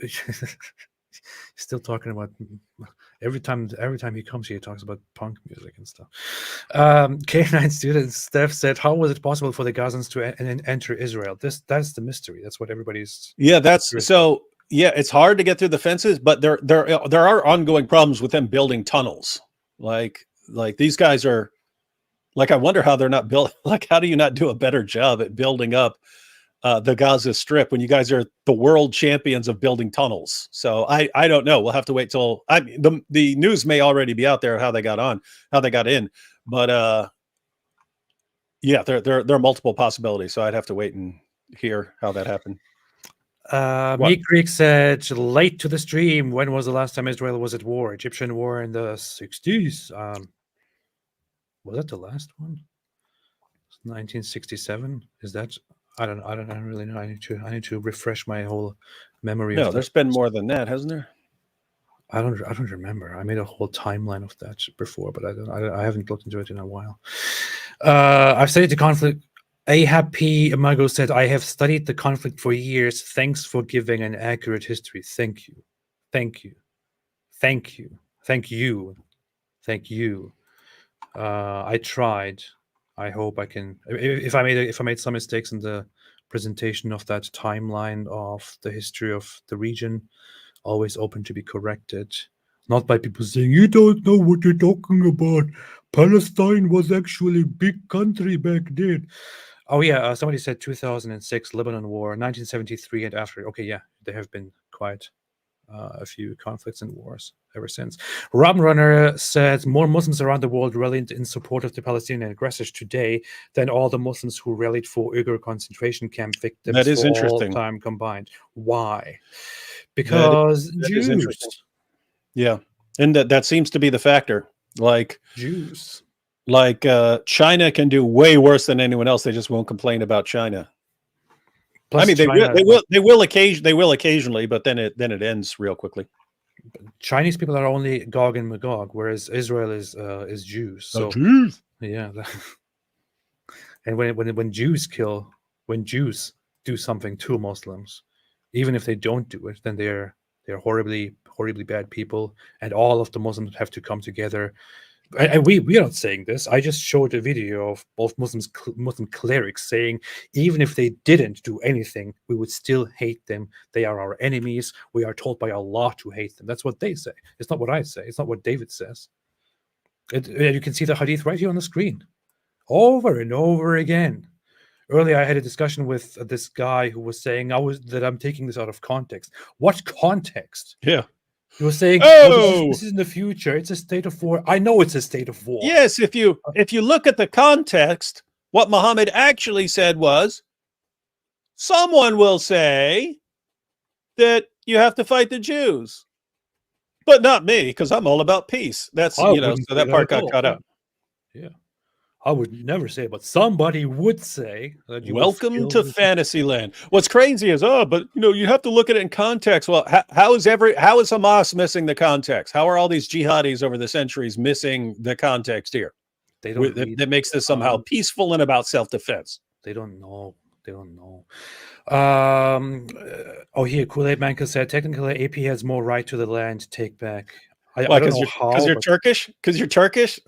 still talking about every time he comes here, he talks about punk music and stuff. K9 student Steph said, how was it possible for the Gazans to enter Israel? That's the mystery. That's what everybody's it's hard to get through the fences, but there are ongoing problems with them building tunnels. Like these guys are like, I wonder how they're not built. Like, how do you not do a better job at building up the Gaza Strip when you guys are the world champions of building tunnels? So I don't know. We'll have to wait till the news may already be out there how they got in, but yeah, there are multiple possibilities. So I'd have to wait and hear how that happened. Meek Creek said, late to the stream. When was the last time Israel was at war? Egyptian war in the 60s. Was that the last one? 1967. Is that? I don't really know. I need to refresh my whole memory. No, there's been more than that, hasn't there? I don't remember. I made a whole timeline of that before, but I haven't looked into it in a while. I've studied the conflict. Ahab P. Amago said, I have studied the conflict for years. Thanks for giving an accurate history. Thank you. Thank you. Thank you. Thank you. Thank you. I tried. I hope I can. If I made some mistakes in the presentation of that timeline of the history of the region, always open to be corrected. Not by people saying, you don't know what you're talking about. Palestine was actually a big country back then. Oh, yeah. Somebody said 2006, Lebanon War, 1973 and after. Okay, yeah. There have been quite a few conflicts and wars ever since. Robin Runner said, more Muslims around the world rallied in support of the Palestinian aggressors today than all the Muslims who rallied for Uyghur concentration camp victims that is for interesting. all time combined. Why? Because that Jews. Is interesting. Yeah. And that seems to be the factor. Like Jews. Like China can do way worse than anyone else. They just won't complain about China. Plus I mean, they will occasionally, but then it ends real quickly. Chinese people are only Gog and Magog, whereas Israel is Jews. So Jews. Yeah. And when Jews do something to Muslims, even if they don't do it, then they're horribly bad people, and all of the Muslims have to come together and we are not saying this. I just showed a video of both Muslim clerics saying even if they didn't do anything, we would still hate them. They are our enemies. We are told by Allah to hate them. That's what they say. It's not what I say. It's not what David says. You can see the hadith right here on the screen, over and over again. Earlier, I had a discussion with this guy who was saying that I'm taking this out of context. What context? Yeah. He was saying, Oh, this is in the future. It's a state of war. I know it's a state of war. yes. If you look at the context, what Muhammad actually said was, someone will say that you have to fight the Jews, but not me, because I'm all about peace. That's I you know, wouldn't so say that part at got all. cut out. Yeah. I would never say it, but somebody would say that you would Welcome feel to this- Fantasyland. What's crazy is, but you have to look at it in context. Well, how is Hamas missing the context? How are all these jihadis over the centuries missing the context here? They don't read That makes this somehow peaceful and about self-defense. They don't know. They don't know. Here, Kool-Aid Manka said, technically, AP has more right to the land take back. I don't know how. Because you're but Turkish? Because you're Turkish?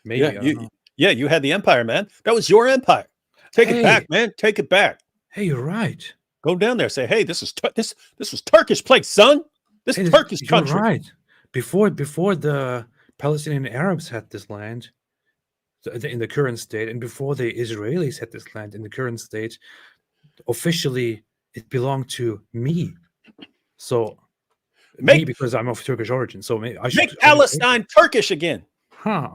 maybe. I don't know. You had the empire, man. That was your empire. Take it back, man. Take it back. Hey, you're right. Go down there. Say, hey, this was Turkish place, son. This Hey, Turkish you're country. right. Before the Palestinian Arabs had this land in the current state, and before the Israelis had this land in the current state, officially it belonged to me. So me, because I'm of Turkish origin. So I should make Palestine Turkish again. Huh.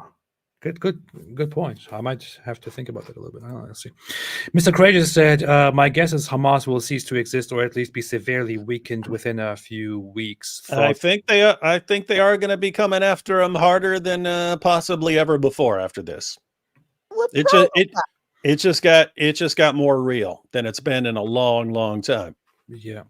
Good point. I might have to think about that a little bit. I don't know. Let's see. Mr. Courageous said, my guess is Hamas will cease to exist or at least be severely weakened within a few weeks. I think they are going to be coming after him harder than possibly ever before after this. It just got more real than it's been in a long time. Yeah.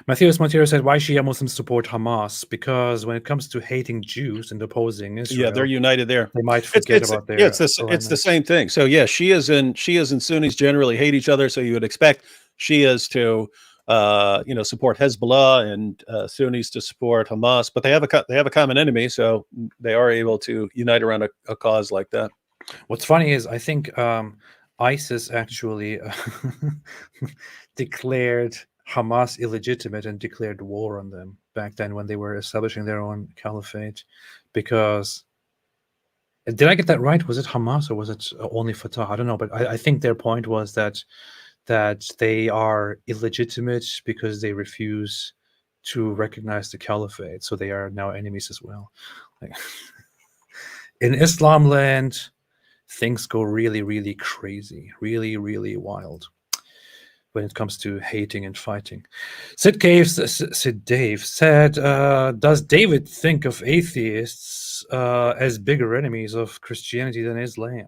Matthias Montero said, why Shia Muslims support Hamas? Because when it comes to hating Jews and opposing Israel, they're united there. They might forget about their. It's the same thing. So yeah, Shias and Sunnis generally hate each other. So you would expect Shias to support Hezbollah and Sunnis to support Hamas, but they have a common enemy, so they are able to unite around a cause like that. What's funny is I think ISIS actually declared Hamas illegitimate and declared war on them back then when they were establishing their own caliphate. Because did I get that right? Was it Hamas or was it only Fatah? I don't know, but I think their point was that they are illegitimate because they refuse to recognize the caliphate, so they are now enemies as well. Like, in Islam land, things go really crazy, really wild when it comes to hating and fighting. Sid Dave said, does David think of atheists as bigger enemies of Christianity than Islam?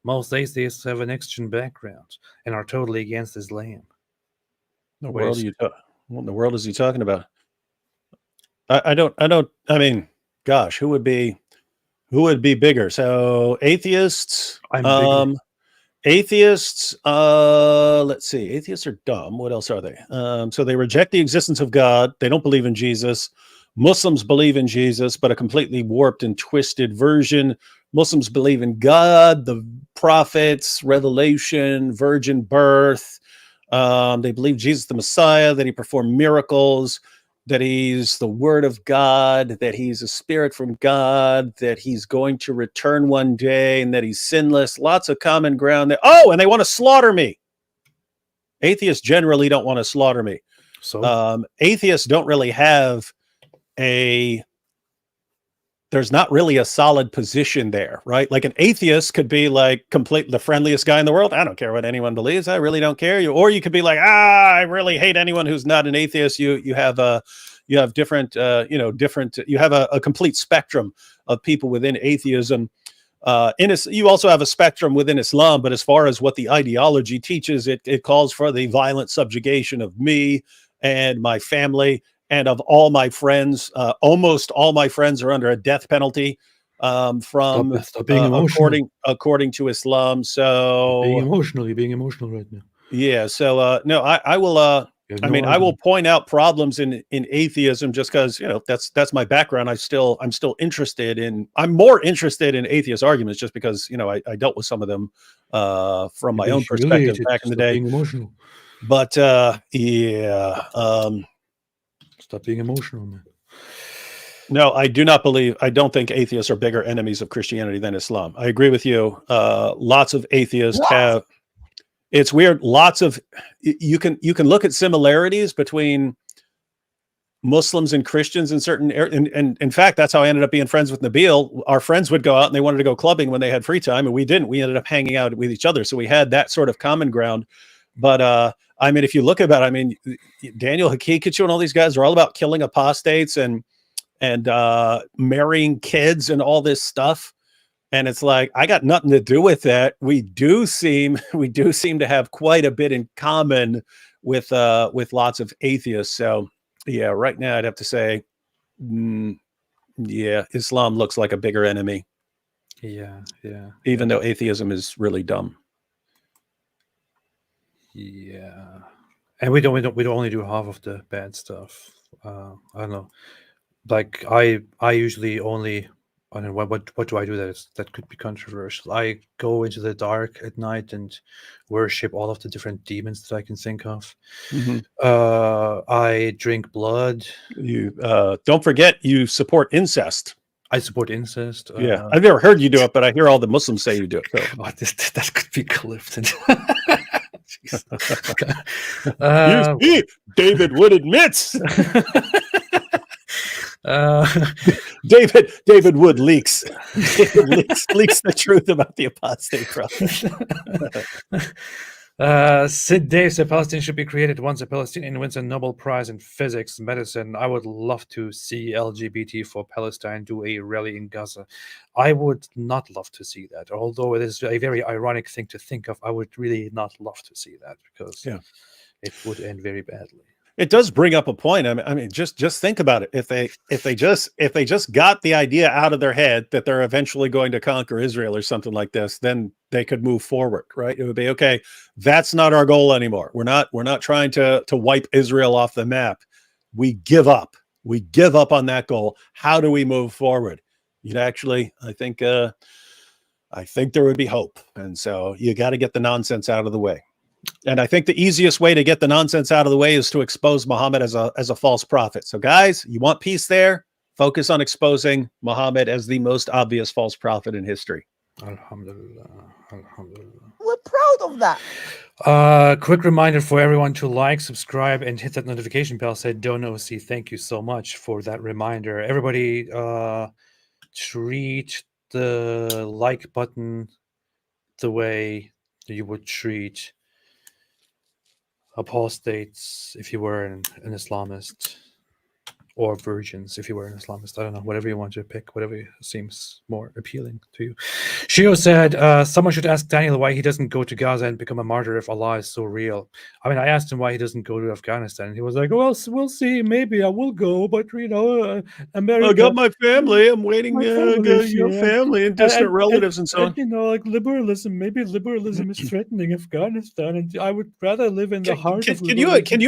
Most atheists have an Christian background and are totally against Islam. What in the world is he talking about? I mean, gosh, who would be bigger? So atheists, atheists, let's see. Atheists are dumb. What else are they? So they reject the existence of God. They don't believe in Jesus. Muslims believe in Jesus, but a completely warped and twisted version. Muslims believe in God, the prophets, revelation, virgin birth. They believe Jesus the Messiah, that he performed miracles, that he's the word of God, that he's a spirit from God, that he's going to return one day, and that he's sinless. Lots of common ground there. Oh, and they want to slaughter me. Atheists generally don't want to slaughter me. So atheists don't really have there's not really a solid position there, right? Like an atheist could be like the friendliest guy in the world. I don't care what anyone believes. I really don't care. Or you could be like, I really hate anyone who's not an atheist. You have different, you have a complete spectrum of people within atheism. You also have a spectrum within Islam, but as far as what the ideology teaches, it calls for the violent subjugation of me and my family and of all my friends. Almost all my friends are under a death penalty stop being according to Islam. So you're being emotional right now. Yeah. So no, I will. You have I no mean, I will argument. point out problems in atheism just because, you know, that's my background. I'm still interested in. I'm more interested in atheist arguments just because, you know, I dealt with some of them from You're my being own perspective humiliated. back in the Stop day. being emotional. But yeah, Stop being emotional, man. no, I do not believe. I don't think atheists are bigger enemies of Christianity than Islam. I agree with you. Lots of atheists What? have. It's weird. Lots of you can look at similarities between Muslims and Christians in certain and in fact, that's how I ended up being friends with Nabil. Our friends would go out and they wanted to go clubbing when they had free time, and we didn't. We ended up hanging out with each other, so we had that sort of common ground. But I mean, if you look about it, I mean, Daniel Hakikichu and all these guys are all about killing apostates and marrying kids and all this stuff. And it's like, I got nothing to do with that. We do seem to have quite a bit in common with lots of atheists. So yeah, right now I'd have to say, yeah, Islam looks like a bigger enemy, Yeah, yeah. even though atheism is really dumb. Yeah, and we don't only do half of the bad stuff. I don't know. Like I usually only. I don't know what do I do that could be controversial. I go into the dark at night and worship all of the different demons that I can think of. I drink blood. You don't forget you support incest. I support incest. Yeah, I've never heard you do it, but I hear all the Muslims say you do it. So. Oh, that could be clipped. You see, David Wood admits. David Wood leaks. leaks the truth about the apostate prophet. Sid Dave said Palestine should be created once a Palestinian wins a Nobel Prize in physics, medicine. I would love to see LGBT for Palestine do a rally in Gaza. I would not love to see that, although it is a very ironic thing to think of. I would really not love to see that because it would end very badly. It does bring up a point. I mean, just think about it. If they just got the idea out of their head that they're eventually going to conquer Israel or something like this, then they could move forward, right? It would be okay. That's not our goal anymore. We're not trying to wipe Israel off the map. We give up. We give up on that goal. How do we move forward? You'd actually, I think there would be hope. And so you got to get the nonsense out of the way. And I think the easiest way to get the nonsense out of the way is to expose Muhammad as a false prophet. So guys, you want peace there? Focus on exposing Muhammad as the most obvious false prophet in history. Alhamdulillah. Alhamdulillah. We're proud of that. Quick reminder for everyone to like, subscribe, and hit that notification bell. Said Don't OC. Thank you so much for that reminder. Everybody, treat the like button the way you would treat apostates if you were an Islamist, or virgins if you were an Islamist. I don't know, whatever you want to pick, whatever seems more appealing to you. Shio said, someone should ask Daniel why he doesn't go to Gaza and become a martyr if Allah is so real. I mean, I asked him why he doesn't go to Afghanistan, and he was like, well, we'll see, maybe I will go, but America, I got my family. I'm waiting. Your family and distant relatives and so on. You know, like maybe liberalism is threatening Afghanistan, and I would rather live in the heart of liberalism. Can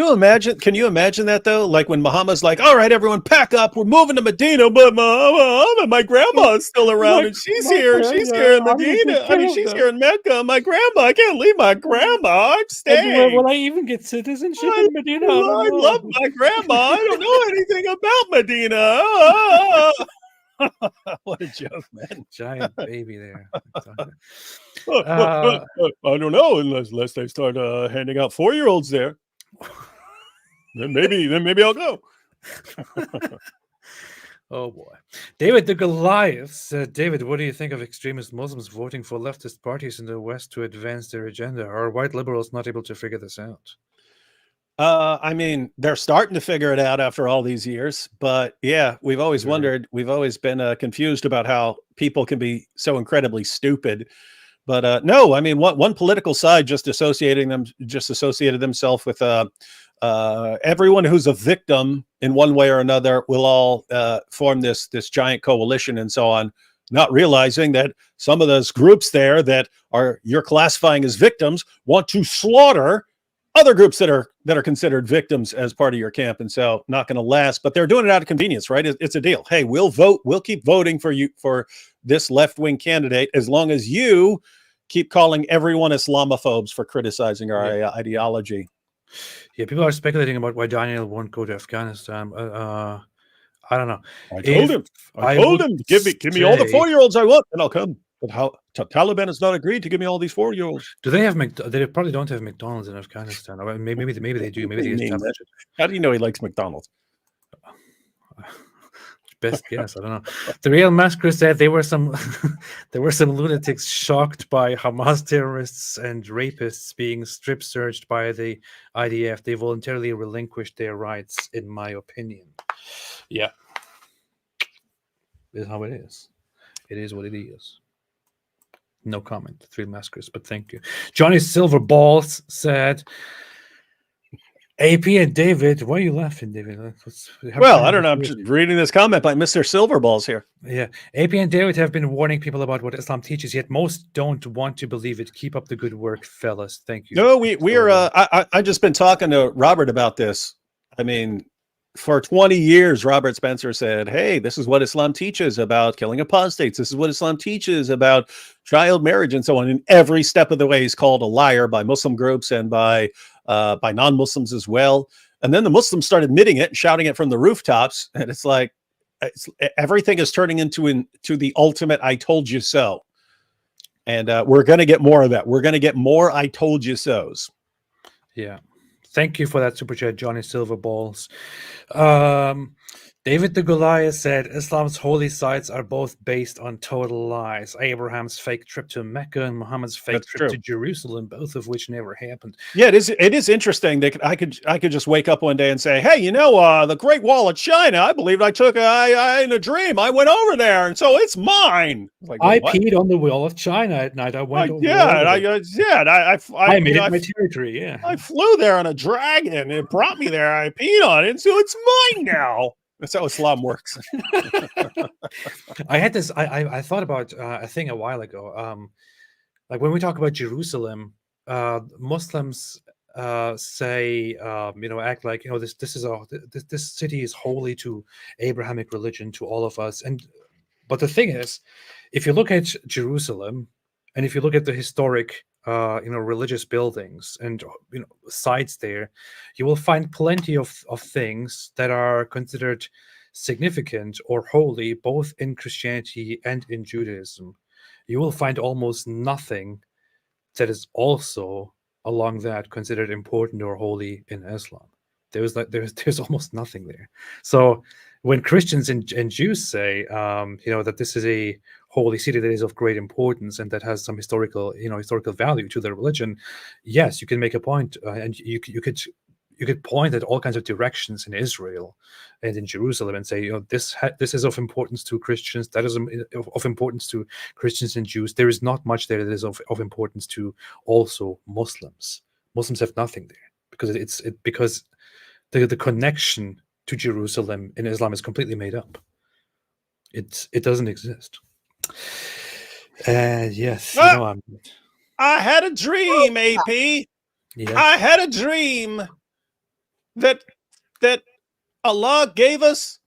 you imagine that though? Like when Muhammad's like, all right, everyone pack up, we're moving to Medina, but my grandma's still around and she's here in Medina. I mean, she's here in Mecca. My grandma, I can't leave my grandma. I'm staying. Will I even get citizenship in Medina? I love my grandma. I don't know anything about Medina. What a joke, man. Giant baby there. I don't know unless they start handing out 4-year-olds there. Then maybe I'll go. Oh boy. David the Goliath said, David, what do you think of extremist Muslims voting for leftist parties in the West to advance their agenda? Are white liberals not able to figure this out? I mean, they're starting to figure it out after all these years, but yeah, we've always wondered, we've always been confused about how people can be so incredibly stupid. But no, I mean, one political side just associated themselves with everyone who's a victim in one way or another will all form this giant coalition and so on, not realizing that some of those groups there that you're classifying as victims want to slaughter other groups that are considered victims as part of your camp, and so not going to last. But they're doing it out of convenience, right? It's a deal. Hey, we'll vote. We'll keep voting for you for this left-wing candidate as long as you keep calling everyone Islamophobes for criticizing our ideology. Yeah, people are speculating about why Daniel won't go to Afghanistan. I don't know. I told him, give me all the 4-year-olds I want, and I'll come. But how Taliban has not agreed to give me all these 4-year-olds. Do they have they probably don't have McDonald's in Afghanistan. Or maybe they do. Maybe they established it. How do you know he likes McDonald's? Best guess. I don't know. The Real Massacre said there were some lunatics shocked by Hamas terrorists and rapists being strip searched by the IDF. They voluntarily relinquished their rights, in my opinion. Yeah. This is how it is. It is what it is. No comment. 3 massacres, but thank you. Johnny Silver Balls said, AP and David, why are you laughing, David? Well, I don't know. I'm just reading this comment by Mr. Silverballs here. Yeah. AP and David have been warning people about what Islam teaches, yet most don't want to believe it. Keep up the good work, fellas. Thank you. No, we're I've just been talking to Robert about this. I mean, for 20 years, Robert Spencer said, hey, this is what Islam teaches about killing apostates. This is what Islam teaches about child marriage and so on. And every step of the way, he's called a liar by Muslim groups and by non-Muslims as well. And then the Muslims started admitting it and shouting it from the rooftops. And it's like, everything is turning into the ultimate I told you so. And we're going to get more of that. We're going to get more I told you so's. Yeah. Thank you for that super chat, Johnny Silverballs. David the Goliath said, Islam's holy sites are both based on total lies. Abraham's fake trip to Mecca and Muhammad's fake trip to Jerusalem, both of which never happened. Yeah, it is interesting that I could just wake up one day and say, hey, you know, the Great Wall of China, I believe I took in a dream. I went over there, and so it's mine. Like, I peed on the Wall of China at night. I went over I made it my territory, yeah. I flew there on a dragon. It brought me there. I peed on it, and so it's mine now. That's how Islam works. I had this. I thought about a thing a while ago. Like when we talk about Jerusalem, Muslims say, act like this city is holy to Abrahamic religion, to all of us. But the thing is, if you look at Jerusalem, and if you look at the historic religious buildings and sites there, you will find plenty of things that are considered significant or holy both in Christianity and in Judaism. You will find almost nothing that is also along that considered important or holy in Islam. There's almost nothing there. So when Christians and Jews say that this is a holy city that is of great importance and that has some historical value to their religion, yes, you can make a point, and you could point at all kinds of directions in Israel and in Jerusalem and say, this is of importance to Christians, that is of importance to Christians and Jews. There is not much there that is of importance to also Muslims. Muslims have nothing there because the connection to Jerusalem in Islam is completely made up. It doesn't exist. Yes. I had a dream, AP. Yes. I had a dream that Allah gave us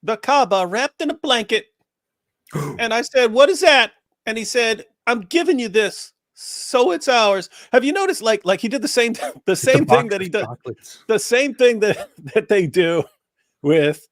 the Kaaba wrapped in a blanket. And I said, what is that? And he said, I'm giving you this, so it's ours. Have you noticed, like he did the same thing that he does, the same thing that they do with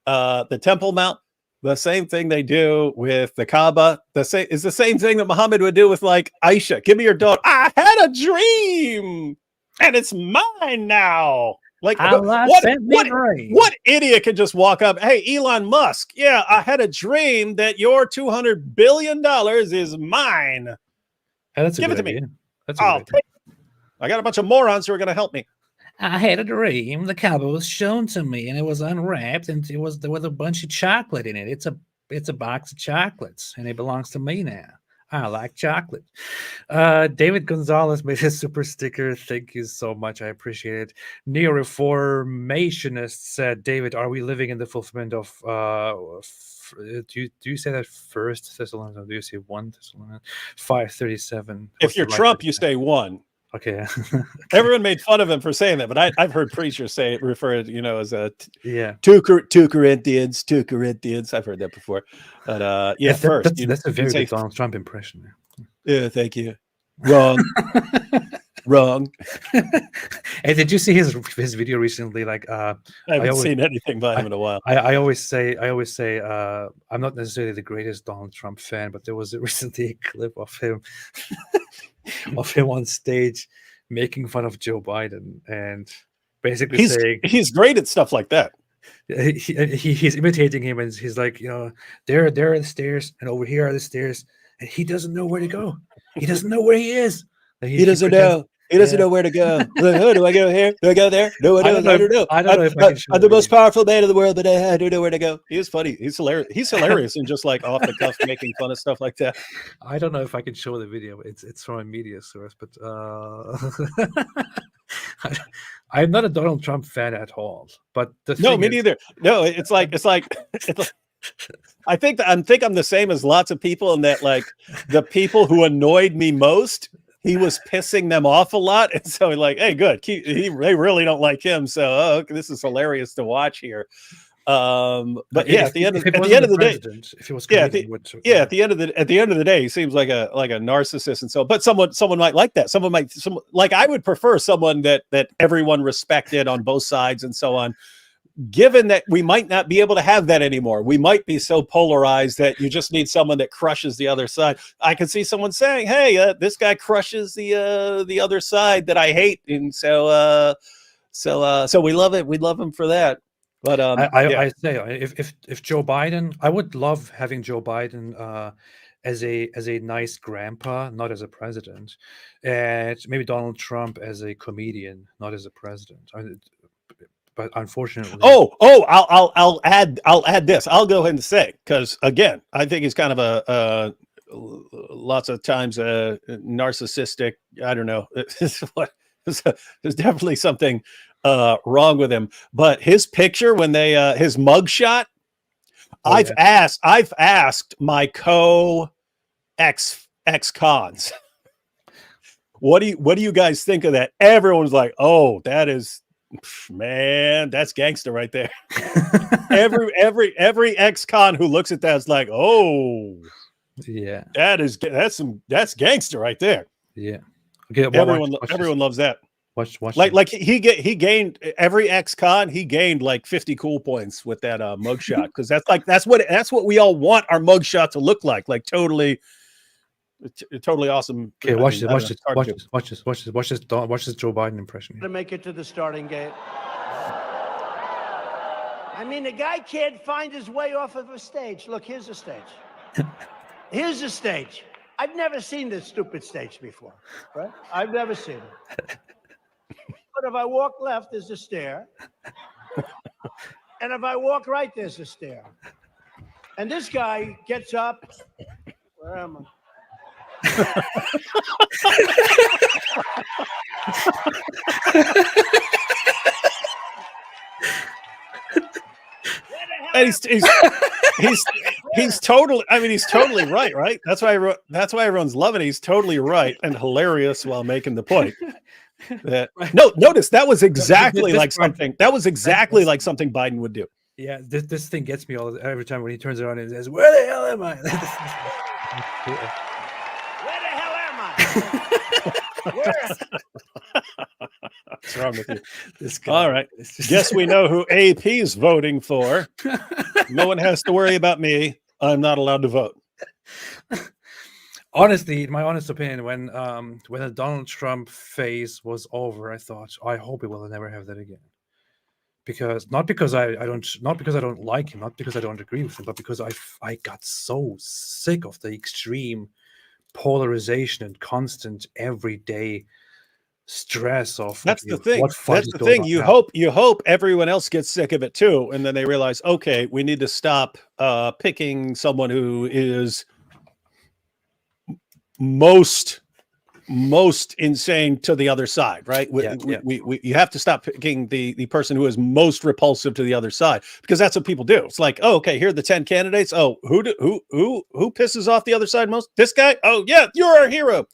the Temple Mount, the same thing they do with the Kaaba, the same thing that Muhammad would do with like Aisha. Give me your daughter. I had a dream and it's mine now. Like what idiot can just walk up? Hey, Elon Musk. Yeah, I had a dream that your $200 billion is mine. Hey, give it to idea. Me. That's a good idea. I got a bunch of morons who are going to help me. I had a dream. The Kaaba was shown to me, and it was unwrapped, and there was a bunch of chocolate in it. It's a box of chocolates, and it belongs to me now. I like chocolate. David Gonzalez made a super sticker. Thank you so much. I appreciate it. Neo-Reformationist said, David, are we living in the fulfillment of do you say that First Thessalonians, or do you say 1 Thessalonians 5:37? If you're Trump, you say 1. Okay. Everyone made fun of him for saying that, but I've heard preachers refer to, as a Yeah. 2 Corinthians. I've heard that before. But yeah, That's a very say, good Donald Trump impression. yeah, thank you. Wrong. Wrong. Hey, did you see his video recently? Like, I haven't always- seen anything by him in a while. I always say, I'm not necessarily the greatest Donald Trump fan, but there was recently a clip of him, on stage making fun of Joe Biden and basically saying he's great at stuff like that. he's imitating him, and he's like, there are the stairs, and over here are the stairs, and he doesn't know where to go. He doesn't know where he is. He doesn't know. He doesn't know where to go. Oh, do I go here? Do I go there? No, I don't know. I don't know if I can show I'm the most powerful man in the world, but I don't know where to go. He is funny. He's hilarious. He's hilarious and just like off the cuff making fun of stuff like that. I don't know if I can show the video. It's from a media source, but I'm not a Donald Trump fan at all. But Me neither. No, it's like I think I'm the same as lots of people in that, like, the people who annoyed me most, he was pissing them off a lot, and so like, hey, good, they really don't like him, so this is hilarious to watch here. But yeah, at the end of the day, if he was at the end of the day, he seems like a narcissist, and so. But someone might like that. Like I would prefer someone that everyone respected on both sides and so on. Given that we might not be able to have that anymore, we might be so polarized that you just need someone that crushes the other side. I could see someone saying, "Hey, this guy crushes the other side that I hate," and so we love it. We love him for that. But I say if Joe Biden, I would love having Joe Biden as a nice grandpa, not as a president, and maybe Donald Trump as a comedian, not as a president. But unfortunately, I'll add this. I'll go ahead and say, because again, I think he's kind of a lots of times narcissistic. I don't know. There's definitely something wrong with him. But his picture when they his mugshot, I've asked my ex-cons, what do you guys think of that? Everyone's like, oh, that is. Man, that's gangster right there. every ex-con who looks at that is like, oh, yeah, that's gangster right there. Yeah, okay. Everyone loves that. Watch like he gained every ex-con. He gained like 50 cool points with that mugshot, because that's what we all want our mugshot to look like totally awesome. Okay, watch this Joe Biden impression. To make it to the starting gate. I mean, the guy can't find his way off of a stage. Look, here's a stage. Here's a stage. I've never seen this stupid stage before, right? I've never seen it. But if I walk left, there's a stair. And if I walk right, there's a stair. And this guy gets up. Where am I? And he's totally. I mean, he's totally right. That's why everyone's loving it. He's totally right and hilarious while making the point. Notice that was exactly like something. That was exactly like something Biden would do. Yeah, this thing gets me every time when he turns around and says, "Where the hell am I?" Where the hell am I? What's wrong with you? All right. Guess we know who AP's voting for. No one has to worry about me. I'm not allowed to vote. Honestly, my honest opinion, when the Donald Trump phase was over, I thought, I hope we will never have that again. Not because I don't like him, not because I don't agree with him, but because I got so sick of the extreme polarization and constant everyday stress of. That's the thing. That's the thing. You hope everyone else gets sick of it too, and then they realize, okay, we need to stop picking someone who is most insane to the other side, right? You have to stop picking the person who is most repulsive to the other side, because that's what people do. It's like, oh, okay, here are the 10 candidates. Oh, who pisses off the other side most? This guy? Oh yeah, you're our hero.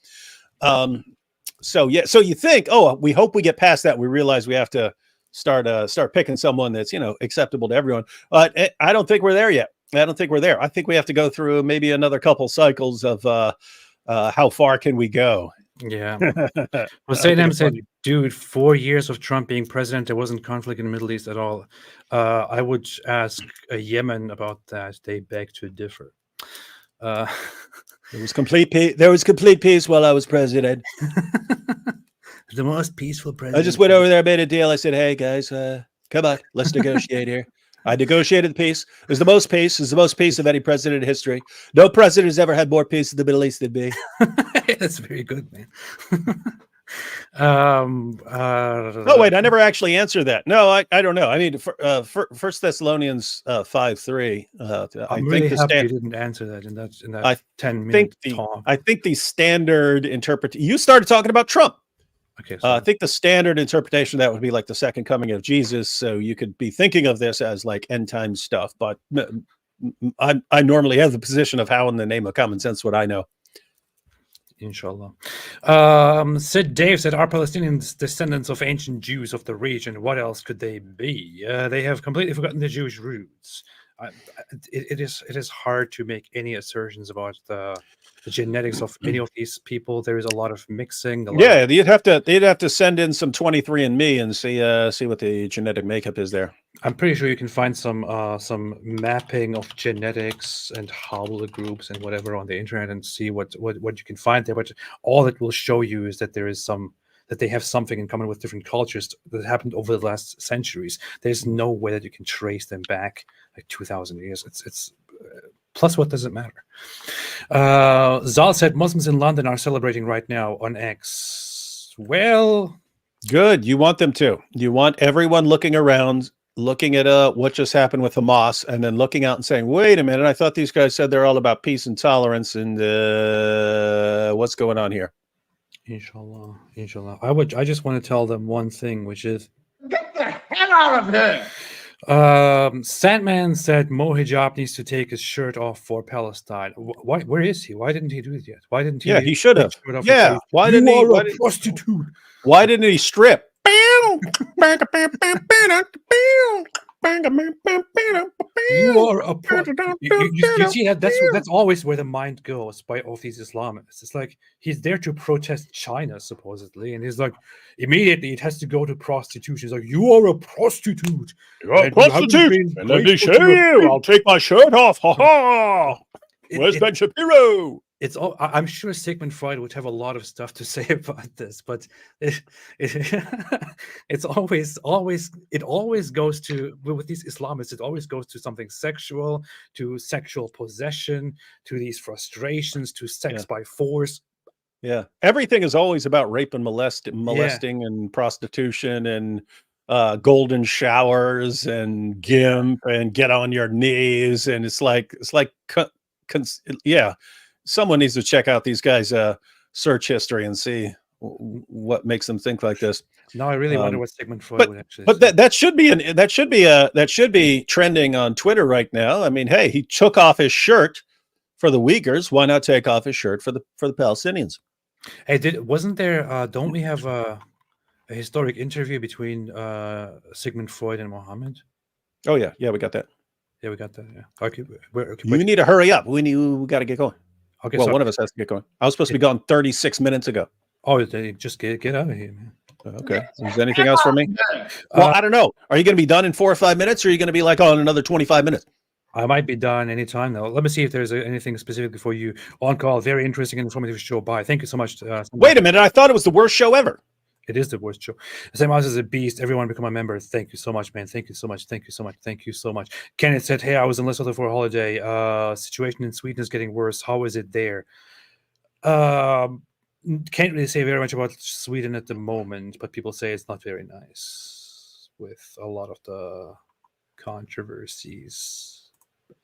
So yeah, so you think, oh, we hope we get past that. We realize we have to start picking someone that's, you know, acceptable to everyone. But I don't think we're there yet. I don't think we're there. I think we have to go through maybe another couple cycles of how far can we go? Yeah. I Well, think Saddam it's said, funny. dude, 4 years of Trump being president, there wasn't conflict in the Middle East at all. I would ask Yemen about that. They beg to differ. There was complete peace. There was complete peace while I was president. The most peaceful president. I just went over there, made a deal. I said, "Hey guys, come on, let's negotiate here." I negotiated the peace. It was the most peace. It was the most peace of any president in history. No president has ever had more peace in the Middle East than me. That's very good, man. Oh wait, I never actually answered that. No, I don't know. I mean, First Thessalonians 5:3. I'm really happy you didn't answer that in that 10-minute talk. I think the standard interpretation. You started talking about Trump. Okay, I think the standard interpretation of that would be like the second coming of Jesus. So you could be thinking of this as like end time stuff. But I normally have the position of how, in the name of common sense, would I know? Inshallah. Sid Dave said, are Palestinians descendants of ancient Jews of the region? What else could they be? They have completely forgotten the Jewish roots. It is hard to make any assertions about the genetics of many of these people. There is a lot of mixing. Yeah, they'd have to send in some 23andMe and see what the genetic makeup is there. I'm pretty sure you can find some mapping of genetics and haplogroups and whatever on the internet and see what you can find there. But all it will show you is that there is that they have something in common with different cultures that happened over the last centuries. There's no way that you can trace them back like 2,000 years. It's plus, what does it matter? Zal said Muslims in London are celebrating right now on X. Well, good. You want them to. You want everyone looking around, looking at what just happened with Hamas, and then looking out and saying, "Wait a minute! I thought these guys said they're all about peace and tolerance, and what's going on here?" Inshallah, inshallah. I just want to tell them one thing, which is, Get the hell out of here! Sandman said Mo Hijab needs to take his shirt off for Palestine. Where is he? Why didn't he do it yet? Why didn't he? Yeah, he should have. Yeah, why didn't he? Why prostitute? Why didn't he strip? You are a you see that's always where the mind goes by all these Islamists. It's like he's there to protest China supposedly, and he's like immediately it has to go to prostitution. He's like, you are a prostitute. You're a prostitute. And let me show you. I'll take my shirt off. Ha ha. Where's Ben Shapiro? It's all. I'm sure Sigmund Freud would have a lot of stuff to say about this, but it's always goes to, with these Islamists. It always goes to something sexual, to sexual possession, to these frustrations, to sex by force. Yeah, everything is always about rape and molesting and prostitution and golden showers and gimp and get on your knees, and it's like yeah. Someone needs to check out these guys' search history and see what makes them think like this. No, I really wonder what Sigmund Freud would actually. But that should be trending on Twitter right now. I mean, hey, he took off his shirt for the Uyghurs. Why not take off his shirt for the Palestinians? Hey, wasn't there? Don't we have a historic interview between Sigmund Freud and Mohammed? Oh yeah, we got that. Yeah, we got that. Yeah. Okay, you need to hurry up. We got to get going. Okay, well, one of us has to get going. I was supposed to be gone 36 minutes ago. Oh, just get out of here, man. Okay. Is there anything else for me? Well, I don't know. Are you going to be done in 4 or 5 minutes, or are you going to be like on another 25 minutes? I might be done anytime though. Let me see if there's anything specifically for you on call. Very interesting and informative show. Bye. Thank you so much. Wait a minute. I thought it was the worst show ever. It is the worst show. Same House is a beast. Everyone become a member. Thank you so much, man. Thank you so much. Thank you so much. Thank you so much. Kenneth said, hey, I was in Lesotho for a holiday. Situation in Sweden is getting worse. How is it there? Can't really say very much about Sweden at the moment, but people say it's not very nice with a lot of the controversies.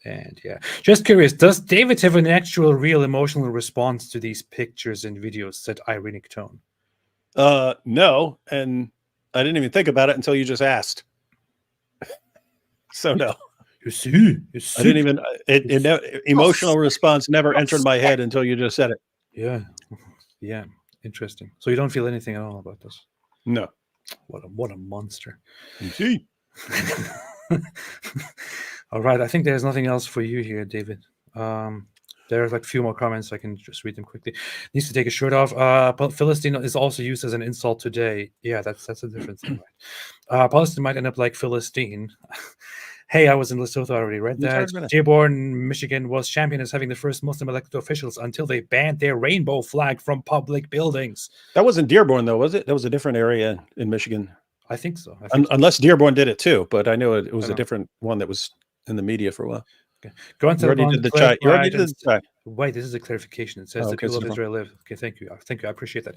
And yeah, just curious, does David have an actual real emotional response to these pictures and videos? Said ironic tone. No, and I didn't even think about it until you just asked. So no. You see, I didn't even emotional response never entered my head until you just said it. Yeah. Interesting. So you don't feel anything at all about this? No. What a monster. You see? All right. I think there's nothing else for you here, David. There's like a few more comments. I can just read them quickly. Needs to take a shirt off. Philistine is also used as an insult today. Yeah, that's a different thing, right? Palestine might end up like Philistine. Hey, I was in Lesotho. I already read that. Dearborn, Michigan was championed as having the first Muslim elected officials until they banned their rainbow flag from public buildings. That wasn't Dearborn, though, was it? That was a different area in Michigan. I think so. Unless Dearborn did it too, but I know it was a different one that was in the media for a while. Okay. Go on to you already did the chat. You already did the chat. Wait, this is a clarification. It says the people of Israel live. Okay, thank you. I appreciate that.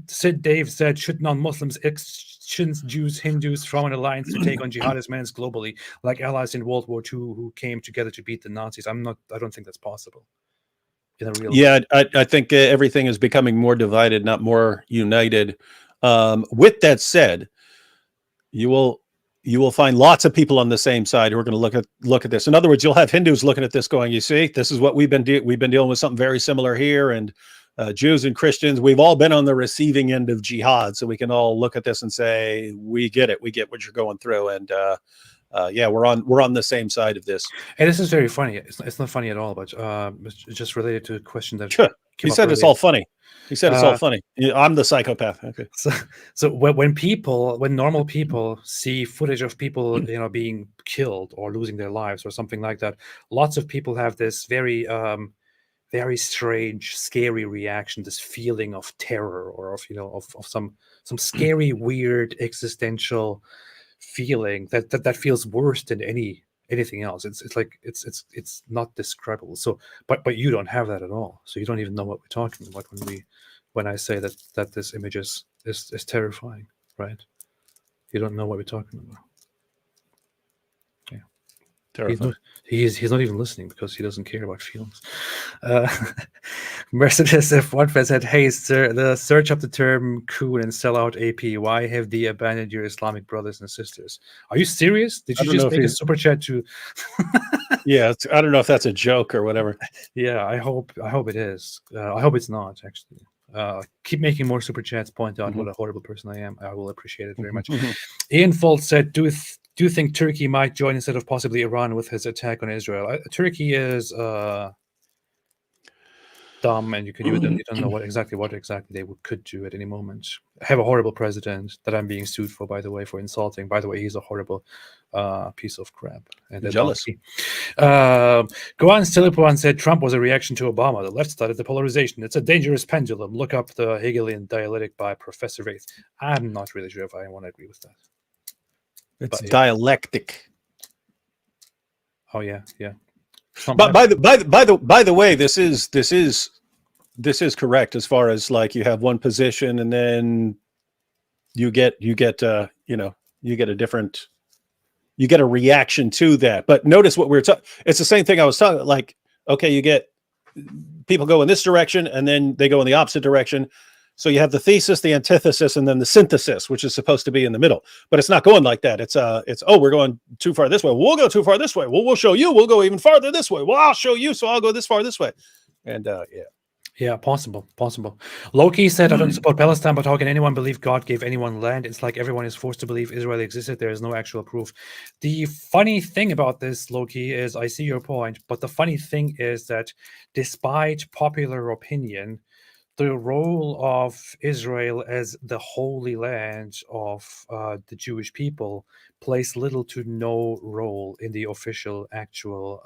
Sid Dave said, should non-Muslims exchange Jews, Hindus from an alliance to take on jihadist men globally, like allies in World War II who came together to beat the Nazis? I don't think that's possible. In a real yeah, I think everything is becoming more divided, not more united. With that said, you will find lots of people on the same side who are going to look at this. In other words, you'll have Hindus looking at this going, you see, this is what we've been dealing with something very similar here. And Jews and Christians, we've all been on the receiving end of jihad. So we can all look at this and say, we get it. We get what you're going through. And yeah, we're on the same side of this. And this is very funny. It's not funny at all, but it's just related to a question that he said it's all funny. He said it's all funny. I'm the psychopath. Okay. So when normal people see footage of people, being killed or losing their lives or something like that, lots of people have this very, very strange, scary reaction, this feeling of terror or of some scary, weird existential feeling that feels worse than anything else. It's not describable. So, but you don't have that at all. So you don't even know what we're talking about when I say that this image is terrifying, right? You don't know what we're talking about. Yeah, terrifying. He's not even listening because he doesn't care about feelings. Mercedes F1 said, "Hey, sir, the search up the term coon and sell out AP. Why have they abandoned your Islamic brothers and sisters? Are you serious? Did you just make a super chat to?" Yeah, I don't know if that's a joke or whatever. Yeah, I hope it is. I hope it's not actually. Keep making more super chats. Point out what a horrible person I am. I will appreciate it very much. Ian Folt said, "Do you think Turkey might join instead of possibly Iran with his attack on Israel?" Turkey is dumb, and you don't know what exactly they could do at any moment. I have a horrible president that I'm being sued for, by the way, for insulting. By the way, he's a horrible piece of crap. And jealous. Goan Stilipuan said Trump was a reaction to Obama. The left started the polarization. It's a dangerous pendulum. Look up the Hegelian dialectic by Professor Wraith. I'm not really sure if I want to agree with that. It's dialectic. Oh yeah. But by the way, this is correct as far as like you have one position and then you get a reaction to that. But notice what we're talking. It's the same thing I was talking. Like, okay, you get people go in this direction and then they go in the opposite direction. So you have the thesis, the antithesis, and then the synthesis, which is supposed to be in the middle. But it's not going like that. It's we're going too far this way. We'll go too far this way. We'll show you. We'll go even farther this way. Well, I'll show you, so I'll go this far this way. And yeah, possible. Loki said, "I don't support Palestine, but how can anyone believe God gave anyone land? It's like everyone is forced to believe Israel existed. There is no actual proof." The funny thing about this, Loki, is I see your point, but the funny thing is that despite popular opinion, the role of Israel as the holy land of the Jewish people plays little to no role in the official actual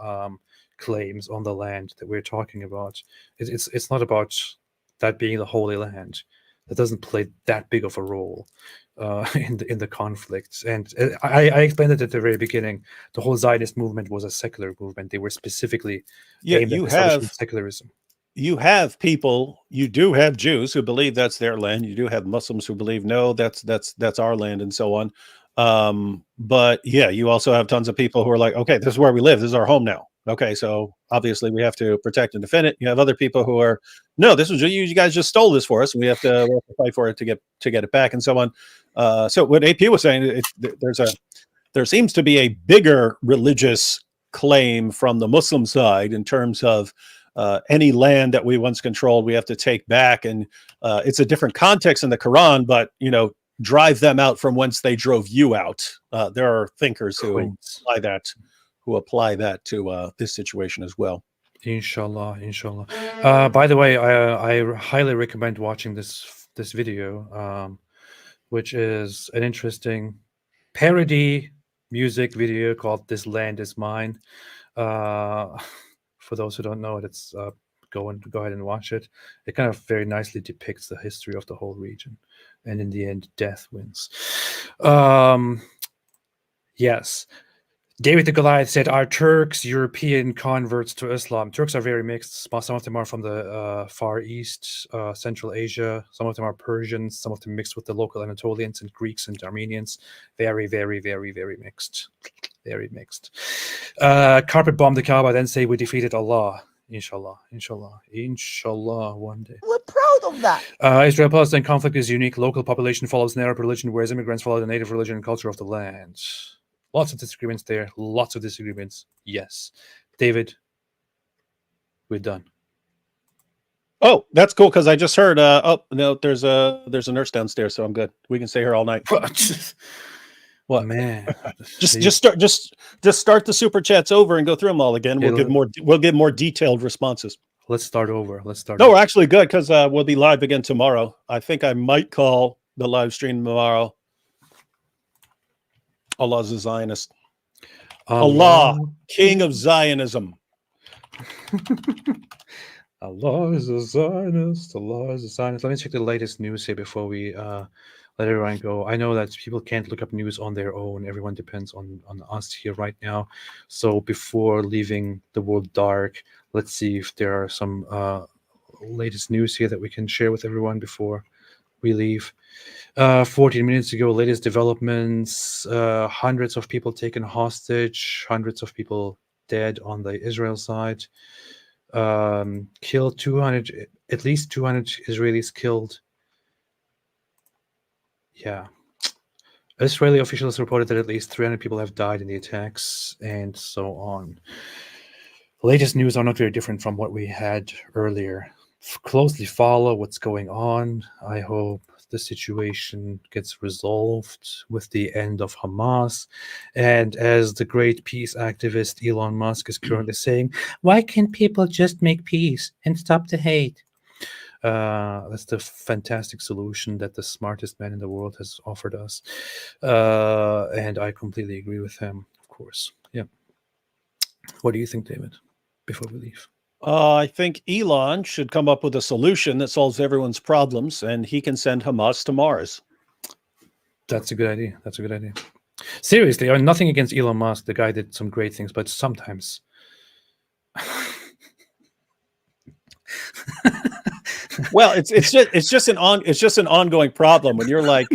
claims on the land that we're talking about. It's not about that being the holy land. That doesn't play that big of a role in the conflicts. And I explained it at the very beginning. The whole Zionist movement was a secular movement. They were specifically aimed at establishing secularism. You have people, you do have Jews who believe that's their land. You do have Muslims who believe, no, that's our land and so on. But yeah, you also have tons of people who are like, okay, this is where we live. This is our home now. Okay, so obviously we have to protect and defend it. You have other people who are, no, this was you guys just stole this for us. And we have to fight for it to get it back and so on. So what AP was saying, there seems to be a bigger religious claim from the Muslim side in terms of any land that we once controlled, we have to take back. And it's a different context in the Quran, but, you know, drive them out from whence they drove you out. There are thinkers who apply that to this situation as well. Inshallah, inshallah. By the way, I highly recommend watching this video, which is an interesting parody music video called "This Land Is Mine." For those who don't know it, it's go ahead and watch it. It kind of very nicely depicts the history of the whole region, and in the end, death wins. Yes. David the Goliath said, "Are Turks European converts to Islam?" Turks are very mixed. Some of them are from the Far East, Central Asia. Some of them are Persians. Some of them mixed with the local Anatolians and Greeks and Armenians. Very, very, very, very mixed. Very mixed. Carpet bomb the Kaaba, then say we defeated Allah. Inshallah, inshallah, inshallah, one day. We're proud of that. Israel-Palestine conflict is unique. Local population follows an Arab religion, whereas immigrants follow the native religion and culture of the land. Lots of disagreements there. Lots of disagreements. Yes. David, we're done. Oh, that's cool, because I just heard, oh, no, there's a nurse downstairs, so I'm good. We can stay here all night. What? Man. Just start the super chats over and go through them all again. We'll give more detailed responses. Let's start over. No, we're actually good, because we'll be live again tomorrow. I think I might call the live stream tomorrow Allah's a Zionist. Allah, King of Zionism. Allah is a Zionist. Allah is a Zionist. Let me check the latest news here before we let everyone go. I know that people can't look up news on their own. Everyone depends on us here right now. So before leaving the world dark, let's see if there are some latest news here that we can share with everyone before we leave. 14 minutes ago, latest developments, hundreds of people taken hostage, hundreds of people dead on the Israel side, killed 200, at least 200 Israelis killed. Yeah. Israeli officials reported that at least 300 people have died in the attacks, and so on. The latest news are not very different from what we had earlier. Closely follow what's going on. I hope the situation gets resolved with the end of Hamas. And as the great peace activist Elon Musk is currently saying, why can't people just make peace and stop the hate? That's the fantastic solution that the smartest man in the world has offered us. And I completely agree with him, of course. Yeah. What do you think, David, before we leave? I think Elon should come up with a solution that solves everyone's problems, and he can send Hamas to Mars. That's a good idea. That's a good idea. Seriously, I mean, nothing against Elon Musk. The guy did some great things, but sometimes... Well, it's just an ongoing problem when you're like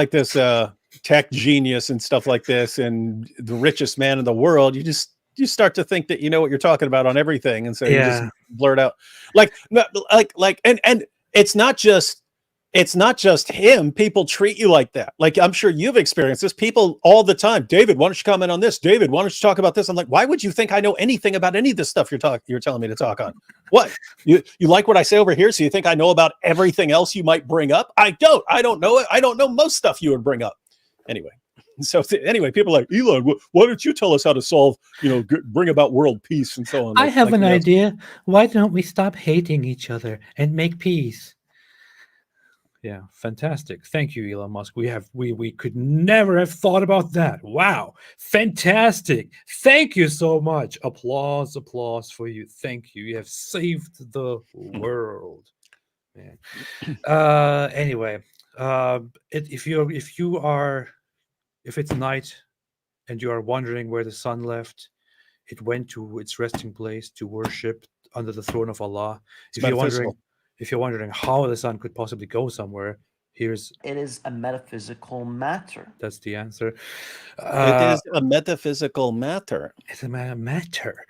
this tech genius and stuff like this, and the richest man in the world. You start to think that you know what you're talking about on everything, and so you just blurt out and it's not just him. People treat you like that. Like, I'm sure you've experienced this. People all the time. David, why don't you comment on this? David, why don't you talk about this? I'm like, why would you think I know anything about any of this stuff you're telling me to talk on? What? You like what I say over here, so you think I know about everything else you might bring up? I don't know it. I don't know most stuff you would bring up. Anyway. So anyway, people are like, Elon, why don't you tell us how to solve, bring about world peace and so on? I have an idea. Why don't we stop hating each other and make peace? Yeah, fantastic. Thank you, Elon Musk. We could never have thought about that. Wow, fantastic. Thank you so much. Applause for you. Thank you. You have saved the world. Man. Anyway, if it's night and you are wondering where the sun left, it went to its resting place to worship under the throne of Allah. If you're wondering how the sun could possibly go somewhere, it is a metaphysical matter. That's the answer. It is a metaphysical matter. It's a matter.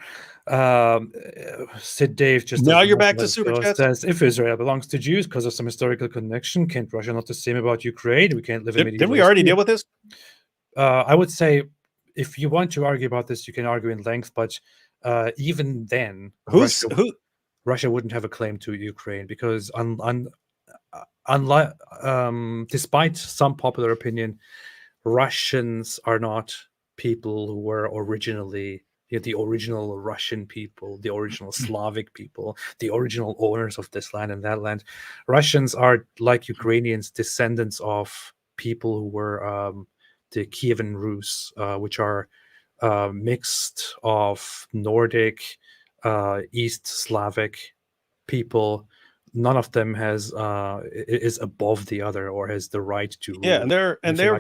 Sid Dave just now you're back to super chat. Says, if Israel belongs to Jews because of some historical connection, can't Russia not the same about Ukraine? We can't live in medieval. Didn't we already deal with this? I would say if you want to argue about this, you can argue in length, but even then, Who's who? Russia wouldn't have a claim to Ukraine because, unlike, despite some popular opinion, Russians are not people who were originally the original Russian people, the original Slavic people, the original owners of this land and that land. Russians are, like Ukrainians, descendants of people who were the Kievan Rus, which are mixed of Nordic, East Slavic people. None of them is above the other or has the right to Yeah, rule.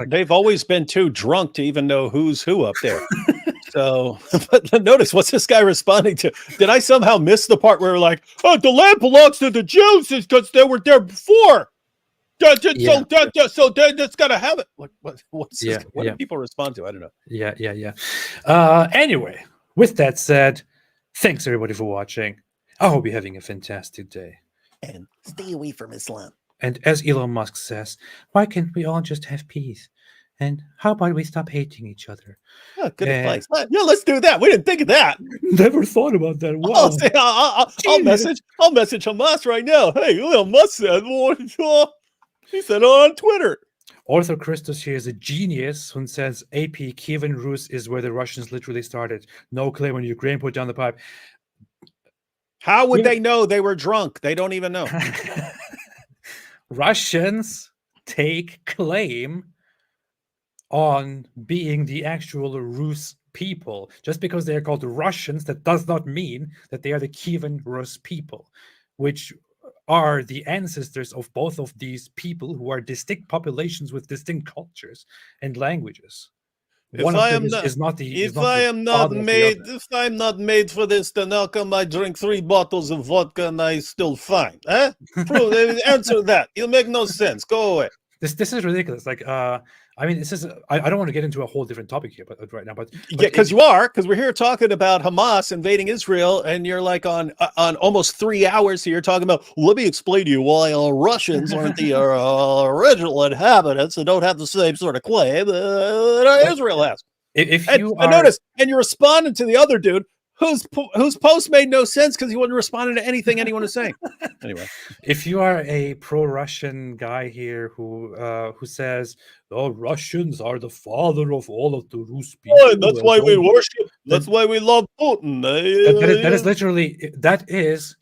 they've always been too drunk to even know who's who up there. So, but notice what's this guy responding to? Did I somehow miss the part where we're like, "Oh, the land belongs to the Jews because they were there before"? So they just gotta have it. What's this? What do people respond to? I don't know. Yeah. Anyway, with that said, thanks everybody for watching. I hope you're having a fantastic day. And stay away from Islam. And as Elon Musk says, why can't we all just have peace? And how about we stop hating each other? Oh, good advice. Yeah, let's do that. We didn't think of that. Never thought about that. Wow. I'll message Hamas right now. Hey, Elon Musk said, he said on Twitter. Arthur Christos here is a genius who says AP Kievan Rus is where the Russians literally started. No claim when Ukraine put down the pipe. How would they know they were drunk? They don't even know. Russians take claim on being the actual Rus people. Just because they are called Russians, that does not mean that they are the Kievan Rus people, which are the ancestors of both of these people who are distinct populations with distinct cultures and languages. If I'm not made for this, then how come I drink 3 bottles of vodka and I still fine? Eh? Answer that. It'll make no sense. Go away. This is ridiculous. Like, I mean, this is. I don't want to get into a whole different topic here, but right now, but yeah, because we're here talking about Hamas invading Israel, and you're like on almost 3 hours here talking about. Let me explain to you why Russians aren't the original inhabitants and don't have the same sort of claim that Israel has. Notice, and you're responding to the other dude whose post made no sense because he wasn't responding to anything anyone was saying. Anyway, if you are a pro-Russian guy here who says, "Oh, Russians are the father of all of the Rus people," that's why we worship. That's why we love Putin. That is literally that is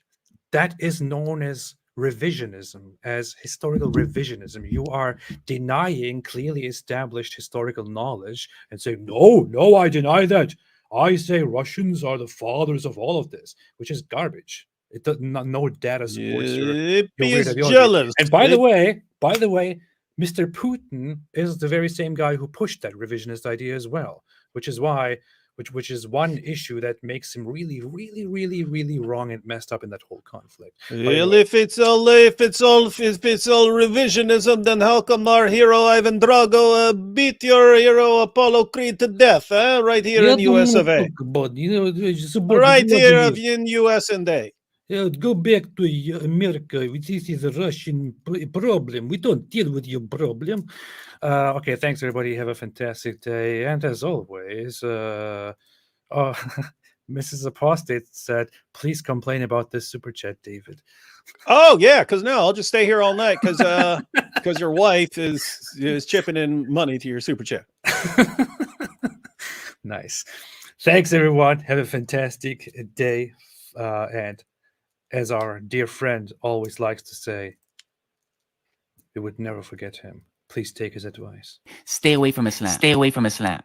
known as revisionism, as historical revisionism. You are denying clearly established historical knowledge and saying, "No, I deny that. I say Russians are the fathers of all of this," which is garbage. It does no data supports your weird ideology. Jealous. And by the way, Mr. Putin is the very same guy who pushed that revisionist idea as well, which is one issue that makes him really, really, really, really wrong and messed up in that whole conflict. Well, if it's all revisionism, then how come our hero Ivan Drago beat your hero Apollo Creed to death? Right here in US of A. Right here in US and A. Go back to America. This is a Russian problem. We don't deal with your problem. Okay, thanks everybody. Have a fantastic day. And as always, Mrs. Apostate said, please complain about this super chat, David. Oh yeah, because no, I'll just stay here all night because your wife is chipping in money to your super chat. Nice. Thanks everyone. Have a fantastic day. And as our dear friend always likes to say, we would never forget him. Please take his advice. Stay away from Islam. Stay away from Islam.